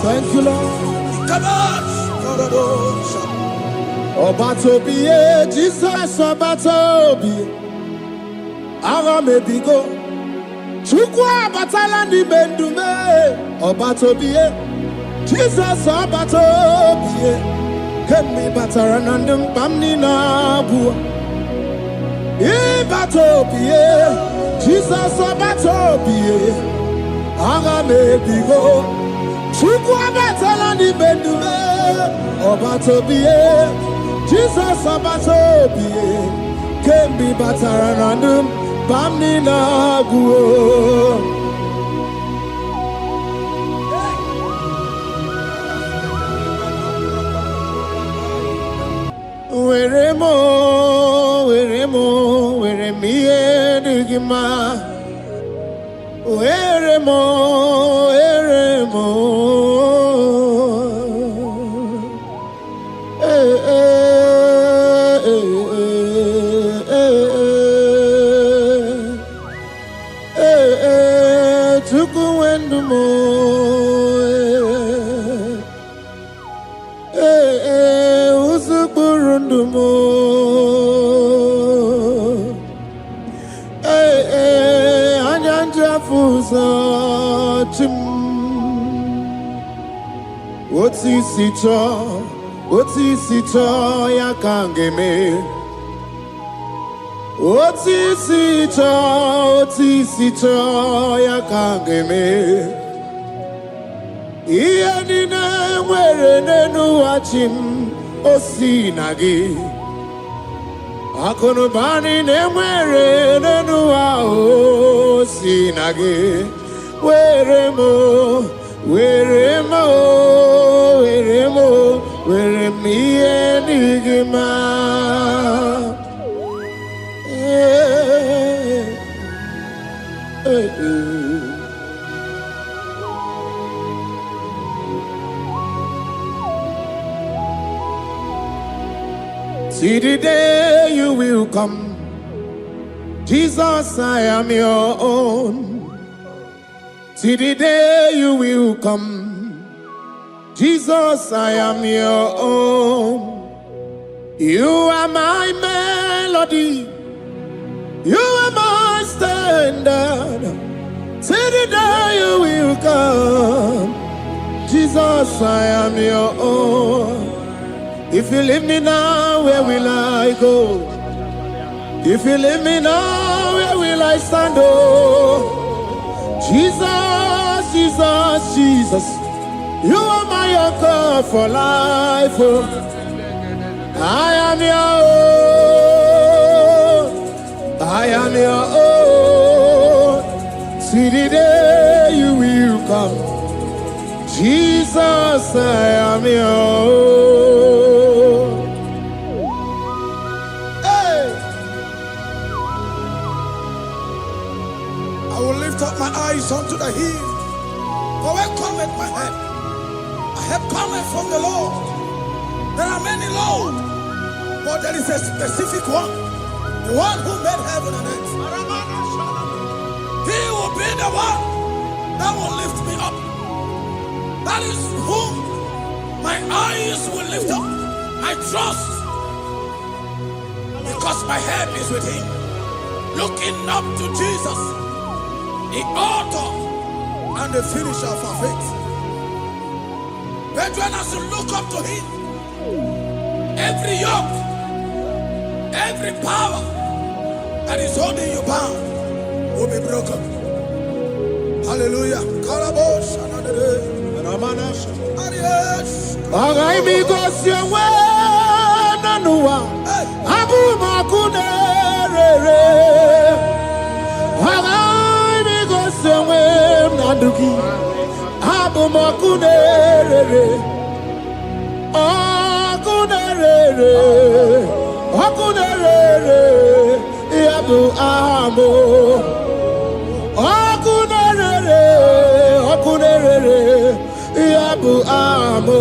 S4: Thank you, Lord. Obatobiye, Jesus Obatobiye. Ara mebigo. Chukwa batala ni mendume. Obatobiye, Jesus Obatobiye. Kemi bataranandum pamni na bua. Ibatobiye, Jesus Obatobiye. Ara mebigo. Chukwa batala ni mendume. Obatobiye, Jesus Obatobiye. Kemi bataranandum pamni na bua. Where me digima. Where mo. Tukuendumo. Usukurundumo. Anyanjafuza chim. Otisito ya kangeme. Otisito ya kangeme. Iye nina mwere nenu wachim osinagi. Akonubani ne mwere nenu wa osinagi. Where me enigma. See the day you will come, Jesus, I am your own. See the day you will come, Jesus, I am your own. You are my melody, you are my standard. See the day you will come, Jesus, I am your own. If you leave me now, where will I go? If you leave me now, where will I stand? Oh, Jesus, Jesus, Jesus, you are my anchor for life. Oh, I am your own. I am your own. See the day you will come. Jesus, I am your own. Hey!
S2: I will lift up my eyes unto the hill. For where cometh my help? My help cometh from the Lord. There are many Lord, but there is a specific one. The one who made heaven and earth. He will be the one that will lift me up. That is whom my eyes will lift up. I trust, because my help is with him. Looking up to Jesus, the author and the finisher of our faith. Brethren, as you look up to him, every yoke, every power that is holding you bound will be broken. Hallelujah. Karabosh, another day.
S4: Agai mi gosi we nanua abu makunere. Agai mi gosi we nanduki abu makunere. Akunere, akunere, abu amo. Akunere, akunere. Yabu amo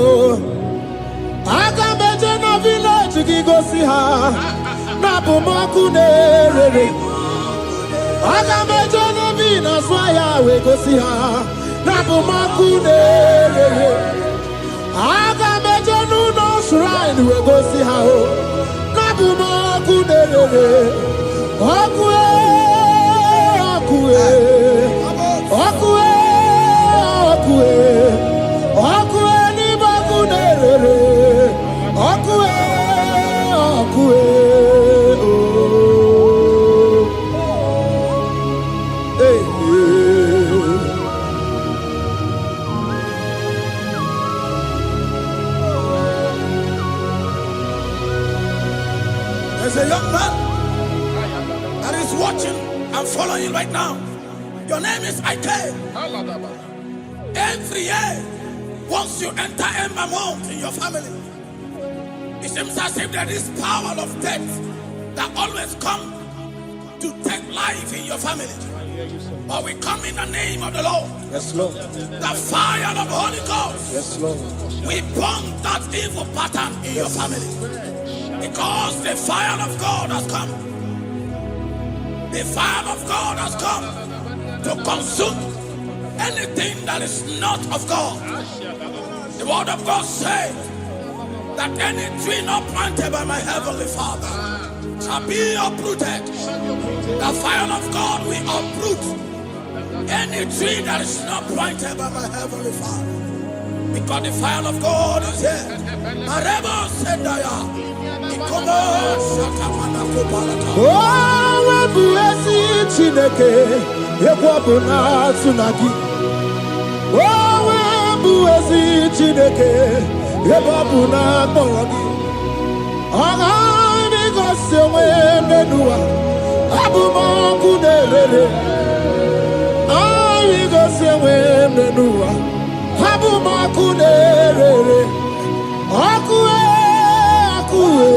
S4: Agameje na village gigosi ha Nabu makunere Agameje na vina swaya we gosi ha Nabu makunere Agameje no shrine we gosi ha Nabu makunere Okue Okue Okue Okue Okue ni bakunere, okue, okue, oh, hey,
S2: There's a young man that is watching and following right now. Your name is Ike. Every year, once you enter Ember Mount in your family, it seems as if there is power of death that always come to take life in your family. But we come in the name of the Lord.
S4: yes, Lord,
S2: The fire of the Holy Ghost.
S4: yes, Lord,
S2: We burn that evil pattern in your family. Because the fire of God has come. The fire of God has come to consume anything that is not of God. The word of God says that any tree not planted by my heavenly Father shall be uprooted. The fire of God will uproot any tree that is not planted by my heavenly Father. Because the fire of God is here. Marebo Sendaya.
S4: oh, webuesi Chineke, ekwabuna tsunagi. Oh, webuesi Chineke, ekwabuna kpọrọgi. Agai mi gosi we nenua, abu makunere. Agai mi gosi we nenua, abu makunere. Akue, akue.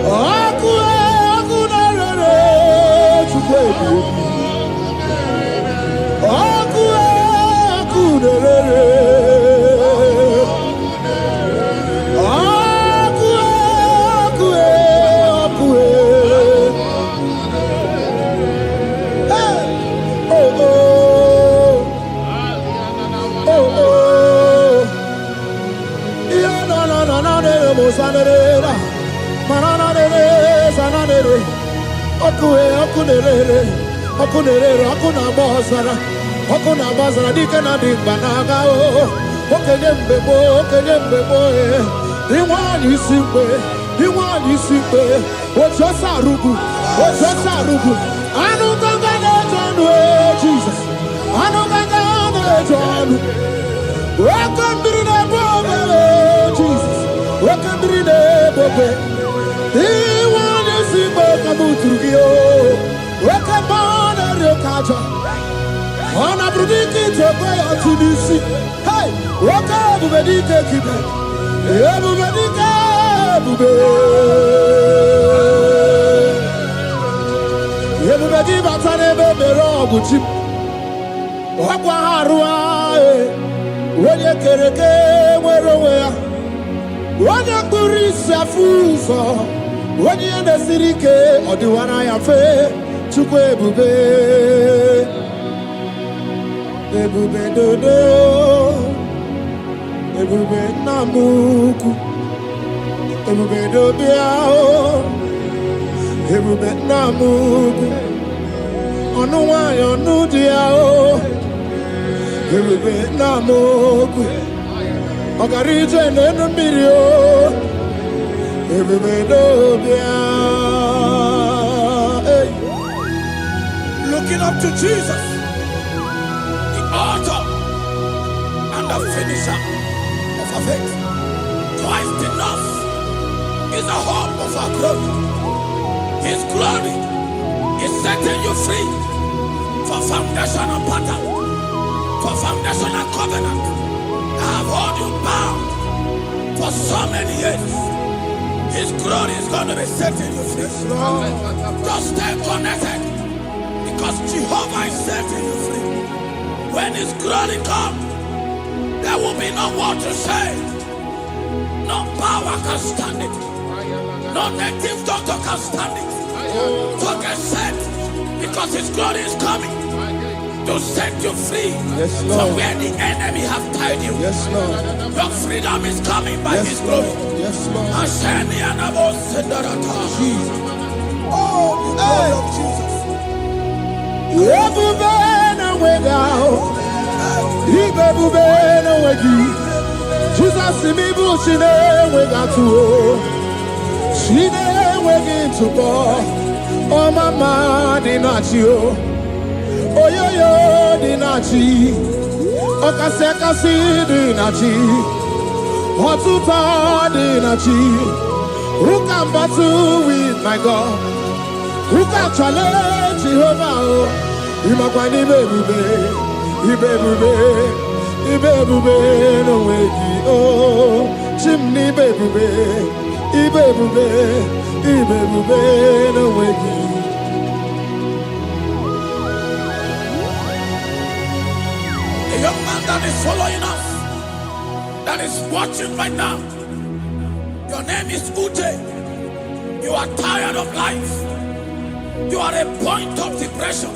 S4: Akue, akunere, chukwe. Akue, akunere. Akue, akue, akue. Hey, oh, oh. Oh, oh. Yeah, no, no, no, no, no, no, sanere, mananere, sanere. Okue, okunere, okunere, okuna bosara. Okuna bazara dike na dimba naga o. Okenye mbebo e. Iwani simpe. Ojosa rugu. Anu ganga na jonu e Jesus. Anu ganga na jonu. Welcome na bobe e Jesus. Welcome na bobe. Iwani simpe kabuturugi o. Welcome na rekaja. Ona brudiki tobe atunisi. Hey, waka bubedike kibe. Bubedike bube. Bubedi batane bebero buchim. Wakwa harua wenye kereke mwerowe. Wenye kurisa fuso. Wenye nesirike odiwana ya fe. Chukwe bube. Ebube dodo, ebube namuku, ebube dobiao, ebube namuku, onuwa yonudiao, ebube namuku, ogarije nenumirio, ebube dobiao.
S2: Looking up to Jesus, author and the finisher of our faith. Christ in us is the hope of our glory. His glory is setting you free for foundational pattern, for foundational covenant. I have held you bound for so many years. His glory is going to be setting you free. Just stay connected, because Jehovah is setting you free. When His glory comes, there will be no more to say. No power can stand it. No native doctor can stand it. So get set, because His glory is coming to set you free from where the enemy have tied you.
S4: Yes, Lord.
S2: Your freedom is coming by His glory.
S4: Yes, Lord.
S2: Oh, the glory of Jesus.
S4: Jesus mi bu shine wega tu shine wega to bo o mama di na chi o oyoyo di na chi o kase di na chi o tuta di na chi. Who can battle with my God? Who can challenge Jehovah? Imakwani ibebube no wegi oh chimni ibebube no wegi.
S2: A young man that is following us, that is watching right now. Your name is Ute. You are tired of life. You are a point of depression.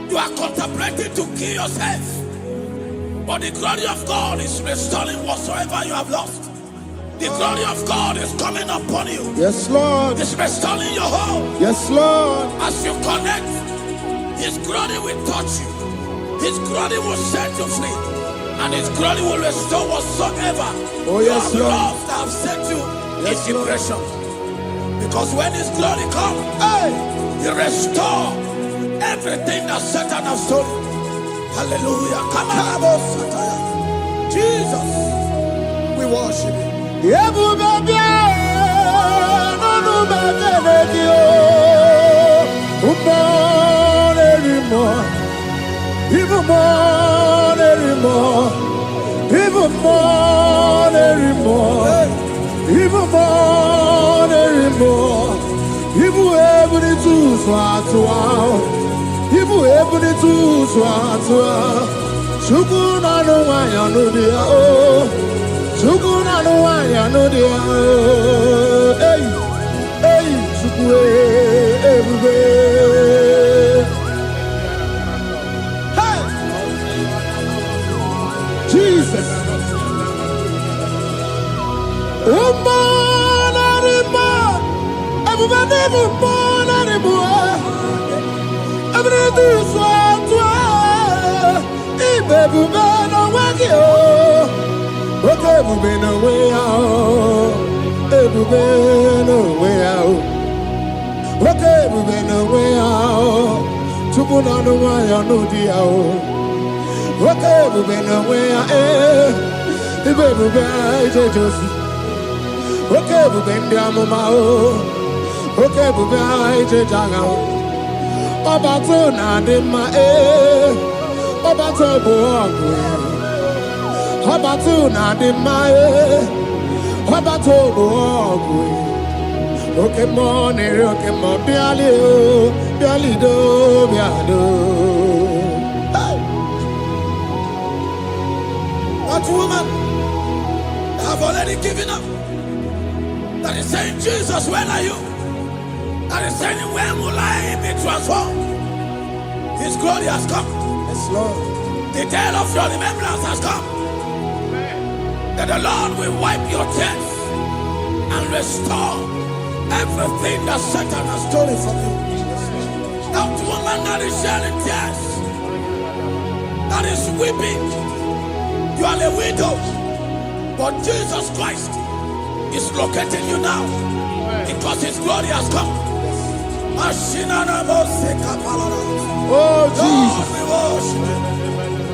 S2: You are contemplating to kill yourself. But the glory of God is restoring whatsoever you have lost. The glory of God is coming upon you.
S4: Yes, Lord.
S2: It's restoring your home.
S4: Yes, Lord.
S2: As you connect, His glory will touch you. His glory will set you free. And His glory will restore whatsoever
S4: you have
S2: lost that have set you in depression. Because when His glory comes, He restores everything that Satan has stolen. Hallelujah. Come on, Jesus, we worship you.
S4: Ibu ebuni tu swatwa Shukuna no wanya no dia oh Shukuna no wanya no dia oh Hey shukwe ebube Hey Jesus Umana rima Ebube umana rima Every do so no way, okay, move no way out. Move no way out. Okay, move no way out. To put on the wire, no dear. Okay, move no way out. The baby, okay, move in the mama. Okay, move out. Obato na de ma Obato bo Obato na de ma Obato bo okay mo biali do biado.
S2: That woman have already given up. That is saying, Jesus, where are you? That is saying, when will I be transformed? His glory has come.
S4: Yes, Lord.
S2: The day of your remembrance has come. That the Lord will wipe your tears and restore everything that Satan has stolen from you. That woman that is shedding tears, that is weeping, you are a widow, but Jesus Christ is locating you now because His glory has come.
S4: Oh, Jesus.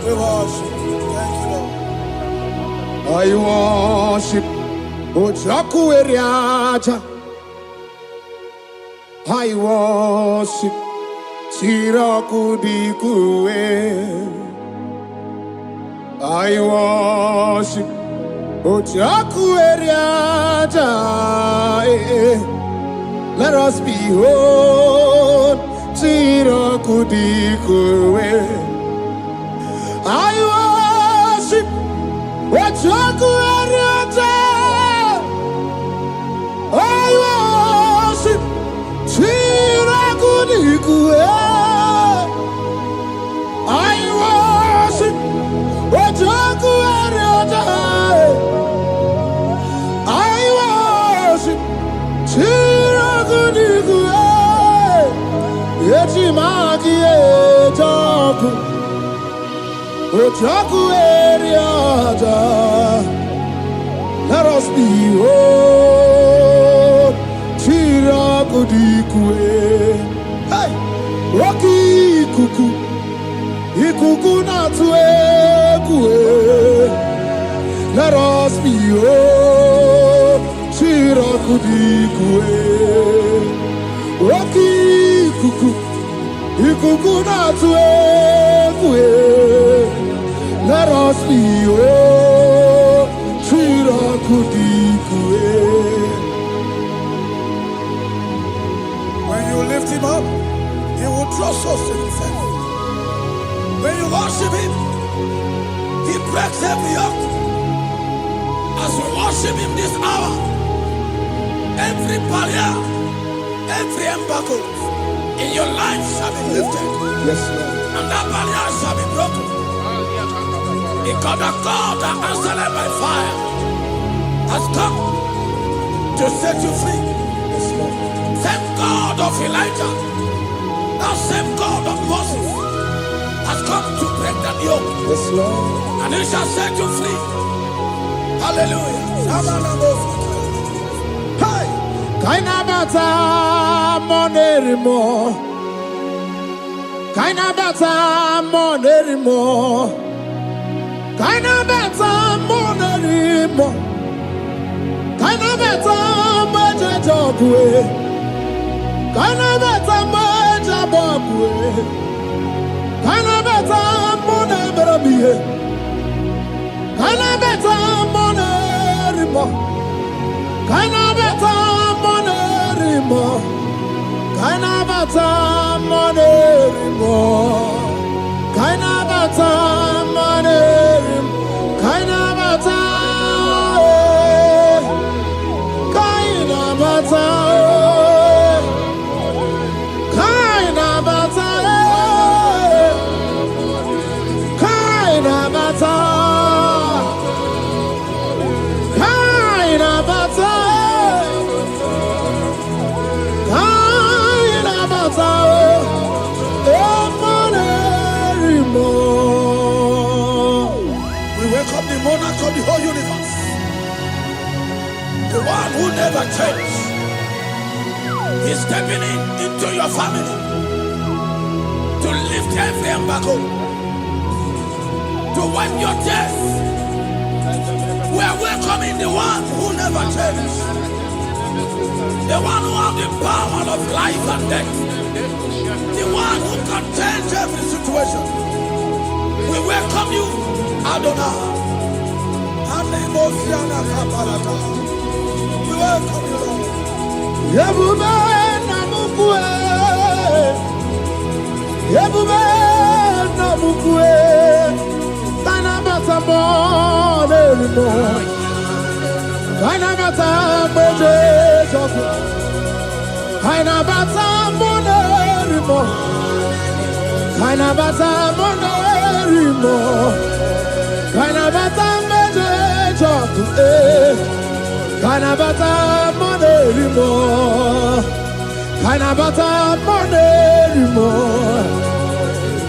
S2: We worship. Thank you, Lord.
S4: I worship. Ojaku eriaja. I worship. Chiraku dikue. I worship. Ojaku eriaja. Let us behold, Chiraku dikue. I worship, Ojaku eriaja. I worship, Chiraku dikue. I worship, Ojaku eriaja. I worship, Chiraku dikue. Eti magi ejaku, Ojaku eriaja. Let us behold, Chiraku dikue. Hey, Rocky kuku, ikuku na tuekue. Let us behold, Chiraku dikue. Rocky kuku, ikuku na tuekue. Let us behold, Chiraku dikue.
S2: When you lift Him up, He will draw souls to Himself. When you worship Him, He breaks every yoke. As we worship Him this hour, every barrier, every embargo in your life shall be lifted.
S4: Yes, Lord.
S2: And that barrier shall be broken. Because the God that answered by fire has come to set you free.
S4: Yes, Lord.
S2: Same God of Elijah, that same God of Moses has come to break that yoke,
S4: Yes, Lord.
S2: and He shall set you free. Hallelujah.
S4: Hey! Kaina bata monerimo. Kaina bata monerimo. Kaina bata monerimo. Kaina bata majajogwe. Kaina bata majabogwe. Kaina bata moneberabie. Kaina bata monerimo. Kaina bata monerimo. Kaina bata monerimo. Kaina bata monerimo. Kaina bata. Kaina bata. Kaina bata. Kaina bata. Kaina bata. Kaina bata.
S2: monarch of the whole universe, the one who never changes. He's stepping into your family to lift every embargo, to wipe your tears. We are welcoming the one who never changes, the one who has the power of life and death, the one who can change every situation. We welcome you, Adonai. We welcome you, Lord.
S4: Yebube namukwe, Yebube namukwe, Tanabata monerimo, Tanabata monerimo, Tanabata monerimo, Tanabata monerimo, Tanabata monerimo. Kanabata monerimo, Kanabata monerimo,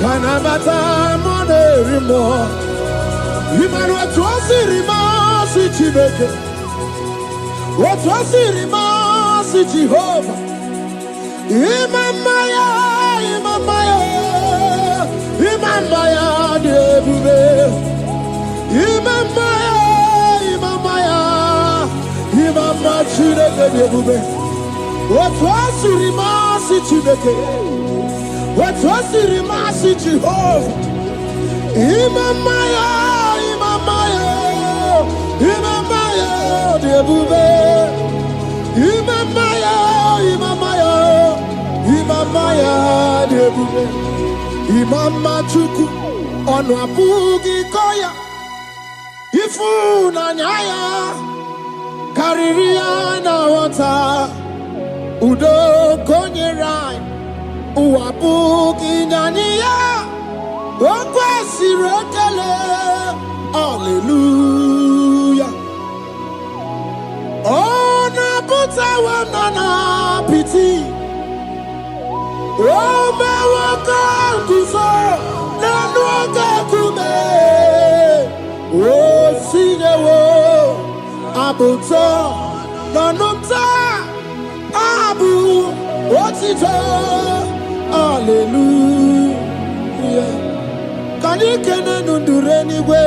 S4: Kanabata monerimo. Imanu atwasirima si Chineke, atwasirima si Jehovah. Imamaya, Imamaya, Imamaya debube, Imamaya, Imamaya. Imama Chineke debube, atwasirima si Chineke, atwasirima si Jehovah. Imamaya, Imamaya, Imamaya debube, Imamaya, Imamaya, Imamaya debube. Imama Chuku onu abugi koya, ifuna nyaya. Kariria na wata udo konyerai uwabuki nyaniya okwesi rekele. Hallelujah. Ona buta wanana piti Ome waka kuso nanuaka kume O sinewo Abuto, nanumta, abu, otito, hallelujah. Kanikene nundureni we,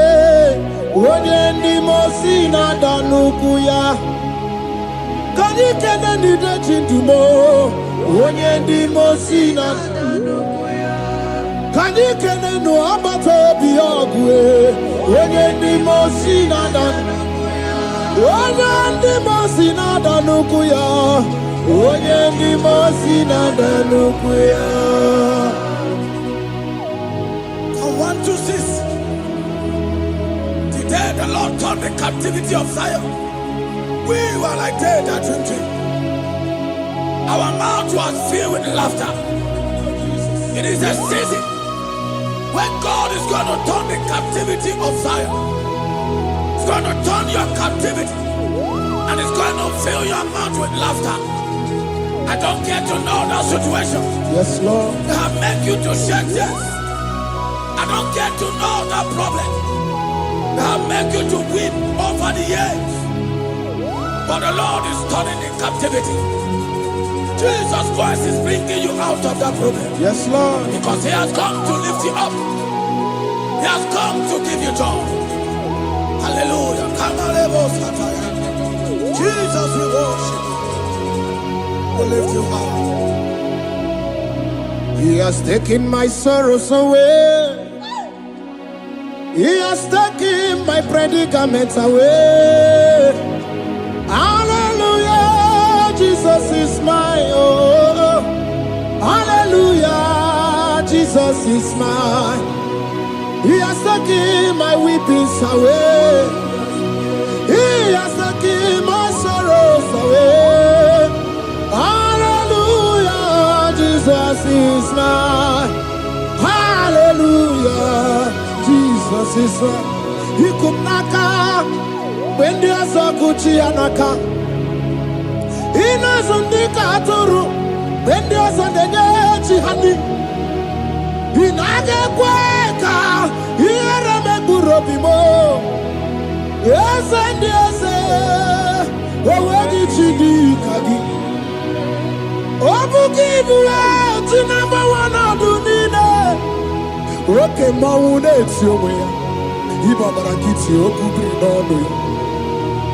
S4: onyendi mosina danukuya. Kanikene nide chindumo, onyendi mosina danukuya. Kanikene no abato biogwe, onyendi mosina danukuya. Onyendi mosina danukuya, onyendi mosina danukuya.
S2: From 1 to 6, today the Lord turned the captivity of Zion. We were like they that drinking. Our mouth was filled with laughter. It is a season when God is going to turn the captivity of Zion. Going to turn your captivity and it's going to fill your mouth with laughter. I don't get to know that situation.
S4: Yes, Lord.
S2: That make you to shed tears. I don't get to know that problem. That make you to weep over the years. But the Lord is turning in captivity. Jesus Christ is bringing you out of that problem.
S4: Yes, Lord.
S2: Because He has come to lift you up. He has come to give you joy. Hallelujah. Jesus, we worship you. We lift you high.
S4: He has taken my sorrows away. He has taken my predicaments away. Hallelujah. Jesus is my oh. Hallelujah. Jesus is mine. He has taken my weepings away. He has taken my sorrows away. Hallelujah, Jesus is mine. Hallelujah, Jesus is mine. He could naka when there's a Gucci anaka. He knows on the Katuru when there's a Nechi honey. He naga kweka. He era me burobimo. Yes, and yes, oh, where did you do, Kagi? Oh, give you out to number one of the Nina. Okay, Maune, it's your way. Iba Barakiti, Okubri, no.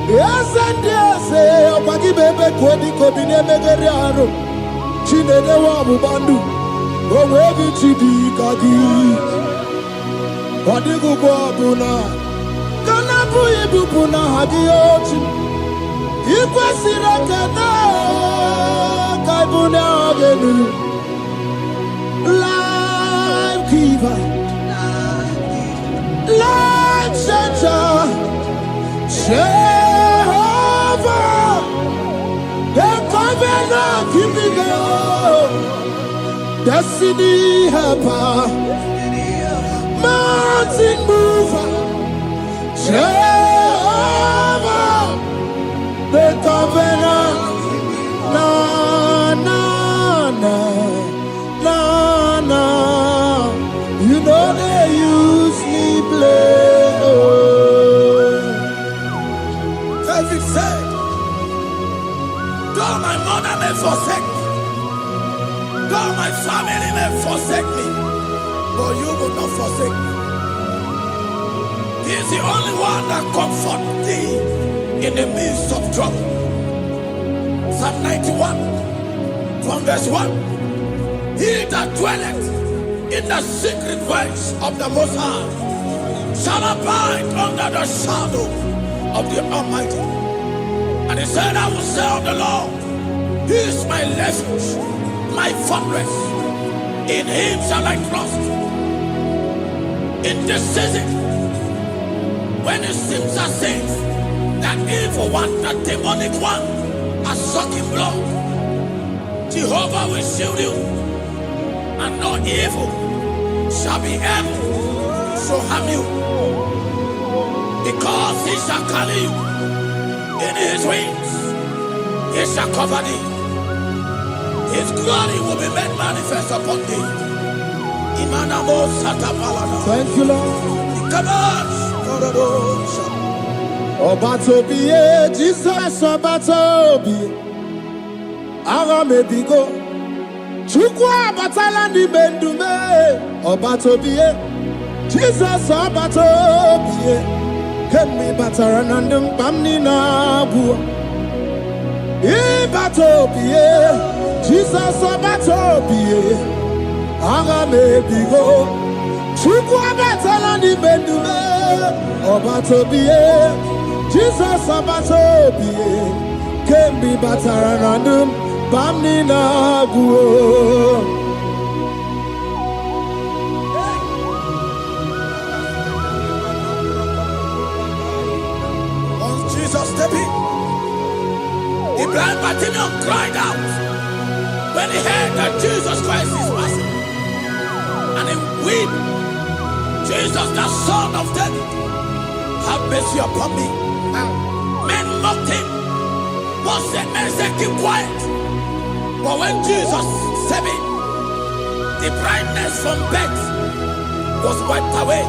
S4: Yes, and yes, oh, Pagi Bebe, Kwadi, Kobine, Megariano. Chine, the Wabu Bandu. Oh, where did you do, Kagi? What did you go, Buna? Kanabu ibupuna hadioti ikwesira kana kaibuna agenu life giver life changer Jehovah the covenant keeping God destiny helper mountain mover Jehovah, the covenant, na na na na na. You know they use me play. David said, though my mother may forsake me, though my family may forsake me, but you will not forsake me. He is the only one that comforts thee in the midst of trouble. Psalm 91, from verse 1. He that dwelleth in the secret place of the Most High shall abide under the shadow of the Almighty. And he said, I will say of the Lord, He is my refuge, my fortress. In Him shall I trust. In this season, when it seems as if that evil one, that demonic one, are sucking blood, Jehovah will shield you, and no evil shall be able to harm you, because He shall carry you in His wings. He shall cover thee. His glory will be made manifest upon thee. Thank you, Lord. Obatobiye, Jesus Obatobiye. Aramebigo. Chukwa batala ni bendume. Obatobiye. Jesus Obatobiye. Kemi bataranandum pamni na bua. Ibatobiye. Jesus Obatobiye. Aramebigo. Chukwa batala ni bendume. Obatobiye, Jesus Obatobiye, Kembi Bataranandum, Bamni Naguo. Once Jesus stepped in, the blind Bartimaeus cried out when he heard that Jesus Christ is passing, and he wept. Jesus, the Son of David, have mercy upon me. Men mocked him. Most men said, keep quiet. But when Jesus stepped in, the brightness from birth was wiped away.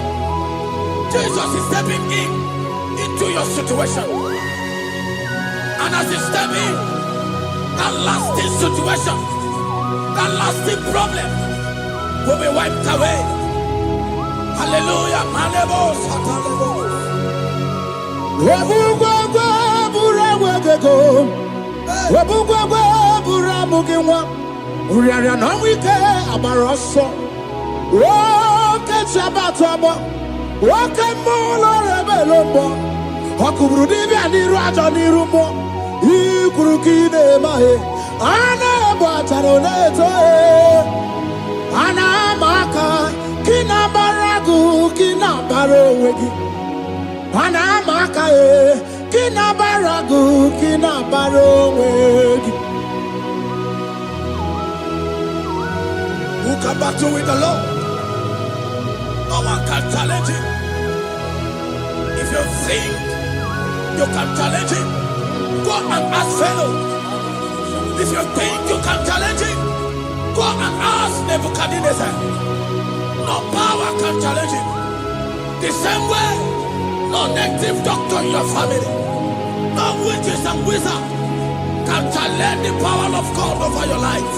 S4: Jesus is stepping into your situation. And as he steps in, that lasting situation, that lasting problem will be wiped away. Hallelujah. Who can battle with the Lord? No one can challenge him. If you think you can challenge him, go and ask Pharaoh. If you think you can challenge him, go and ask Nebuchadnezzar. No power can challenge him. The same way, no
S2: No native doctor in your family, no witches and wizards can challenge the power of God over your life,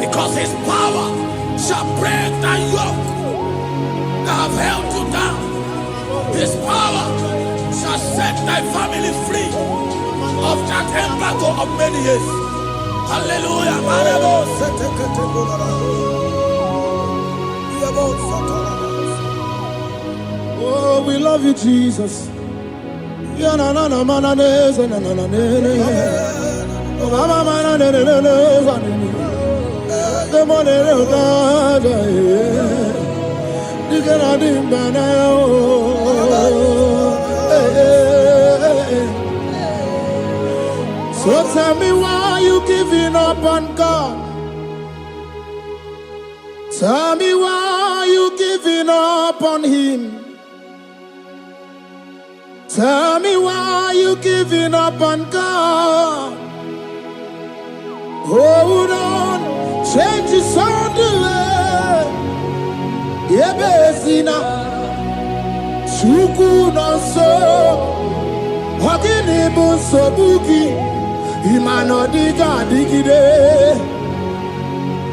S2: because his power shall break that yoke that have held you down. His power shall set thy family free of that embargo of many years. Hallelujah.
S4: Oh, we love you, Jesus. So tell me why you giving up on God. Tell me why you giving up on him. Tell me why you giving up on God. Hold on, change is on the way. Yebesina, Chuku no so, Hogini bunso buki, Imano diga digide,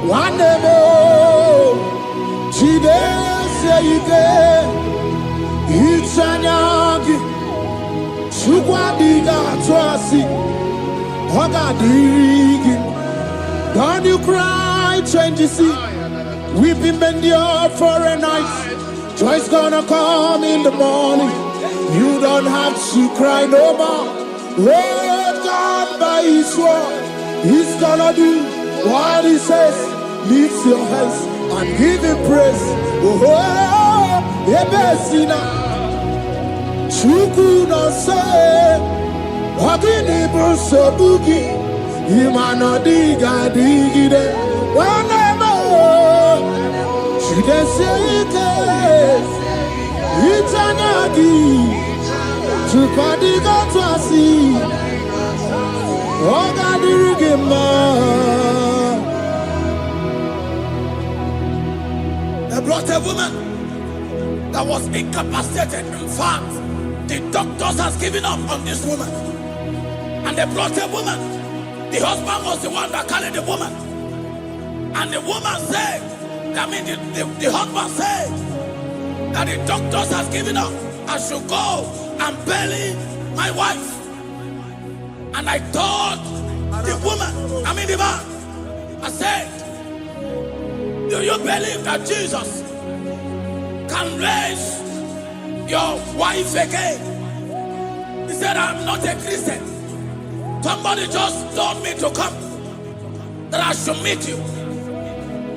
S4: Wanebo, Chide seike, Ichanyagi, Chukwa diga twasi, Hoga digi. Don't you cry, change you see. Weeping bend your for a night. Joy's gonna come in the morning. You don't have to cry no more. Oh, God by his word, he's gonna do what he says. Lift your hands and give him praise. Oh, Ebesina, Chuku no say, Wagini Bruso Buki. Imano diga digide, wanemo. Chide seike, itanyagi, chupadiga twasi, oga dirigema.
S2: They brought a woman that was incapacitated. In fact, the doctors has given up on this woman, and they brought a woman. The husband was the one that carried the woman. And the woman said, the husband said that the doctors has given up. I should go and bury my wife. And I told the woman, the man, I said, do you believe that Jesus can raise your wife again? He said, I'm not a Christian. Somebody just told me to come, that I should meet you.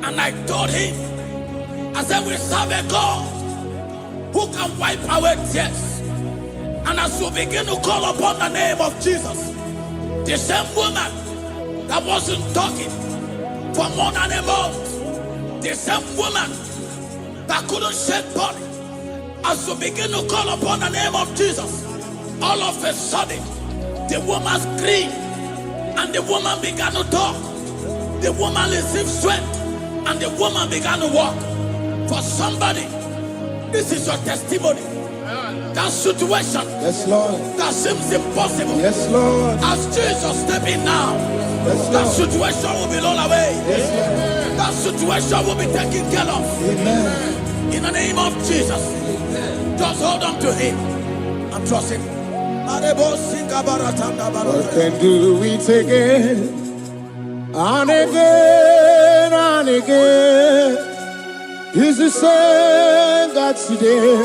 S2: And I told him, I said, we serve a God who can wipe away tears. And as we begin to call upon the name of Jesus, the same woman that wasn't talking for more than a month, the same woman that couldn't shed blood, as we begin to call upon the name of Jesus, all of a sudden, the woman screamed, and the woman began to talk. The woman received strength, and the woman began to walk. For somebody, this is your testimony. That situation,
S4: yes, Lord,
S2: that seems impossible,
S4: yes, Lord,
S2: as Jesus step in now,
S4: yes,
S2: that situation will be rolled away.
S4: Yes,
S2: that situation will be taken care of.
S4: Amen.
S2: In the name of Jesus, just hold on to him and trust him.
S4: I can do it again and again and again. He's the same God today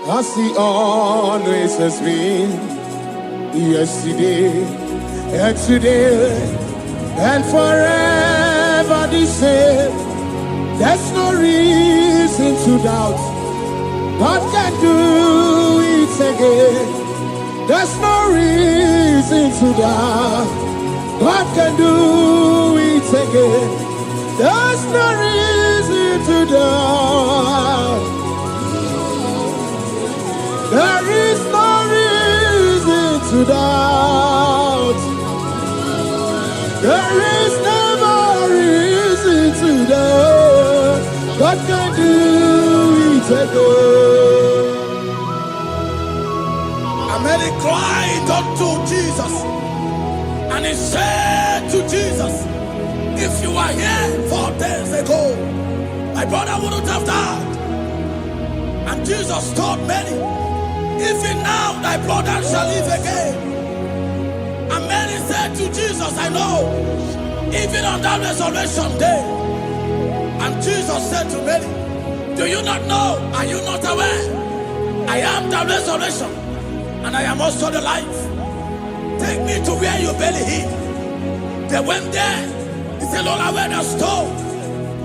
S4: as he always has been. Yesterday and today and forever the same. There's no reason to doubt. God can do it again. There's no reason to doubt. God can do it again. There's no reason to doubt. There is no reason to doubt. There is never reason to doubt. God can do it again.
S2: And Mary cried unto Jesus, and he said to Jesus, if you were here 4 days ago, my brother wouldn't have died. And Jesus told Mary, even now thy brother shall live again. And Mary said to Jesus, I know, even on that resurrection day. And Jesus said to Mary, do you not know? Are you not aware? I am the resurrection, and I am also the life. Take me to where you barely hid. They went there. He said, Lord, I went a stone.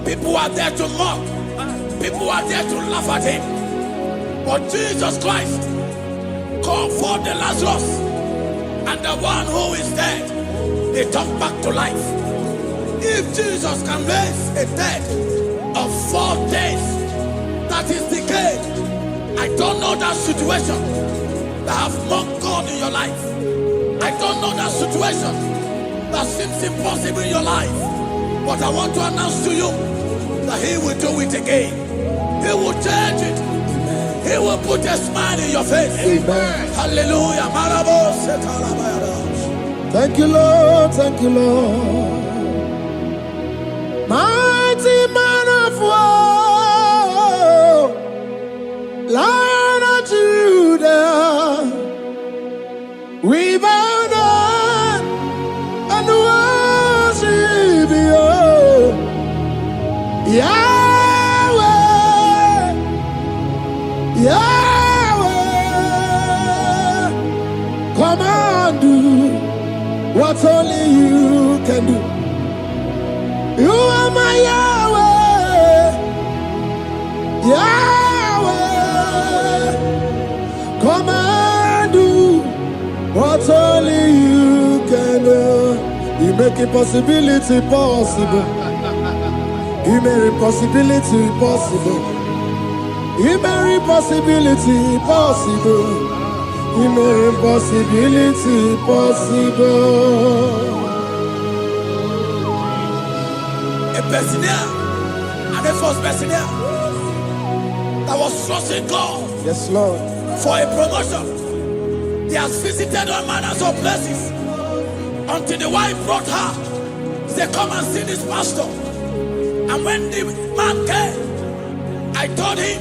S2: People are there to mock. People are there to laugh at him. But Jesus Christ called forth the Lazarus, and the one who is dead, they turned back to life. If Jesus can raise a dead of 4 days that is decayed, I don't know that situation that have mocked God in your life. I don't know that situation that seems impossible in your life. But I want to announce to you that He will do it again. He will change it. He will put a smile in your face.
S4: Amen.
S2: Hallelujah.
S4: Thank you, Lord. Thank you, Lord. Mighty man of war, Lion of Judah, we bow down and worship you, Yahweh, Yahweh. Come and do what only you can do. You are my Yahweh, Yahweh. Come and do what only you can do. You make impossibility possible. You make impossibility possible. You make impossibility possible. You make impossibility possible.
S2: A Bethania, and the first Bethania that was trusting God
S4: Yes, Lord.
S2: for a promotion. He has visited all manners of places until the wife brought her. He said, come and see this pastor. And when the man came, I told him,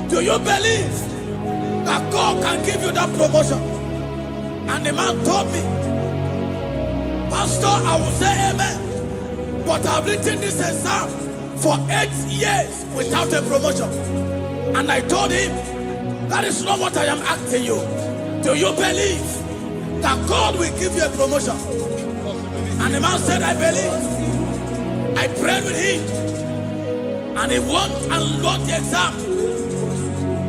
S2: do you believe that God can give you that promotion? And the man told me, Pastor, I will say amen. But I've written this exam for 8 years without a promotion. And I told him, that is not what I am asking you. Do you believe that God will give you a promotion? And the man said, I believe. I prayed with him. And he won and wrote the exam.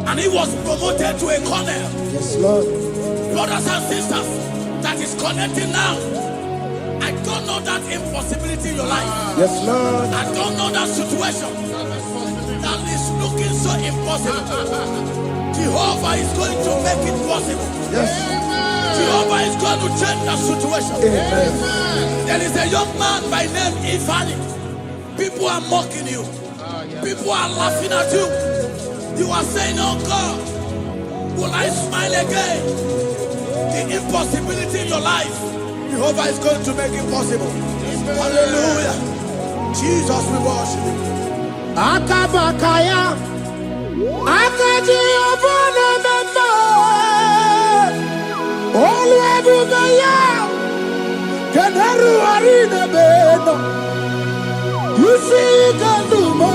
S2: And he was promoted to a colonel.
S4: Yes, Lord.
S2: Brothers and sisters, that is connecting now. I don't know that impossibility in your life.
S4: Yes, Lord.
S2: I don't know that situation that is looking so impossible. Jehovah is going to make it possible.
S4: Yes.
S2: Jehovah is going to change that situation.
S4: Amen.
S2: There is a young man by name Ifani. People are mocking you. People are laughing at you. You are saying, oh God, will I smile again? The impossibility in your life, Jehovah is going to make it possible. Hallelujah. Jesus, we worship you.
S4: Akabakaya, Akaji Obana Mama, Oluwabubaya, Kanaru Arina Beno, you see Kandumo,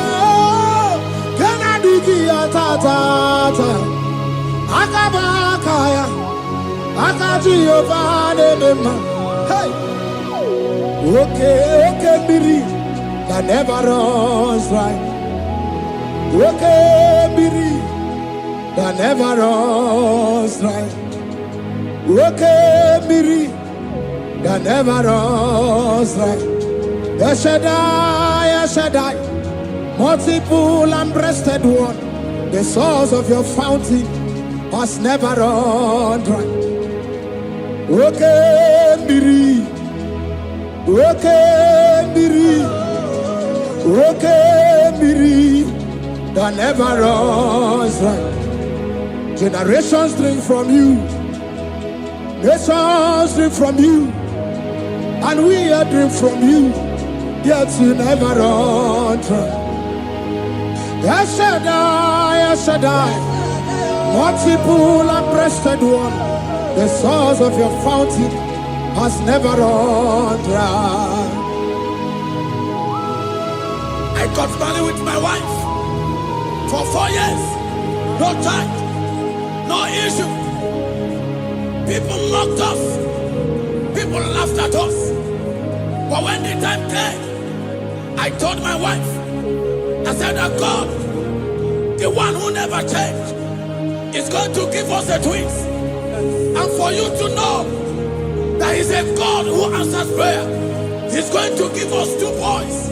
S4: Kanadiki Atata, Akabakaya, Akaji Obana Mama. Hey, okay, Miri, that never runs dry. Okay, Miri, that never runs dry. Okay, Miri, that never runs dry. Shaddai, multiple and breasted one, the source of your fountain has never run dry. Okay, Miri, okay, Miri, okay, Miri, that never runs dry. Generations drink from you, Nations drink from you, and we are drink from you, yet you never run dry. Yes, Shaddai, multiple and breasted one, the source of your fountain has never run dry.
S2: I got married with my wife for 4 years. No child, no issue. People mocked us. People laughed at us. But when the time came, I told my wife, I said that God, the one who never changed, is going to give us the twins. And for you to know that He's a God who answers prayer, He's going to give us 2 boys.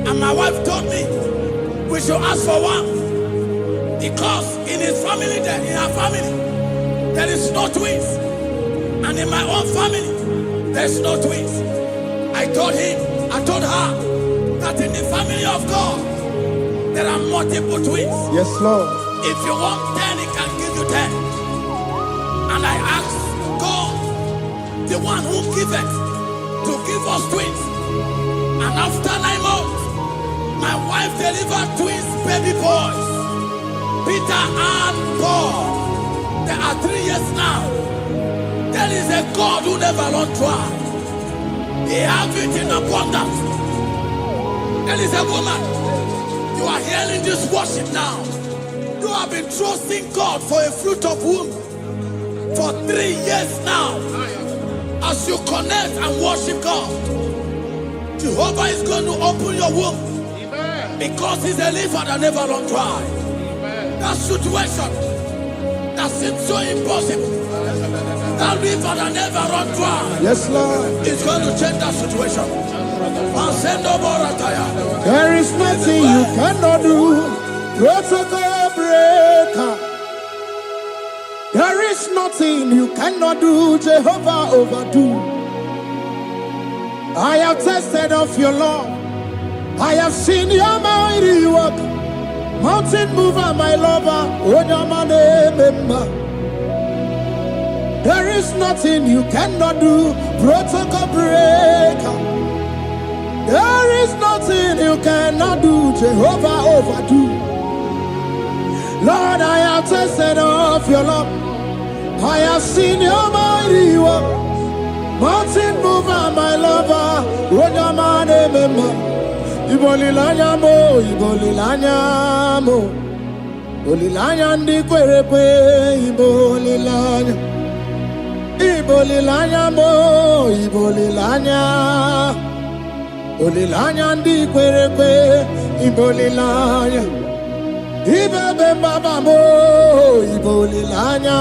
S2: And my wife told me we should ask for one, because in his family, in her family, there is no twins, and in my own family, there is no twins. I told her that in the family of God, there are multiple twins.
S4: Yes, Lord.
S2: If you want 10, He can give you 10. And I asked God, the one who giveth, to give us twins. And after 9 months, my wife delivered twins, baby boys, Peter and Paul. They are 3 years now. There is a God who never runs dry. He has it in abundance. There is a woman. You are hearing this worship now. You have been trusting God for a fruit of womb for 3 years now. As you connect and worship God, Jehovah is going to open your womb. Because He's a river that never runs dry. That situation that seems so impossible, that river that never runs dry,
S4: Yes, Lord.
S2: is going to change that situation. And send over a tire.
S4: There is nothing you cannot do. Protocol breaker. There is nothing you cannot do. Jehovah overdo. I have tested of your love. I have seen your mighty work. Mountain mover, my lover. Remember. There is nothing you cannot do. Protocol breaker. There is nothing you cannot do. Jehovah overdo. Lord, I have tasted of your love. I have seen your mighty work. Mountain mover, my lover. Remember. Ibolilanya mo, ibolilanya mo, ibolilanya ndi kwerepe, ibolilanya, ibolilanya mo, ibolilanya, ibolilanya ndi kwerepe, ibolilanya, ibebe baba mo, ibolilanya,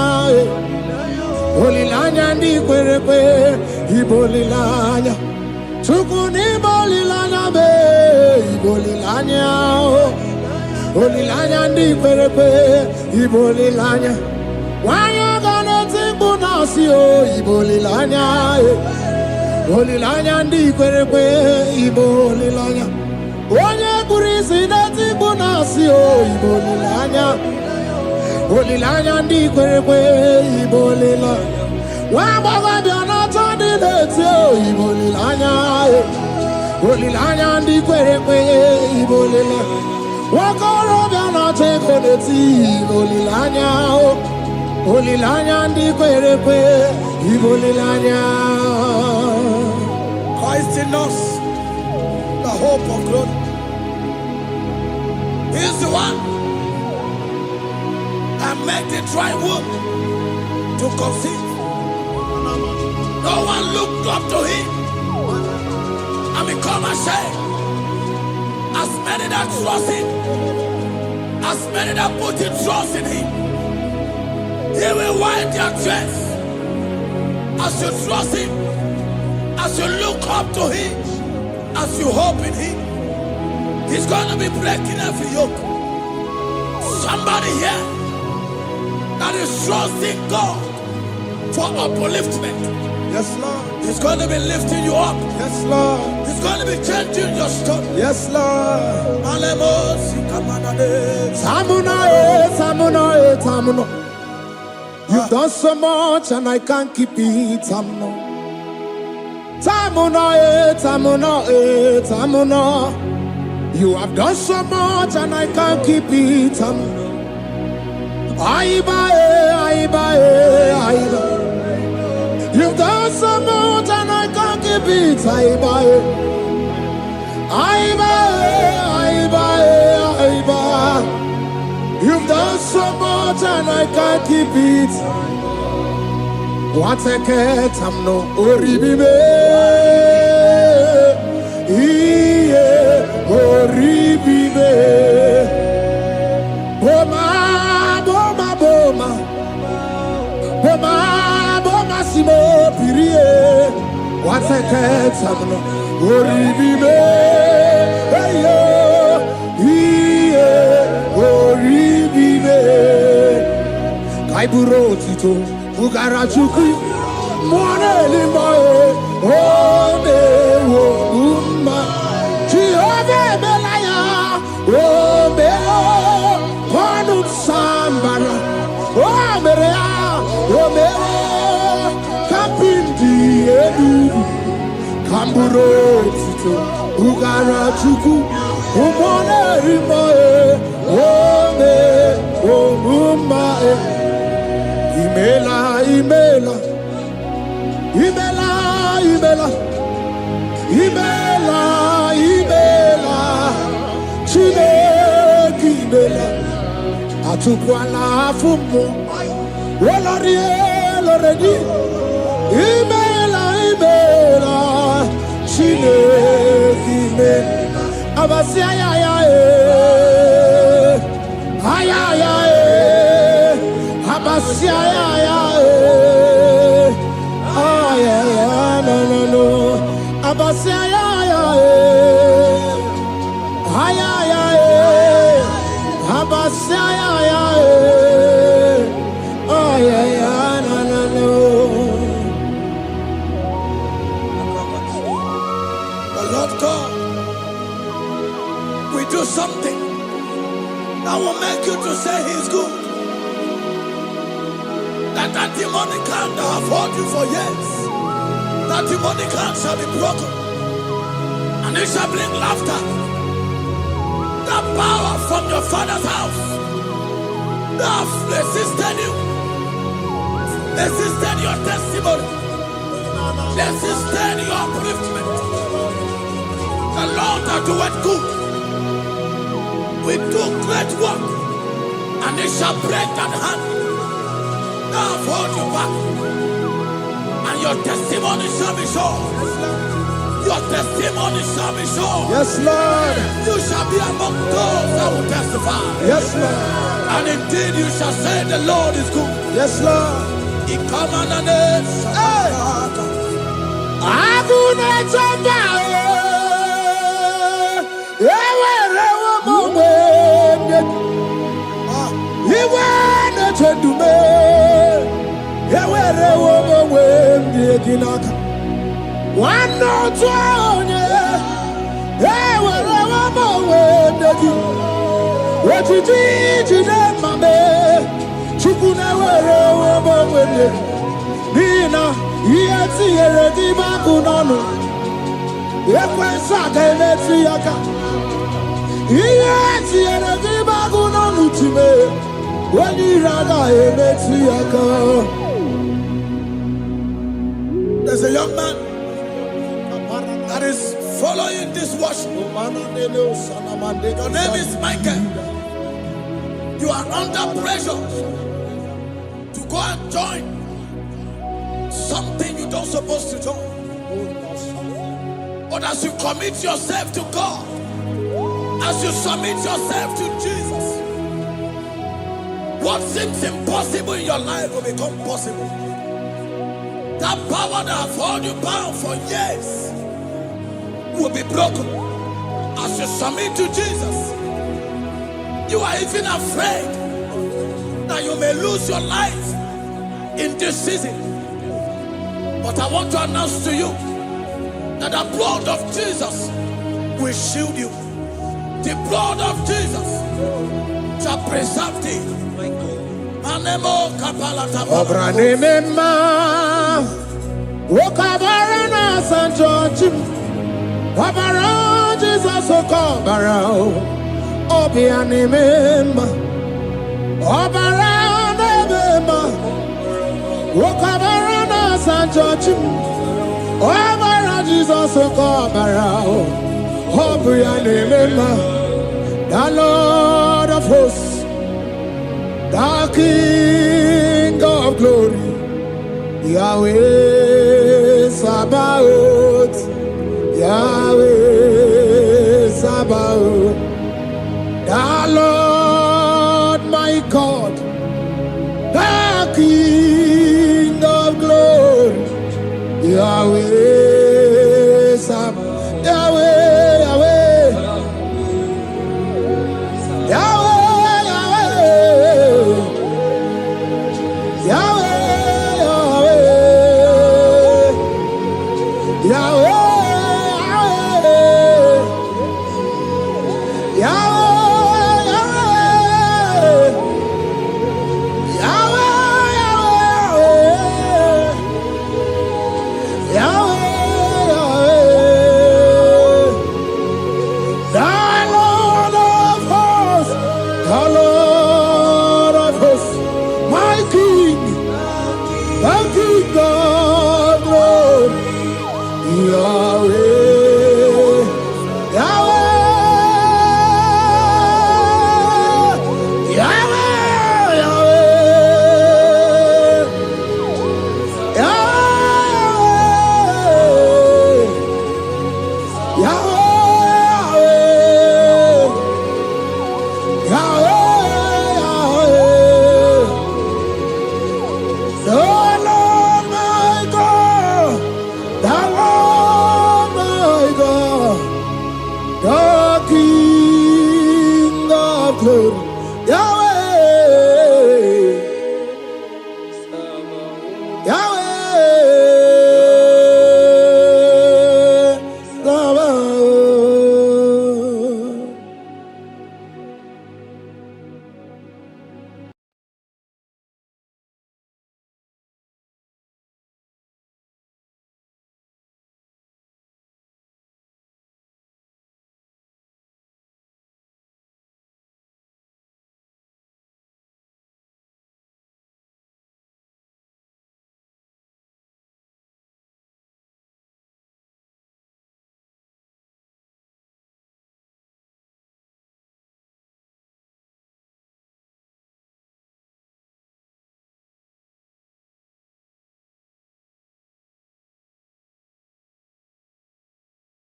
S4: ibolilanya ndi kwerepe, ibolilanya. Tukuni bolilanya be, ibolilanya, bolilanya ndi kwerepe, ibolilanya. Wanya gana timbu nasi o, ibolilanya, bolilanya ndi kwerepe, ibolilanya. Wanya kurisi na timbu nasi o, ibolilanya, bolilanya ndi kwerepe, ibolilanya. Wamba biana tandi letio, ibolilanya, bolilanya ndi kwerepe, ibolilanya. Wakoro biana teko leti, ibolilanya, bolilanya ndi kwerepe, ibolilanya.
S2: Christ in us, the hope of glory. He is the one that made the dry womb to conceive. No one looked up to Him and become ashamed. As many that trust Him, as many that put in trust in Him, He will wipe their tears. As you trust Him, as you look up to Him, as you hope in Him, He's going to be breaking every yoke. Somebody here that is trusting God for upliftment.
S4: Yes, Lord.
S2: He's going to be lifting you up.
S4: Yes, Lord.
S2: He's going to be changing your story.
S4: Yes, Lord.
S2: Alemos, Kamanade.
S4: Tamuna, tamuna, tamuno. You've done so much and I can't keep it. You have done so much and I can't keep it. You've done so much and I can't keep it. You've done so much and I can't keep it. What a cat, I'm no oribibe. Oribibe. Boma, boma, boma. Boma, boma, simo pirie. What a cat, I'm no oribibe. Hey, yo. Kaiburo tito ugara chuku mwana limbae ode wo umma chiove belaya obe kwanu sambara omerea obe kapindi edu kamburo tito ugara chuku mwana limbae ode wo umma Imela, Imela, Imela, Imela, Imela, Imela, Chineke Imela, Atukwala Fumo, Olori, Oloredi, Imela, Imela, Chineke Imela, Abasia, Ayaya, Abasia, no. Abasia, Abasia, no.
S2: The Lord God will do something that will make you to say He's good. That demonic hand that have held you for years, that demonic hand shall be broken, and it shall bring laughter. That power from your father's house that have resisted you, resisted your testimony, resisted your upliftment. The Lord that doeth good will do great work, and it shall break that hand. Now hold you back, and your testimony shall be shown. Your testimony shall be shown.
S4: Yes, Lord.
S2: You shall be among those that will testify.
S4: Yes, Lord.
S2: And indeed you shall say the Lord is good.
S4: Yes, Lord.
S2: He come on the name.
S4: One no twenty, what you did, you did, my man. Chukuna, Nina, yes, here, the Bakunano. If I saw them, let's see, yes, here, the Bakunano to me. When you rather, let's see,
S2: there's a young man that is following this worship. Your name is Michael. You are under pressure to go and join something you don't supposed to join. But as you commit yourself to God, as you submit yourself to Jesus, what seems impossible in your life will become possible. That power that have held you bound for years will be broken as you submit to Jesus. You are even afraid that you may lose your life in this season. But I want to announce to you that the blood of Jesus will shield you. The blood of Jesus shall preserve thee.
S4: Obranimema, Wokabarana San George, Wabara Jesus Okobara, Obianimema, Obaranimema, Wokabarana San George, Wabara Jesus Okobara, Obianimema, the Lord of hosts, the King of glory, Yahweh Sabaoth, Yahweh Sabaoth, the Lord my God, the King of glory, Yahweh